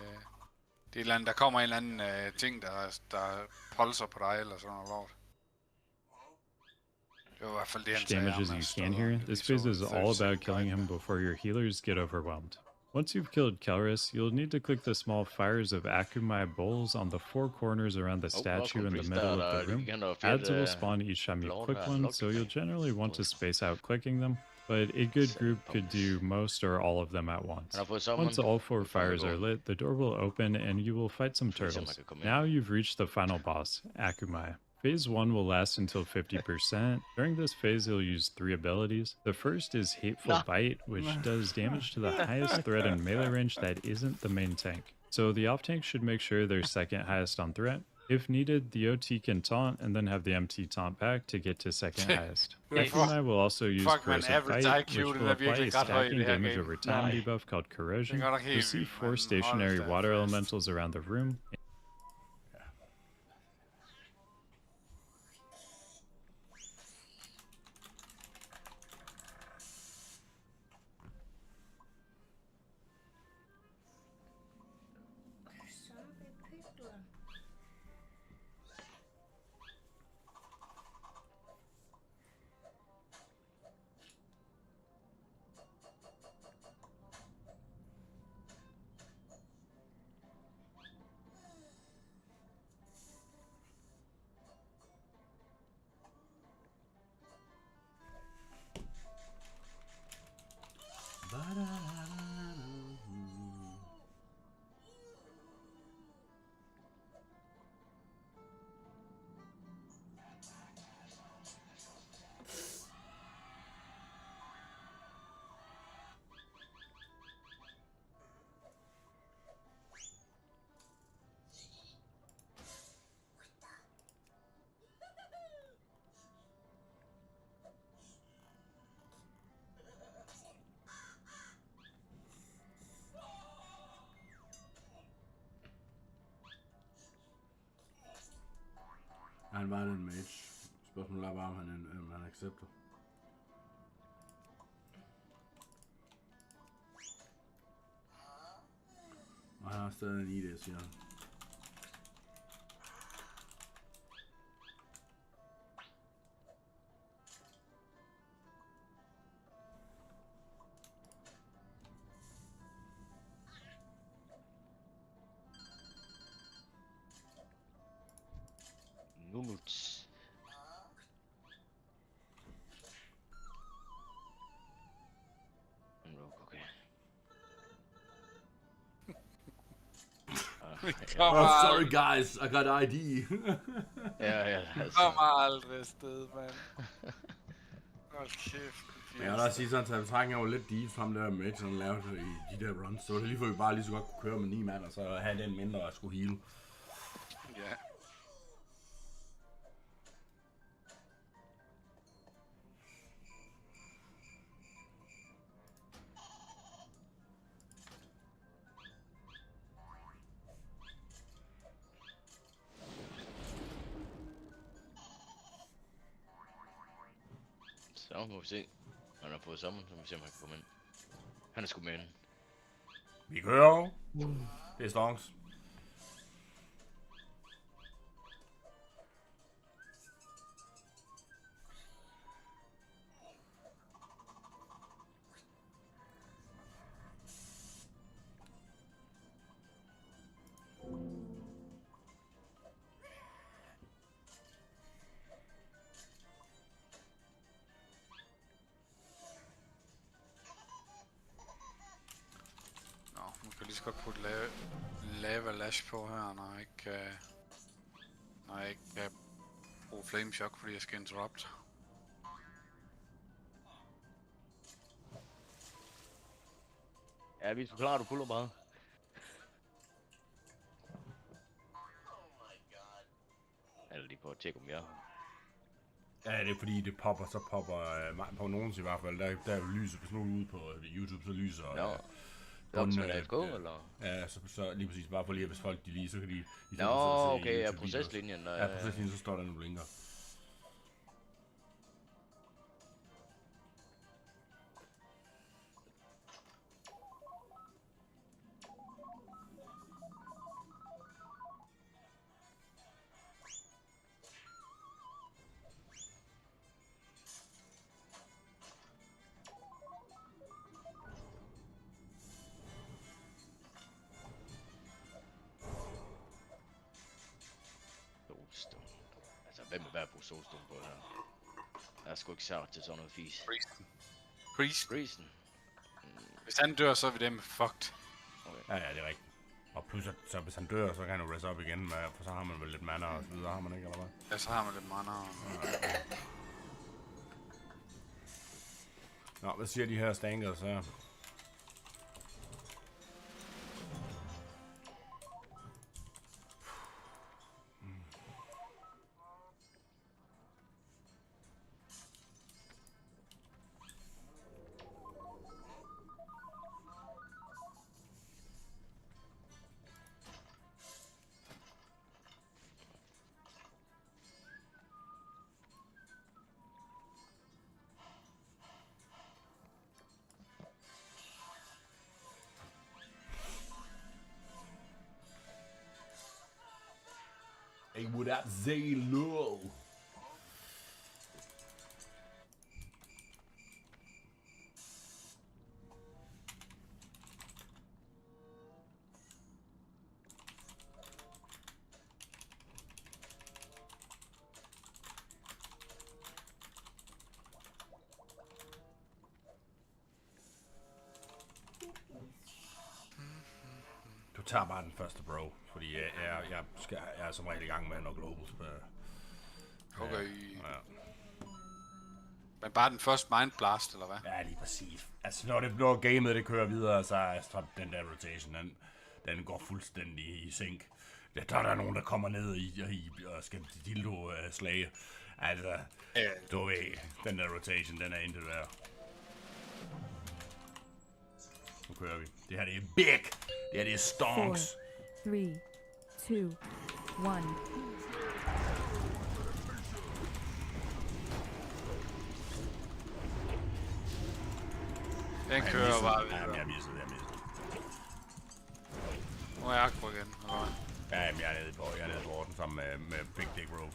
et eller andet, der kommer en eller anden ting, der pulser på dig, eller sådan noget lort. Damage as you can here. This phase is all about killing him before your healers get overwhelmed. Once you've killed Kelris, you'll need to click the small fires of Akumai bowls on the 4 corners around the statue in the middle of the room. Ads will spawn each time you click one, so you'll generally want to space out clicking them, but a good group could do most or all of them at once. Once all 4 fires are lit, the door will open and you will fight some turtles. Now you've reached the final boss, Akumai. Phase 1 will last until 50%. During this phase, you'll use 3 abilities. The first is Hateful Bite, which does damage to the highest threat in melee range that isn't the main tank. So the off-tank should make sure they're second highest on threat. If needed, the OT can taunt and then have the MT taunt back to get to second highest. Akumai will also use Corrosive Bite, which will apply a stacking damage over time debuff called Corrosion. You'll see 4 stationary water elementals around the room. Han var en mage. Spørgsmålet er bare, om han accepter. Og han har stadig en ID, siger han. Numuts. Okay. Oh, sorry guys, I got ID. ja, altså. Kommer aldrig afsted, mand. Hold kæft. Men jeg vil også sige sådan, at jeg betragtning over lidt deep frem der med, sådan lavet i de der runs. Så det lige for, vi bare lige så godt kunne køre med 9 mand, og så have den mindre, og skulle heal. Ja. Så må vi se. Han har fået sammen, så må vi se, om han kan komme ind. Han er sgu med ind. Vi kører. Det er stonks. Lige så godt putte lava lash på her, når jeg ikke kan bruge flame shock, fordi jeg skal interrupt. Ja, vi er klar, du puller bare. Eller de prøver at tjekke, om jeg Ja, det er fordi det popper, så popper på nogen i hvert fald. Der er lyset, hvis nogen ude på YouTube, så lyser. Ja. Eller? Ja, så lige præcis, bare for lige, hvis folk de lige, så kan de... Nå, okay, ja, proceslinjen. Ja, proceslinjen, så står der en blinker. Hvem vil være på solstone på det her? Jeg er sgu ikke særligt til sådan noget fis. Priesten. Hvis han dør, så er vi dem fucked. Okay. Ja, det er rigtigt. Og plus, så hvis han dør, så kan han jo rest op igen, for så har man vel lidt mana og så videre, har man ikke, eller hvad? Ja, så har man lidt mana og... Nå, hvad siger de her stankers her? Hey, what up, Zalo? Du tager bare den første, bro. Fordi jeg er som regel i gang med noget globals. Okay. Ja. Men bare den første Mind Blast, eller hvad? Ja, lige præcis. Altså, når gamet det kører videre, så er den der rotation, den går fuldstændig i sync. Der er nogen, der kommer ned i og skal dildo-slage. Altså, du ved, den der rotation, den er intet værd. Nu kører vi. Det her, det er big. Det her, det er stonks. 4, 3, 2, 1. Den kører bare videre. Jamen, jeg missede. Nu er jeg akro igen. Ja, jamen, jeg er nede på orden sammen med Big Dick Rope.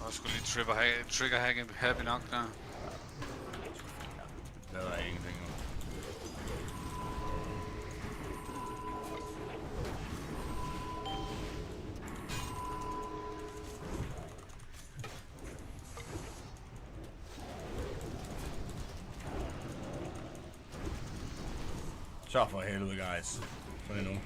Og skulle lige trigger happy nok der. Der er ingenting. Så for helvede, guys. Så er det nu.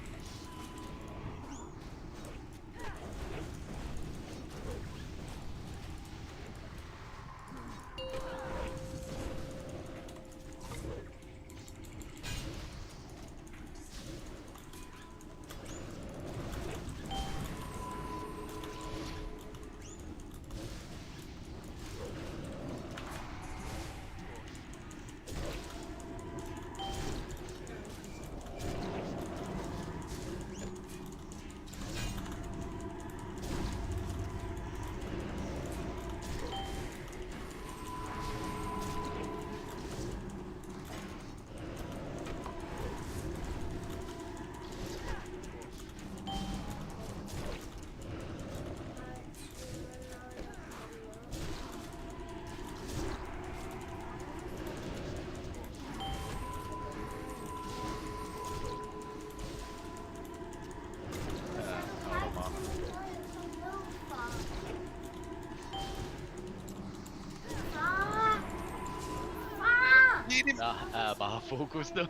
Der er bare fokus nu.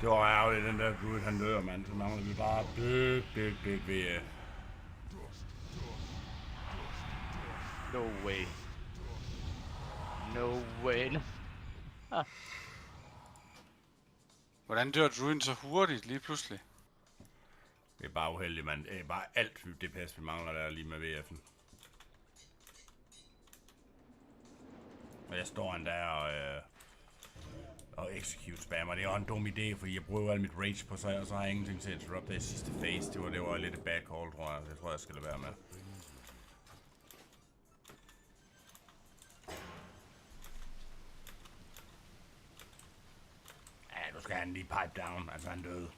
Det var ærgerligt, den der Druid, han dør, mand. Så mangler vi bare big VF. No way. No way. Hvordan dør Druiden så hurtigt lige pludselig? Det er bare uheldigt, mand. Det er bare alt DPS, vi mangler der lige med VF'en. Og jeg står endda og execute spammer. Det er jo en dum idé, fordi jeg bruger al mit rage på sig, og så har jeg ingenting til at interrupt det sidste phase. Det var lidt et bad call, tror jeg. Det tror jeg skal lade være med. Ja, nu skal han lige pipe down. Altså, han døde.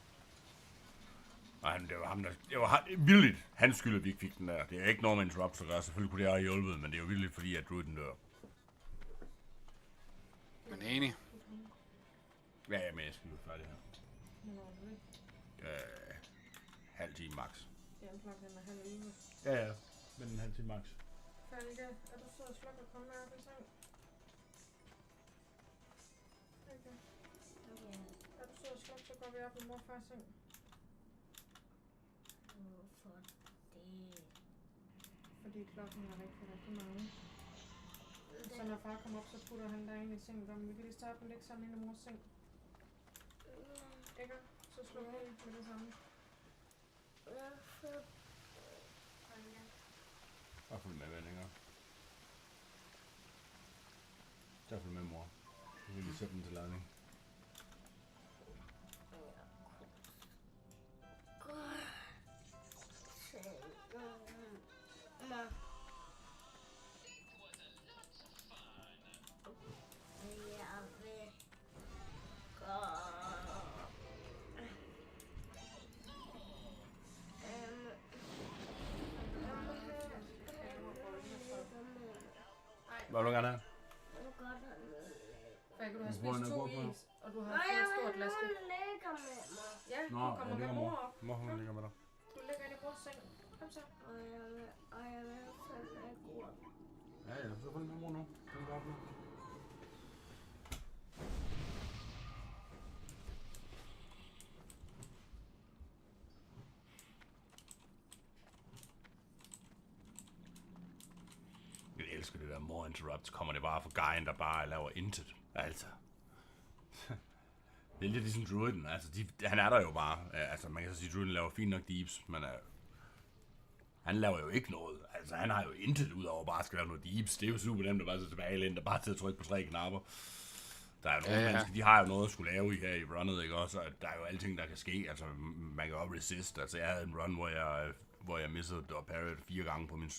Og det var ham, det var vildt. Hans skyld, at vi ikke fik den der. Det er ikke noget med interrupt at gøre. Selvfølgelig kunne det have hjulpet, men det er jo vildt, fordi at Druiden dør. Men enig. Ja, jeg er med, jeg skal færdig her. Halv time max. Ja, men en halv time max. Falke, er du så sluk og komme med op i seng? Okay. Er du så sluk, så går vi op i morfars seng. Hvorfor det? Fordi klokken er rigtig mange. Så når far kommer op, så putter han dig ind i sengen. Men vi kan lige starte med at lægge sammen ind i mors seng. Ikke? Så slå på med det samme. Bare følg med, venninger. Der følg med, mor. Nu vil lige sætte den til ladning. Hvad vil du gerne have? Hvad kan du have spist 2 is, og du har fået et stort laske? Ja, Nå, du kommer med mor op. Mor, hun ligger med dig. Du ligger inde i brors seng. Kom så. Ja, så følg med mor nu. Den går op nu. Jeg elsker det der more interrupts. Kommer det bare fra guyen, der bare laver intet. Altså. Det er lidt ligesom Druiden. Altså, han er der jo bare. Altså, man kan så sige, at Druiden laver fint nok deeps, men han laver jo ikke noget. Altså, han har jo intet ud over bare at skal lave noget deeps. Det er jo super nemt at bare sidde tilbage der bare til at trykke på 3 knapper. Der er jo nogle mennesker, de har jo noget at skulle lave i her i runnet, ikke også? Og der er jo alting, der kan ske. Altså, man kan jo resist. Altså, jeg havde en run, hvor jeg missede og parried 4 gange på min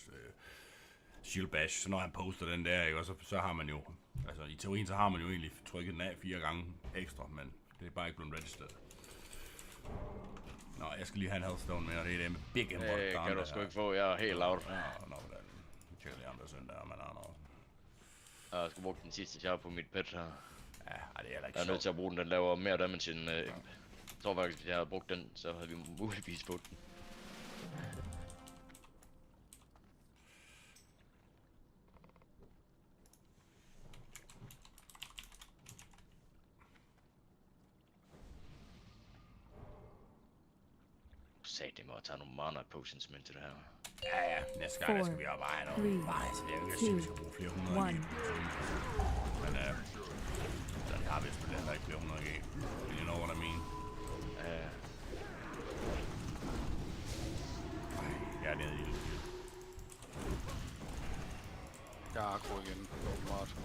shield bash. Så når han poster den der, ikke også, så har man jo... Altså, i teorien, så har man jo egentlig trykket den af 4 gange ekstra, men det er bare ikke blevet registered. Nå, jeg skal lige have en healthstone med, og det er det med big import. Det kan du sgu ikke få, jeg er helt out. Ja, nå, hvordan? Vi tjekker lige om der søndag, men jeg skal bruge den sidste char på mit pet her. Ja, det er heller ikke jeg er nødt til at bruge den, den laver mere damage end... Jeg tror faktisk, hvis jeg havde brugt den, så havde vi muligvis brugt den. Det må tage nogle mana potions med til det her. Ja, næste gang skal vi jo bare have noget. Nej, så jeg kan sige, at vi skal bruge flere 100 G. Men der har vi selvfølgelig heller ikke flere 100 G. You know what I mean? Jeg er nede i det. Jeg er akro igen. Åbenbart.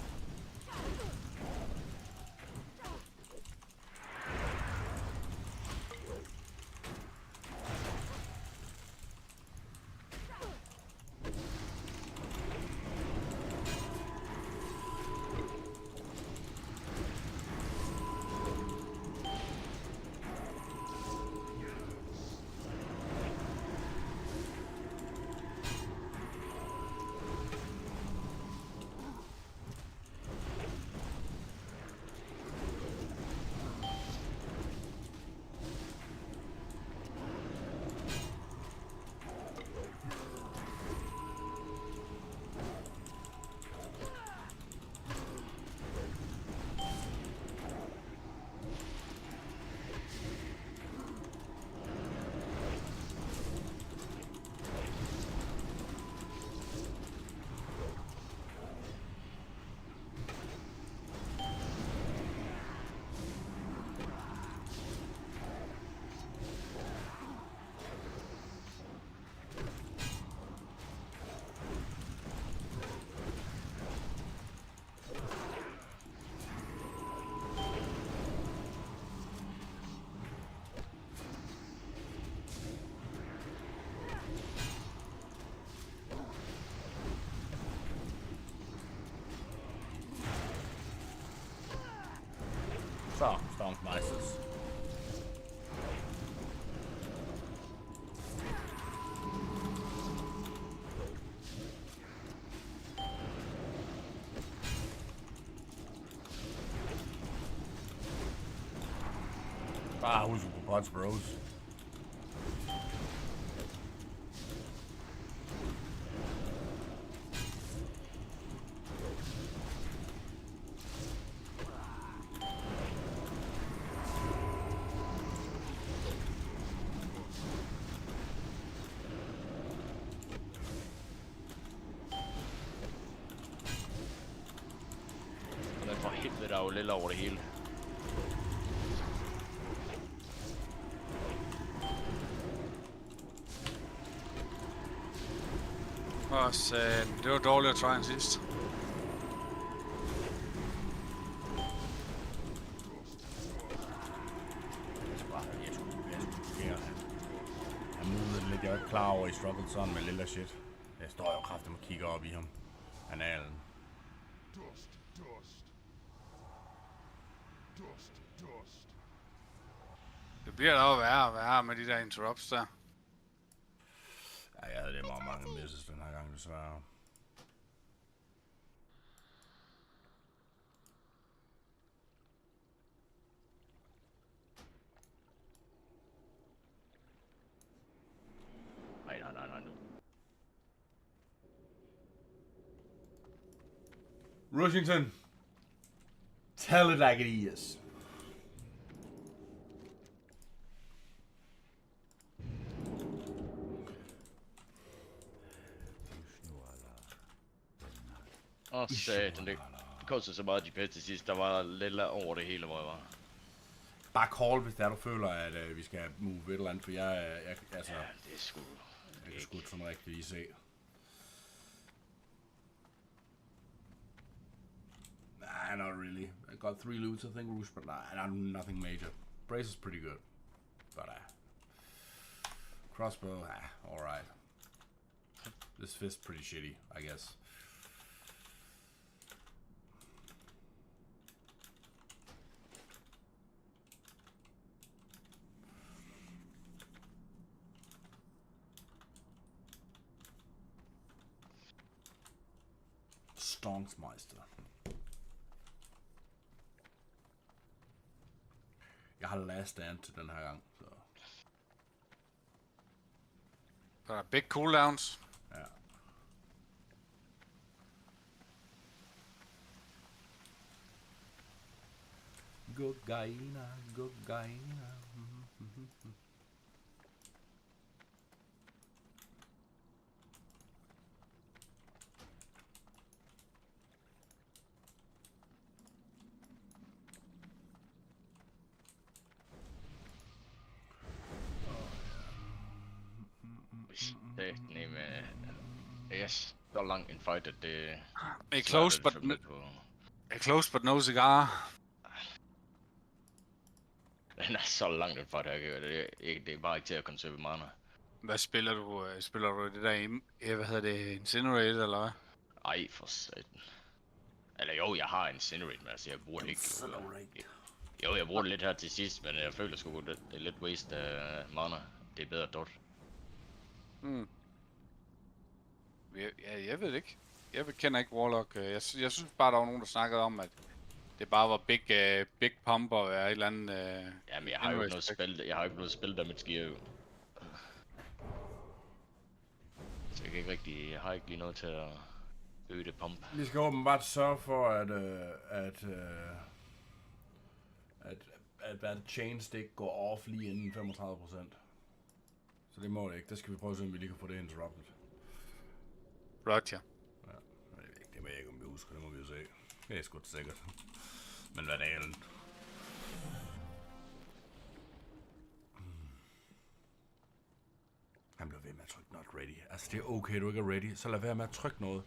Så, Stormsmicers. Bare husk på pots, bros. Der er for helvede, der er jo lidt over det hele. Det var dårligt at try en sidst. Jeg er ikke klar over, I struggled sådan med lille shit. Jeg står jo kraftigt og kigger op i ham. Analen. Det bliver da værre og værre med de der interrupts der. Ja, jeg havde det meget mange misses den her gang, desværre. Nej. Rushington, tell it like it is. Satan, det kostede så meget GPS til sidst. Der var lidt over det hele, hvor jeg var. Bare call, hvis der du føler, at vi skal move et eller andet, for jeg altså... Ja, det er sgu... Jeg kan sgu ikke sådan rigtig lige se. Nah, not really. I got 3 loots, I think, Rouge, but nothing major. Brace is pretty good. But, crossbow, alright. This fist pretty shitty, I guess. Stongsmeister. Jeg har last stand til den her gang, så... Der er big cooldowns. Ja. Gogaina. Yes, så lang en fight, at det... Close but no cigar. Den er så langt en fight, det er bare ikke til at konserve mana. Hvad spiller du? Spiller du det der, hvad hedder det, Incinerate, eller hvad? Ej, for satan. Eller jo, jeg har Incinerate, men altså, jeg bruger det ikke. Jo, jeg bruger det lidt her til sidst, men jeg føler sgu, det er lidt waste af mana. Det er bedre dot. Jeg ved det ikke. Jeg kender ikke Warlock. Jeg synes bare, der var nogen, der snakkede om, at det bare var big pump og et eller andet... Jamen, jeg har jo ikke noget spil, der med skier jo. Så jeg har ikke lige noget til at øge det pump. Vi skal åbenbart sørge for, at chain stick går off lige inden 35%. Så det må det ikke. Der skal vi prøve at se, om vi lige kan få det interrupted. Roger. Ja, det ved jeg ikke, om vi husker. Det må vi jo se. Det er sgu sikkert. Men hvad er det? Han bliver ved med at trykke not ready. Altså, det er okay, du ikke er ready. Så lad være med at trykke noget.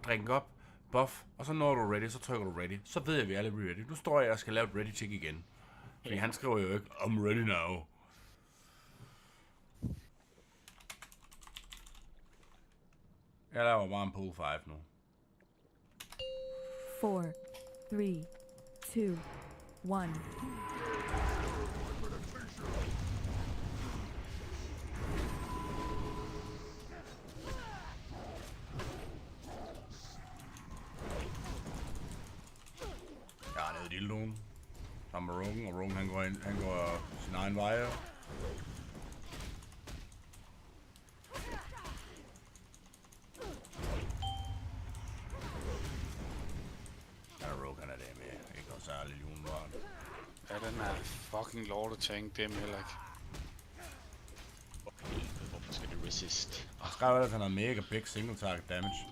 Drik op, buff, og så når du er ready, så trykker du ready. Så ved jeg, at vi er lidt ready. Nu står jeg og skal lave et ready check igen. Fordi han skriver jo ikke, I'm ready now. Jeg laver bare en pool 5 nu. 4, 3, 2, 1. Jeg er nede i dildoen. Sammen med Rogan, og Rogan han går sin egen vej. Ja, den er fucking lortet tank, dem heller ikke. Hvorfor skal det resist? Han skrev at han har mega big single target damage.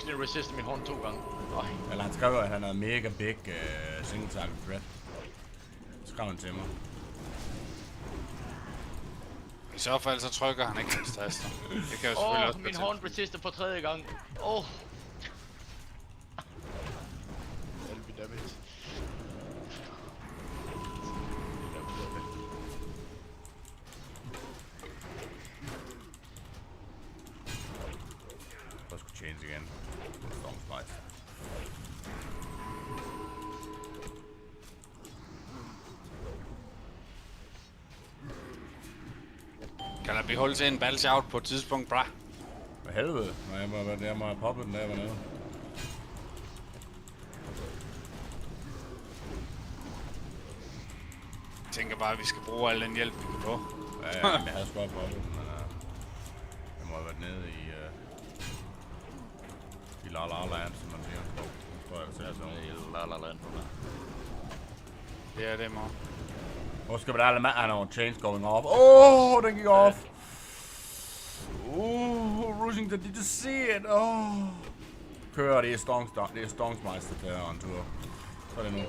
Den resistede min hånd 2 gange. Eller han skrev at han har mega big single target threat. Skrev han til mig. I så fald så trykker han ikke hans taster. Det kan jo selvfølgelig også min horn resister for 3. gang. Dammit. Så skulle change igen. Stormsplice. Kan der blive holdt til en balls out på et tidspunkt, bra? Hvad helvede? Jeg må have poppet den der, hvad nede. Jeg tænker bare, at vi skal bruge al den hjælp, vi kan få. Ja, jeg havde sgu poppet den, men jeg må have været nede i La La Land, som man siger. Nu står jeg og ser sådan. I La La Land. Ja, det må. Hvor skal vi da med? I know, change going off. Den gik off. Rushing the, did you see it? Kører, det er Stongsmeister der on tour. Så er det nu.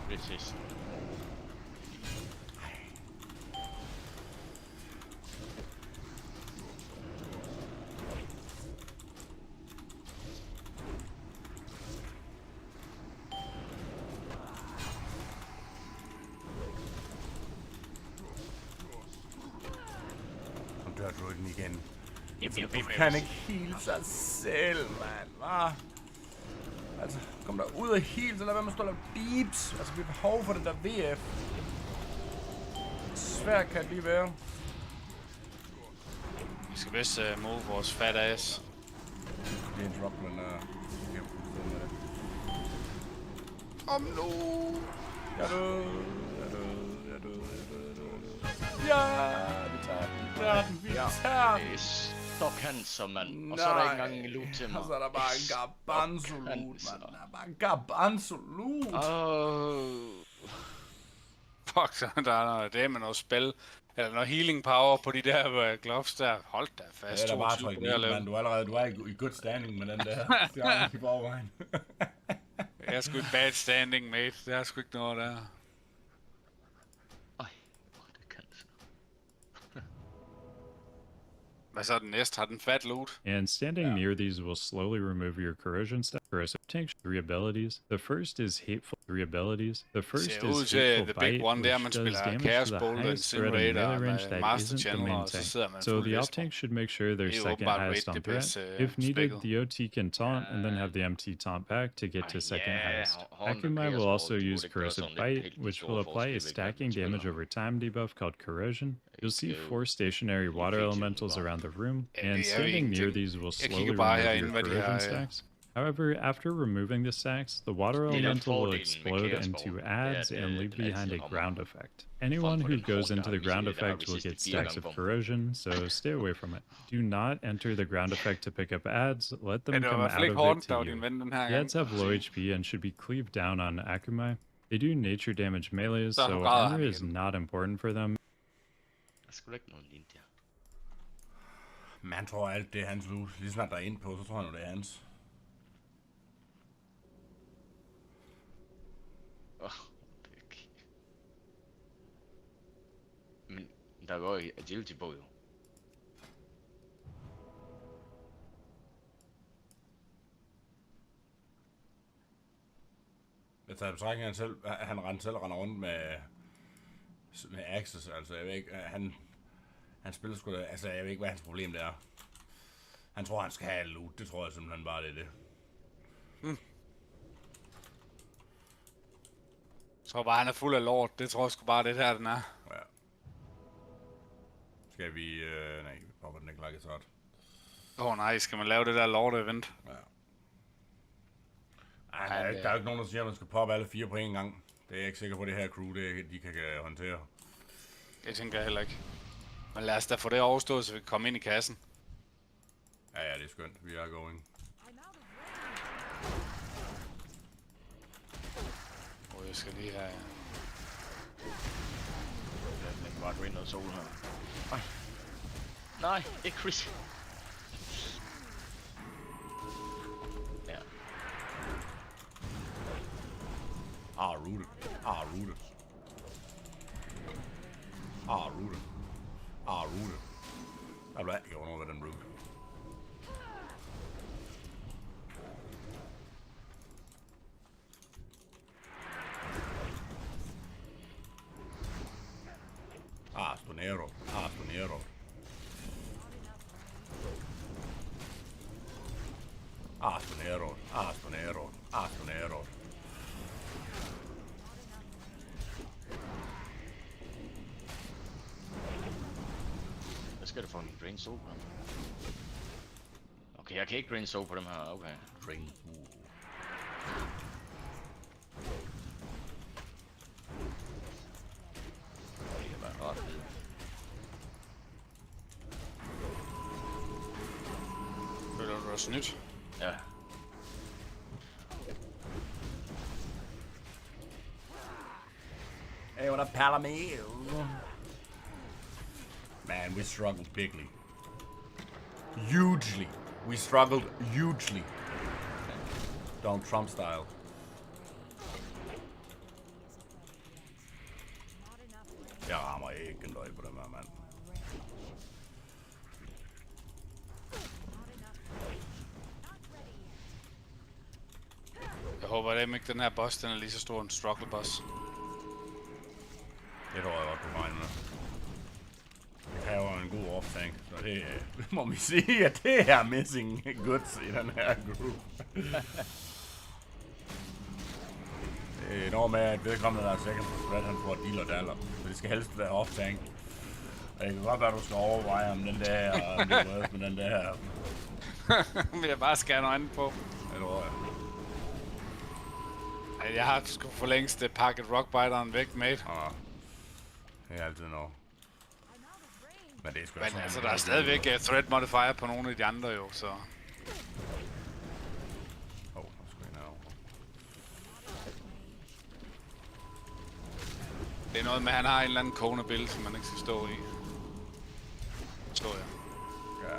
Præcis. Dør druiden igen. Du kan ikke heale sig selv, mand. Altså, kom der ud og heal, så lad være med at stå og lave beeps. Altså, vi har behov for det der VF. Svært kan det lige være. Vi skal vist move vores fat ass. Det er en drop, men Kom nu! Jeg er død. Ja, vi tager den. Vi tager den. Stokhanser, mand. Og så er der ikke engang en loot til mig. Og så er der bare en garbanzo-loot, mand. Der er bare en garbanzo-loot. Fuck, så der er noget det med noget spil. Eller noget healing power på de der gloves der. Hold da fast. Det er da bare tryk ned, mand. Du er i good standing med den der. Det er ikke i forvejen. Jeg er sgu ikke bad standing, mate. Der er sgu ikke noget der. Hvad så den næste? Har den fat loot? And standing near these will slowly remove your corrosion stack. Corrosive tank 3 abilities. The first is hateful 3 abilities. The first is hateful bite, which does damage to the highest threat in melee range that isn't the main tank. So the off tank should make sure they're second highest on threat. If needed, the OT can taunt and then have the MT taunt back to get to second highest. Akumai will also use corrosive bite, which will apply a stacking damage over time debuff called corrosion. You'll see 4 stationary water elementals around the room, and standing near these will slowly remove your corrosion stacks. However, after removing the stacks, the water elemental will explode into adds and leave behind a ground effect. Anyone who goes into the ground effect will get stacks of corrosion, so stay away from it. Do not enter the ground effect to pick up adds, let them come out of it to you. The adds have low HP and should be cleaved down on Akumai. They do nature damage melees, so armor is not important for them. Man tror alt det er hans loot. Lige snart der er inde på, så tror han det er hans. Men der går agility på jo. Jeg tager betragtning, han render rundt med Axis, altså jeg ved ikke, han spiller sgu da, altså jeg ved ikke, hvad hans problem det er. Han tror, han skal have loot, det tror jeg simpelthen bare, det er det. Jeg tror bare, han er fuld af lort, det tror jeg sgu bare, det her den er. Ja. Skal vi, nej, vi popper den ikke like sort. Nej, skal man lave det der lort-event? Ja. Ej, der er jo ikke nogen, der siger, at man skal poppe alle 4 på en gang. Det er jeg ikke sikker på, det her crew, de kan håndtere. Det tænker jeg heller ikke. Men lad os da få det overstået, så vi kan komme ind i kassen. Ja, det er skønt. Vi er going. Jeg skal lige have... Jeg kan bare gå ind og sole her. Nej, ikke Chris. Ja. Rooted. Rooted. Rooted. Rooted. I'd like to go over den route. Astonero. Astonero. Astonero. Astonero. Astonero. Hvad skal du få en Drain Soul på dem? Okay, jeg kan ikke Drain Soul på dem her, okay. Drain Soul. Det kan være ret fedt. Føler du dig snydt? Ja. Hey, what up, Palomino? Man, we struggled bigly. Hugely. We struggled hugely. Donald Trump style. Jeg rammer ikke en løg på dem her, mand. Jeg håber ikke, den her boss den er lige så stor en struggle boss. Det tror jeg godt på vejen med. Det kræver en god off-tank, så det må vi sige, at det er missing goods i den her group. Det er noget med, at vedkommende der er second for spread, han får deal og daller. Så det skal helst være off-tank. Og det kan godt være, at du skal overveje om den der, og om det er worth med den der. Vil jeg bare skære noget andet på? Det tror jeg. Jeg har sgu for længst pakket Rockbiteren væk, mate. Det er altid noget. Men det er sgu Men altså, der er stadigvæk thread modifier på nogle af de andre jo, så... Det er noget med, at han har en eller anden kogende billede, som man ikke skal stå i. Tror jeg. Ja.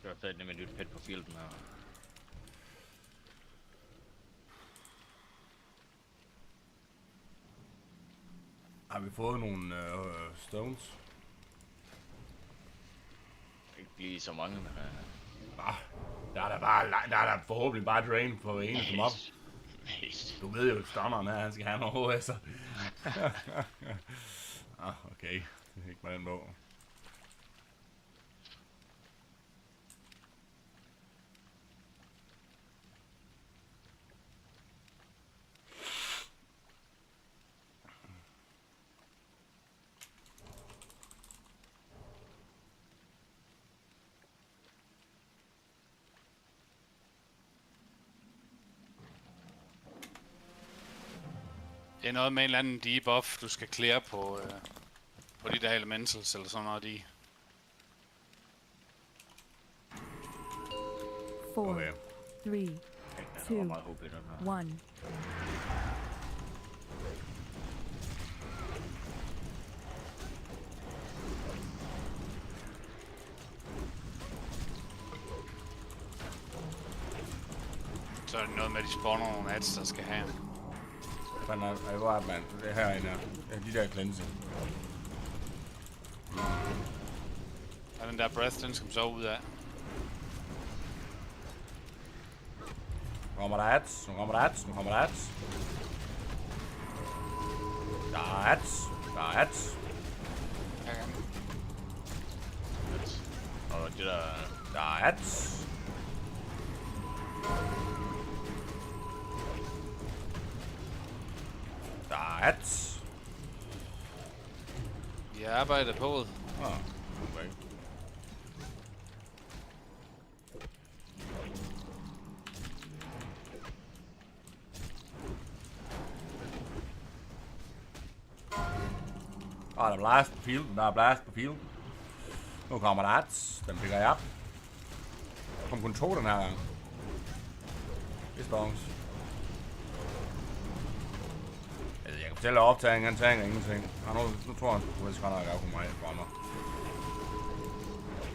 Det var fandme med nyt pet på fielden her. Har vi fået nogle stones? Ikke lige så mange, men... Der er der forhåbentlig bare drain for en som op. Du ved jo, at stammeren her, han skal have noget HS'er. Okay. Det er ikke med den bog. Det er noget med en eller anden debuff, du skal clear på de der elementals eller sådan noget de. 4, 3, 2, 1. Så er det noget med, at de spawner nogle ads, der skal have. Hvor er man? Det er herinde. Ja, de der cleansing. Og den der breath, den skal man så ud af. Nu kommer der ads. Nu kommer der ads. Nu kommer der ads. Der er ads. Der er ads. Og det der... Der er ads. Der er ads. Jeg arbejder på det. Okay. Der er blast på fielden. Der er blast på fielden. Nu kommer der et. Den picker jeg op. Der kom kun 2 den her gang. Det er stonks. Jeg kan fortælle optagen, han tager ingenting. Nu tror han, du skal nok af på mig for mig.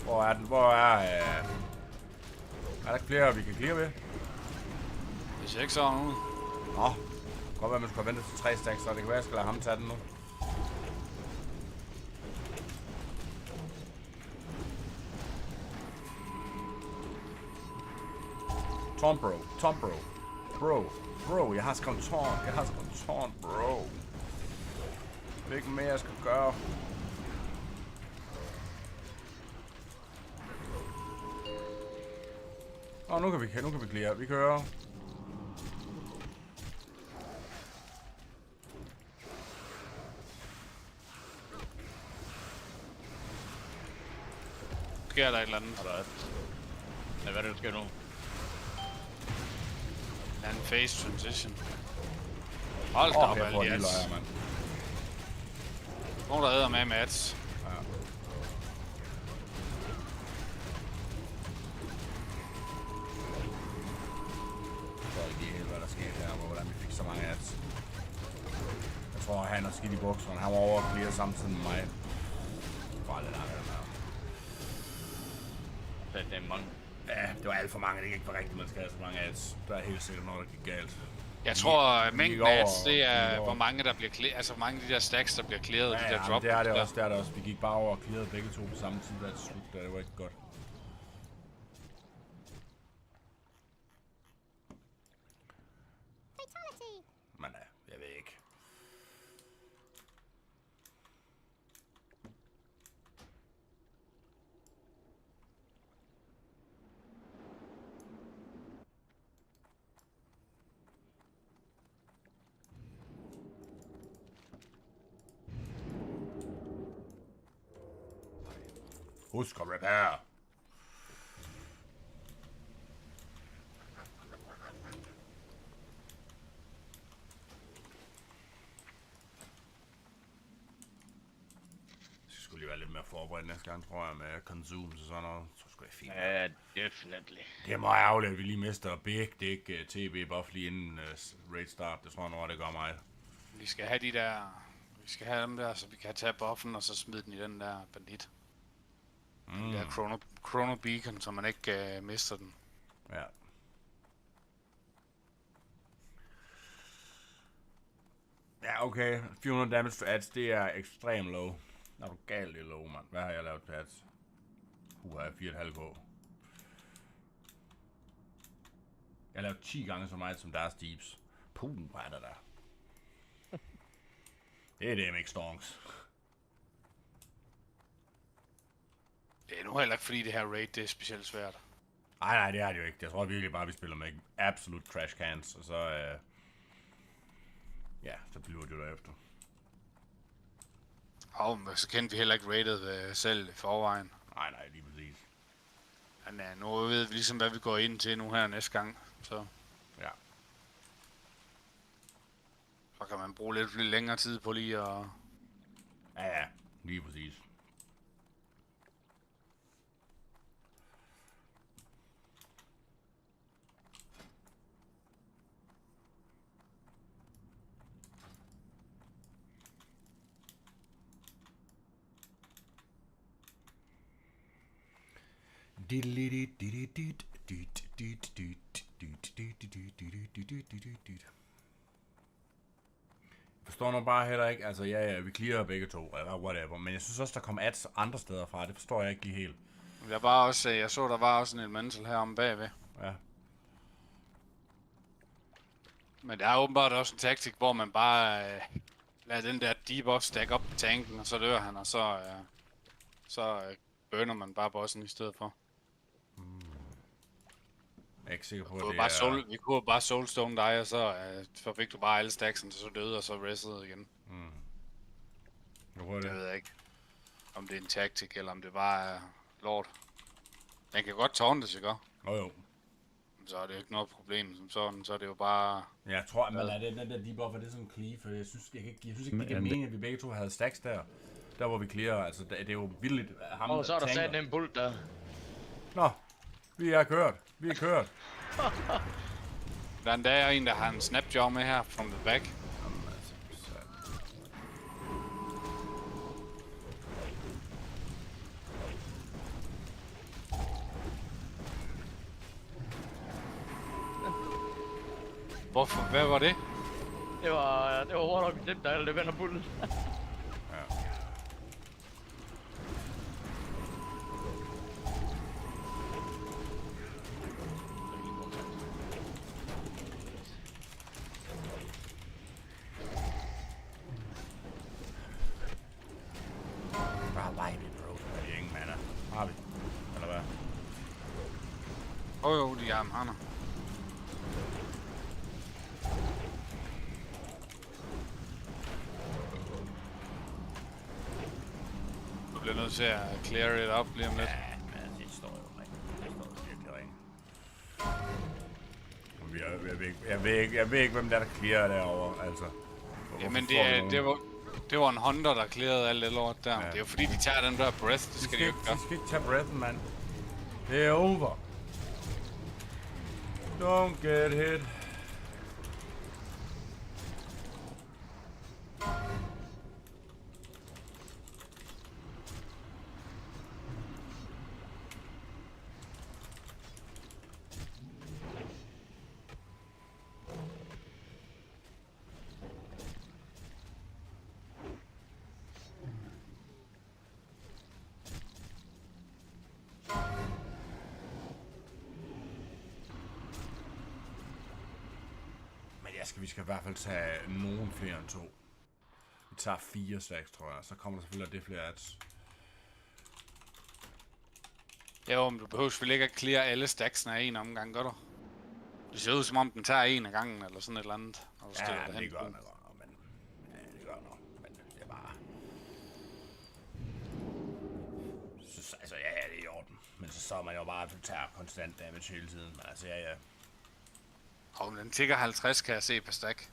Hvor er den? Hvor er... Er der ikke flere, vi kan clear ved? Det ser ikke sådan ud. Nå. Det kan godt være, at man skulle have ventet til 3 stacks, så det kan være, at jeg skal lade ham tage den nu. Taunt, bro. Taunt, bro. Bro, jeg har skrevet taunt. Bro. Det er ikke mere, jeg skal gøre. Nu kan vi clear. Vi kører. Sker der et eller andet? Hvad er det, der sker nu? En phase transition. Hold da op, alle de ads. Nogen der æder med ads. Ja. Jeg ved ikke helt, hvad der skete her, hvordan vi fik så mange ads. Jeg tror, han har skidt i bukserne. Han var over og clear samtidig med mig. Bare lidt af Det er mange. Ja, det var alt for mange. Det gik for rigtigt, man skal have så mange ads. Der er helt sikkert noget, der gik galt. Jeg tror, mængden af ads, det er, hvor mange der bliver clearet. Altså, hvor mange af de der stacks, der bliver clearet, de der drop. Det er det også. Vi gik bare over og clearede begge to på samme tid, der til slut. Det var ikke godt. Men jeg ved ikke. Husk at repair. Skulle lige være lidt mere forberedt næste gang, tror jeg, med consumes og sådan noget. Så skulle jeg fint. Ja, definitely. Det er meget ærgerligt, at vi lige mister Big Dick TB buff lige inden raid start. Det tror jeg nok, det gør mig. Vi skal have de der... Vi skal have dem der, så vi kan tage buffen og så smide den i den der bandit. Den der Chrono Beacon, så man ikke mister den. Ja. Ja, okay. 400 damage to ads, det er ekstremt low. Er du galt, det er low, mand. Hvad har jeg lavet til ads? Har jeg 4,5 på. Jeg har lavet 10 gange så meget som deres deeps. Hvad er der? Det er det, ikke stonks. Det er nu heller ikke, fordi det her raid, det er specielt svært. Nej, det er det jo ikke. Jeg tror virkelig bare, vi spiller med absolut trash cans, og så... ja, så bliver det jo derefter. Men så kendte vi heller ikke rated selv i forvejen. Nej, lige præcis. Men nu ved vi ligesom, hvad vi går ind til nu her næste gang, så... Ja. Så kan man bruge lidt længere tid på lige at... Ja, lige præcis. Forstår nu bare heller ikke, altså ja, vi clearer begge to, eller whatever, men jeg synes også, der kom ads andre steder fra, det forstår jeg ikke lige helt. Jeg så, der var også en elemental her om bagved. Ja. Men der er åbenbart også en taktik, hvor man bare lader den der debuff stack op på tanken, og så dør han, og så burner man bare bossen i stedet for. Jeg er ikke sikker på, at det er... Vi kunne bare soulstone dig, og så fik du bare alle stacksen, så døde, og så restede igen. Jeg ved ikke, om det er en taktik, eller om det bare er lort. Den kan godt tauntes, ikke? Jo. Så er det jo ikke noget problem som sådan, så er det jo bare... Jeg tror, at man lader den der debuff, er det sådan en cleave, for jeg synes ikke, det giver mening, at vi begge to havde stacks der. Der hvor vi clearer, altså det er jo vildt ham. Og så er der sat en bult der. Nå, vi er kørt. Vi er kørt. Der er en dag en, der har en snapjaw med her from the back. Hvorfor? Hvad var det? Det var Warlock, der vender bullet. Har vi? Eller hvad? Jo, de har ham. Du bliver nødt til at clear it up lige om lidt. Ja, men det står jo rent. Det står jo virkelig rent. Jeg ved ikke, hvem der clearer derovre, altså. Jamen det var en Hunter, der clearede alt det lort der. Ja. Det er jo fordi, de tager den der breath, det skal de jo ikke gøre. De skal ikke tage breathen, mand. Det er over. Don't get hit. Vi skal i hvert fald tage nogen flere end 2. Vi tager 4 stacks, tror jeg. Så kommer der selvfølgelig det flere ads. Ja, men du behøver selvfølgelig ikke at clear alle stacksene af en omgang, gør du? Det ser ud som om den tager en af gangen, eller sådan et eller andet. Ja, det gør den godt, men... Ja, det gør nok, men det er bare... Så, altså, ja, det er i orden. Men så er man jo bare, at du tager konstant damage hele tiden. Men altså, ja. Og den tigger 50, kan jeg se på stack.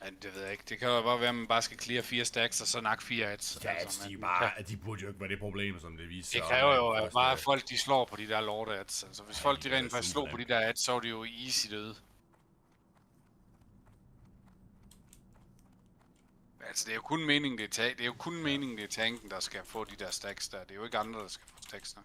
Ja, det ved jeg ikke. Det kan jo bare være, at man bare skal clear 4 stacks, og så nak 4 hits. Ja, altså, de burde jo ikke være det problem, som det viser. Det kræver jo, at bare folk de slår på de der lorte hits. Altså, hvis folk de rent faktisk slår på de der hits, så er de jo easy døde. Altså, det er jo kun meningen, det er jo kun meningen, det er tanken, der skal få de der stacks der. Det er jo ikke andre, der skal få stacks der.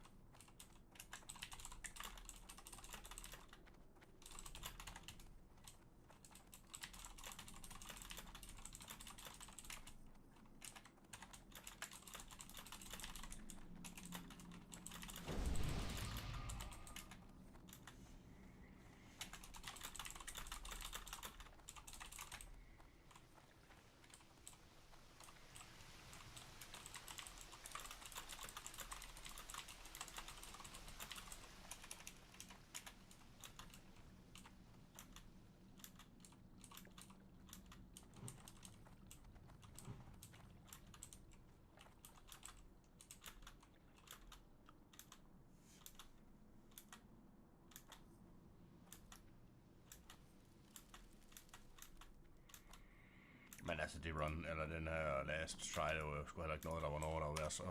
Men altså, det run, eller den her last try, det var sgu heller ikke noget, der var noget, der var værd, så...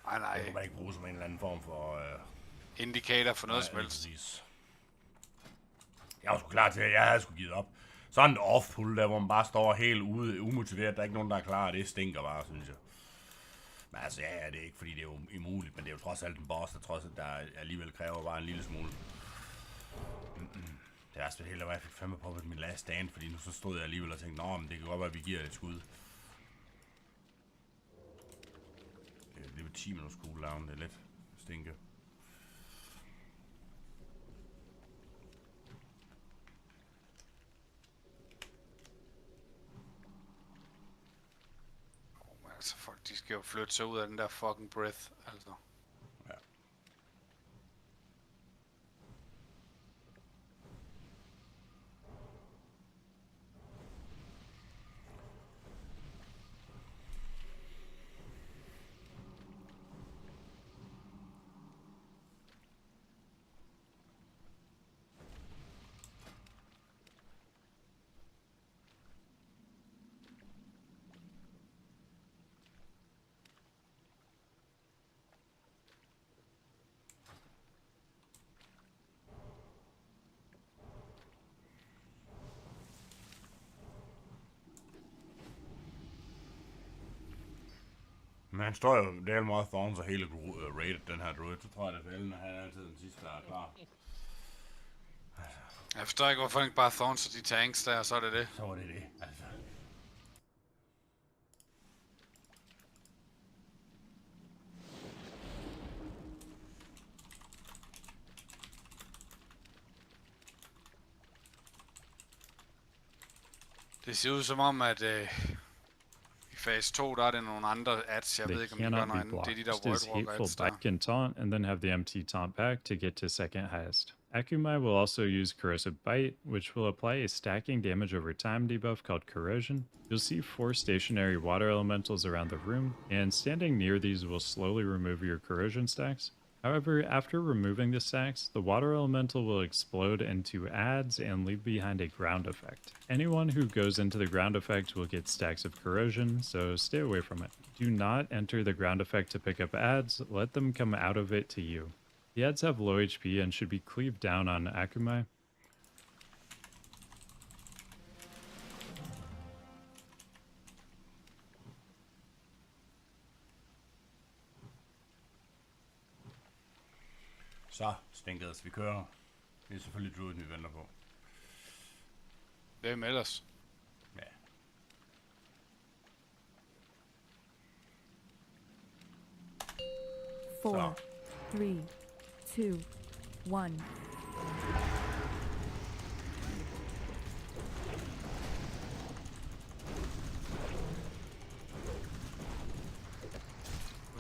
Nej. Det kunne man ikke bruge som en eller anden form for... Indikator for noget som helst. Jeg var sgu klar til, at jeg havde sgu givet op. Sådan en off-pull der, hvor man bare står helt ude, umotiveret, der er ikke nogen, der er klar, det stinker bare, synes jeg. Men altså, ja, det er ikke, fordi det er jo umuligt, men det er jo trods alt en boss, der trods alt, der alligevel kræver bare en lille smule. Det er spillet helt, at jeg fik fandme på min last stand, fordi nu så stod jeg alligevel og tænkte, nå, men det kan godt være, at vi giver det et skud. Det er 10 minutters cooldown, det er lidt stinke. Altså, folk, de skal jo flytte sig ud af den der fucking breath, altså. Ja. Men han står jo del meget Thorns og hele rated den her druid, så tror jeg, det er fælden, han er altid den sidste, der er klar. Jeg forstår ikke, hvorfor ikke bare Thorns og de tanks der, så er det det. Så var det det, altså. Det ser ud som om, at i fase 2, der er det nogle andre ads. Jeg ved ikke, om de gør noget andet. Det er de der Voidwalker ads der. Hateful taunt and then have the empty taunt back to get to second highest. Akumai will also use Corrosive Bite, which will apply a stacking damage over time debuff called Corrosion. You'll see 4 stationary water elementals around the room, and standing near these will slowly remove your corrosion stacks. However, after removing the stacks, the water elemental will explode into adds and leave behind a ground effect. Anyone who goes into the ground effect will get stacks of corrosion, so stay away from it. Do not enter the ground effect to pick up adds, let them come out of it to you. The adds have low HP and should be cleaved down on Akumai. Så, Stinkers, vi kører. Det er selvfølgelig druiden, vi venter på. Hvem ellers? Ja. Four, 3, 2, 1.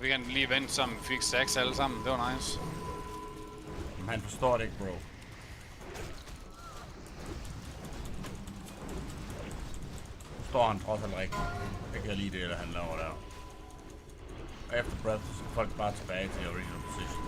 Vi kan lige vente sammen, vi fik 6 alle sammen, det var nice. Men han forstår det ikke, bro. Forstår han trods alt rigtigt. Jeg kan lide det, der han laver der. Og efter breath, så skal folk bare tilbage til original position.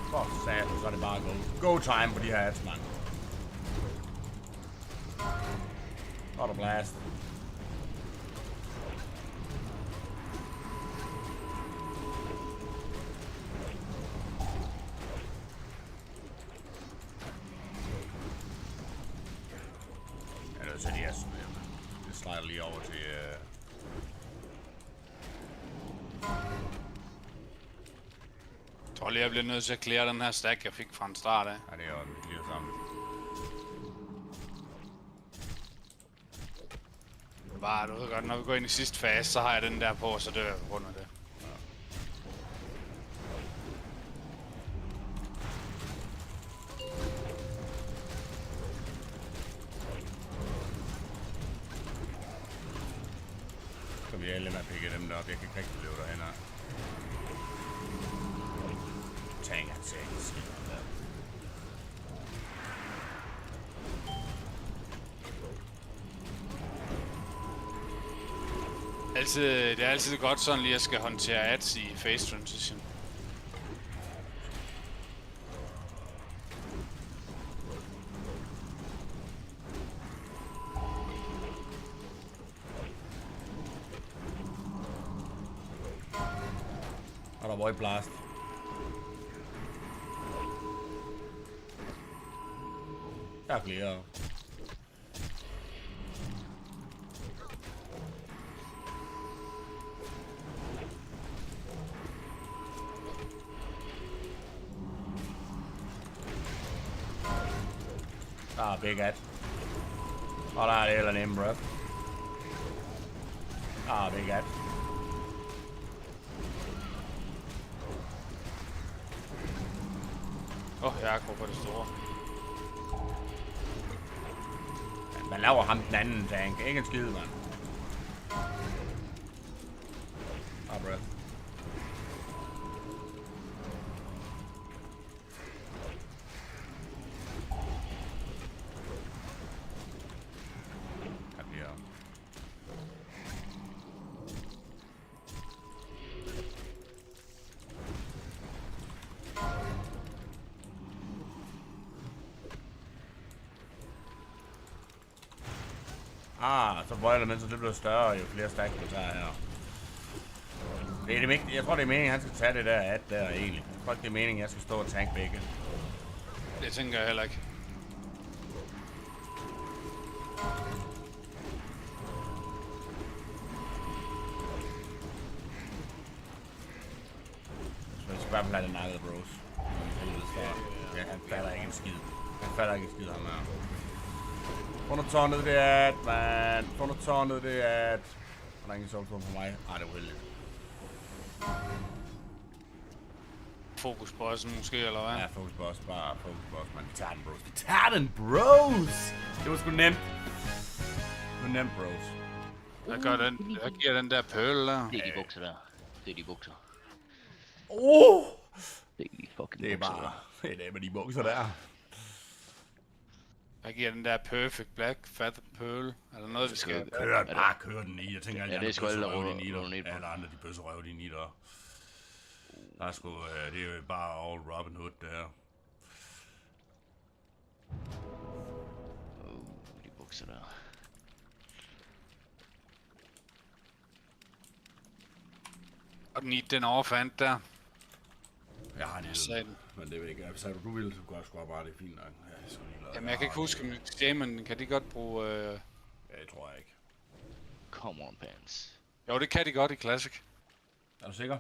For satan, så er det bare go time på de her ads, mand. Så er der blast. Ja, det er så de her sådan her. Det slider lige over til... Jeg tror lige, jeg bliver nødt til at clear den her stack, jeg fik fra en start af. Ja, det er jo lige sammen. Bare, du ved godt, når vi går ind i sidste fase, så har jeg den der på, og så dør jeg på grund af det. Så vi er alle med at pikke dem der op. Jeg kan ikke rigtig løbe derhen her. Tank er skidt der. Det er altid godt sådan lige at skal håndtere ads i phase transition. Og der Void Blast. Der er flere. Der er big ad. Og der er det eller nemme breath. Der er big ad. Jeg er akkurat på det store. Man laver ham den anden tank. Ikke en skide, mand. Breath. så bøjler man, så det bliver større, jo flere stacks du tager her. Det er det vigtige. Jeg tror, det er meningen, at han skal tage det der at der egentlig. Jeg tror ikke, det er meningen, at jeg skal stå og tank begge. Det tænker jeg heller ikke. Så jeg skal bare have den nakket, bros. Ja, han fatter ikke en skid. Han fatter ikke en skid, ham her. Få nu tårnet det at, man. Få nu tårnet det at. Der er ingen solstorm for mig. Ej, det er uheldigt. Fokus på os måske, eller hvad? Ja, fokus på os. Bare fokus på os, man. Vi tager den, bros. Vi tager den, bros! Det var sgu nemt. Det var nemt, bros. Hvad giver den der pøl der? Det er de bukser der. Det er de bukser. Det er de fucking det er bukser bare... der. Det er med de bukser der. Hvad giver den der Perfect Black Fat Pearl? Er der noget, vi skal... Kør den i. Jeg tænker, ja, det er sgu alle alle andre, de bøsserøv, de nitter. Der er sgu... det er jo bare all Robin Hood, det her. De bukser der. Og den overfandt der. Jeg har den. Men det ved jeg ikke. Hvis du vil, så går jeg sgu bare, det er fint nok. Jamen, jeg kan ikke huske, om Shaman, kan de godt bruge... Ja, det tror jeg ikke. Come on, pants. Jo, det kan de godt i Classic. Er du sikker?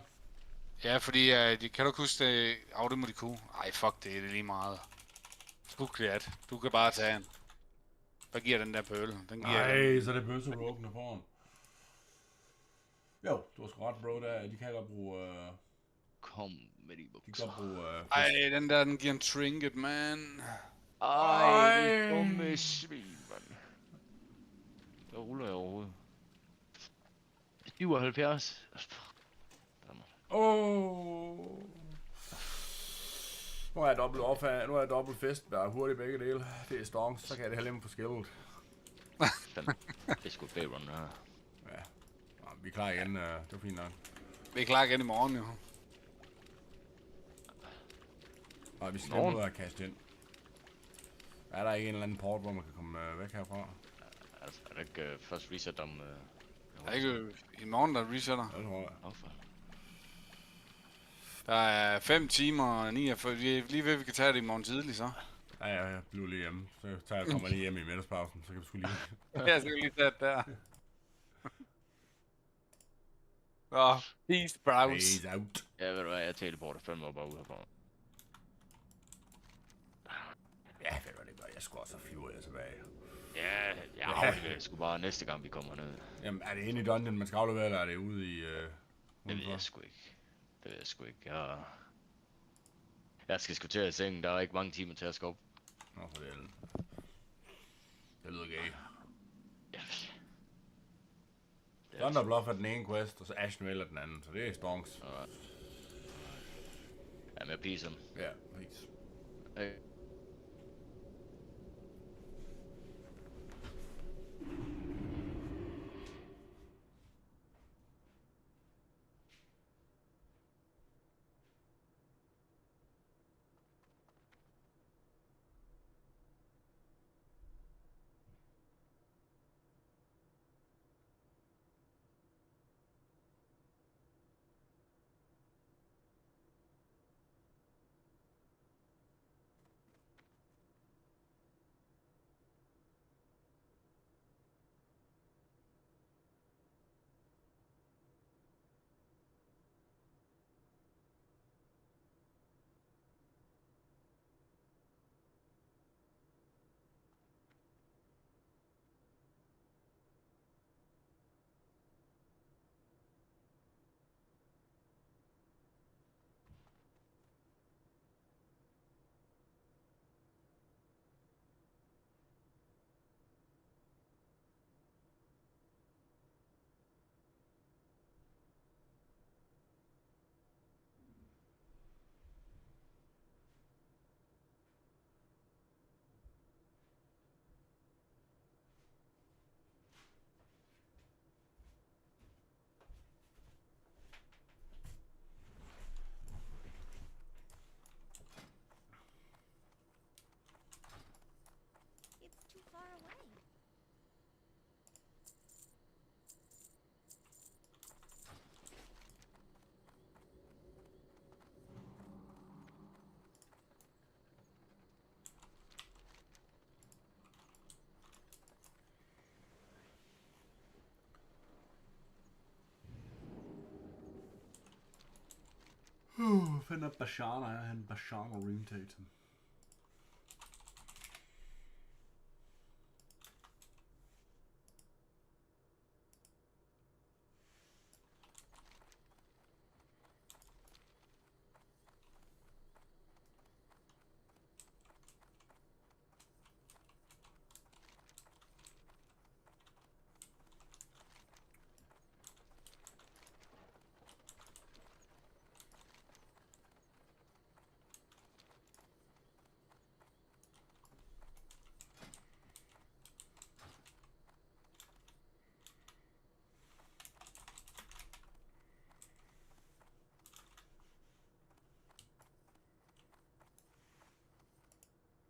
Ja, fordi de kan du ikke huske det... det må de kunne. Ej, fuck det er lige meget. Skugklæat. Du kan bare tage den. Hvad giver den der pøl? Den giver så er det bøsserogen foran. Jo, du har sgu ret, bro. De kan godt bruge... Kom med de bukser. De kan godt bruge... Ej, den der, den giver en trinket, man. Ej, dumme svin, mand. Der ruller jeg overhovedet. 77. Nu er jeg dobbelt fest, der er hurtigt begge dele. Det er stonks, så kan jeg det have på skillet. Det er sgu favorite run, her. Ja. Vi er klar igen, det var fint nok. Vi er klar igen i morgen, jo. Og vi skal ud og kaste ind. Er der ikke en eller anden port, hvor man kan komme væk herfra? Altså, er der ikke først reset om... er ikke i morgen, der resetter? Ja, det tror jeg. Der er 5 timer og 49. Vi er lige ved, at vi kan tage det i morgen tidlig, så. Ja, jeg bliver lige hjemme. Så kommer lige hjem i middagspausen, så kan du sgu lige... Ja, så kan vi lige tage det der. Peace, browse. Peace out. Ja, ved du hvad, jeg teleporter fandme bare ud herfra. Ja, ved du hvad, det gør jeg sgu også, flyver jeg tilbage. Ja, jeg afleverer sgu bare næste gang, vi kommer ned. Jamen, er det inde i dungeon, man skal aflevere, eller er det ude i... Det ved jeg sgu ikke. Det ved jeg sgu ikke. Jeg skal sgu til at sengen, der er ikke mange timer til at skubbe. Nå, for det lyder gay. Thunderbluff er den ene quest, og så Ashenvale er den anden, så det er stonks. Ja, med peace. Ja, peace. Hey. Find up Bashana, and Bashana Room Tatum.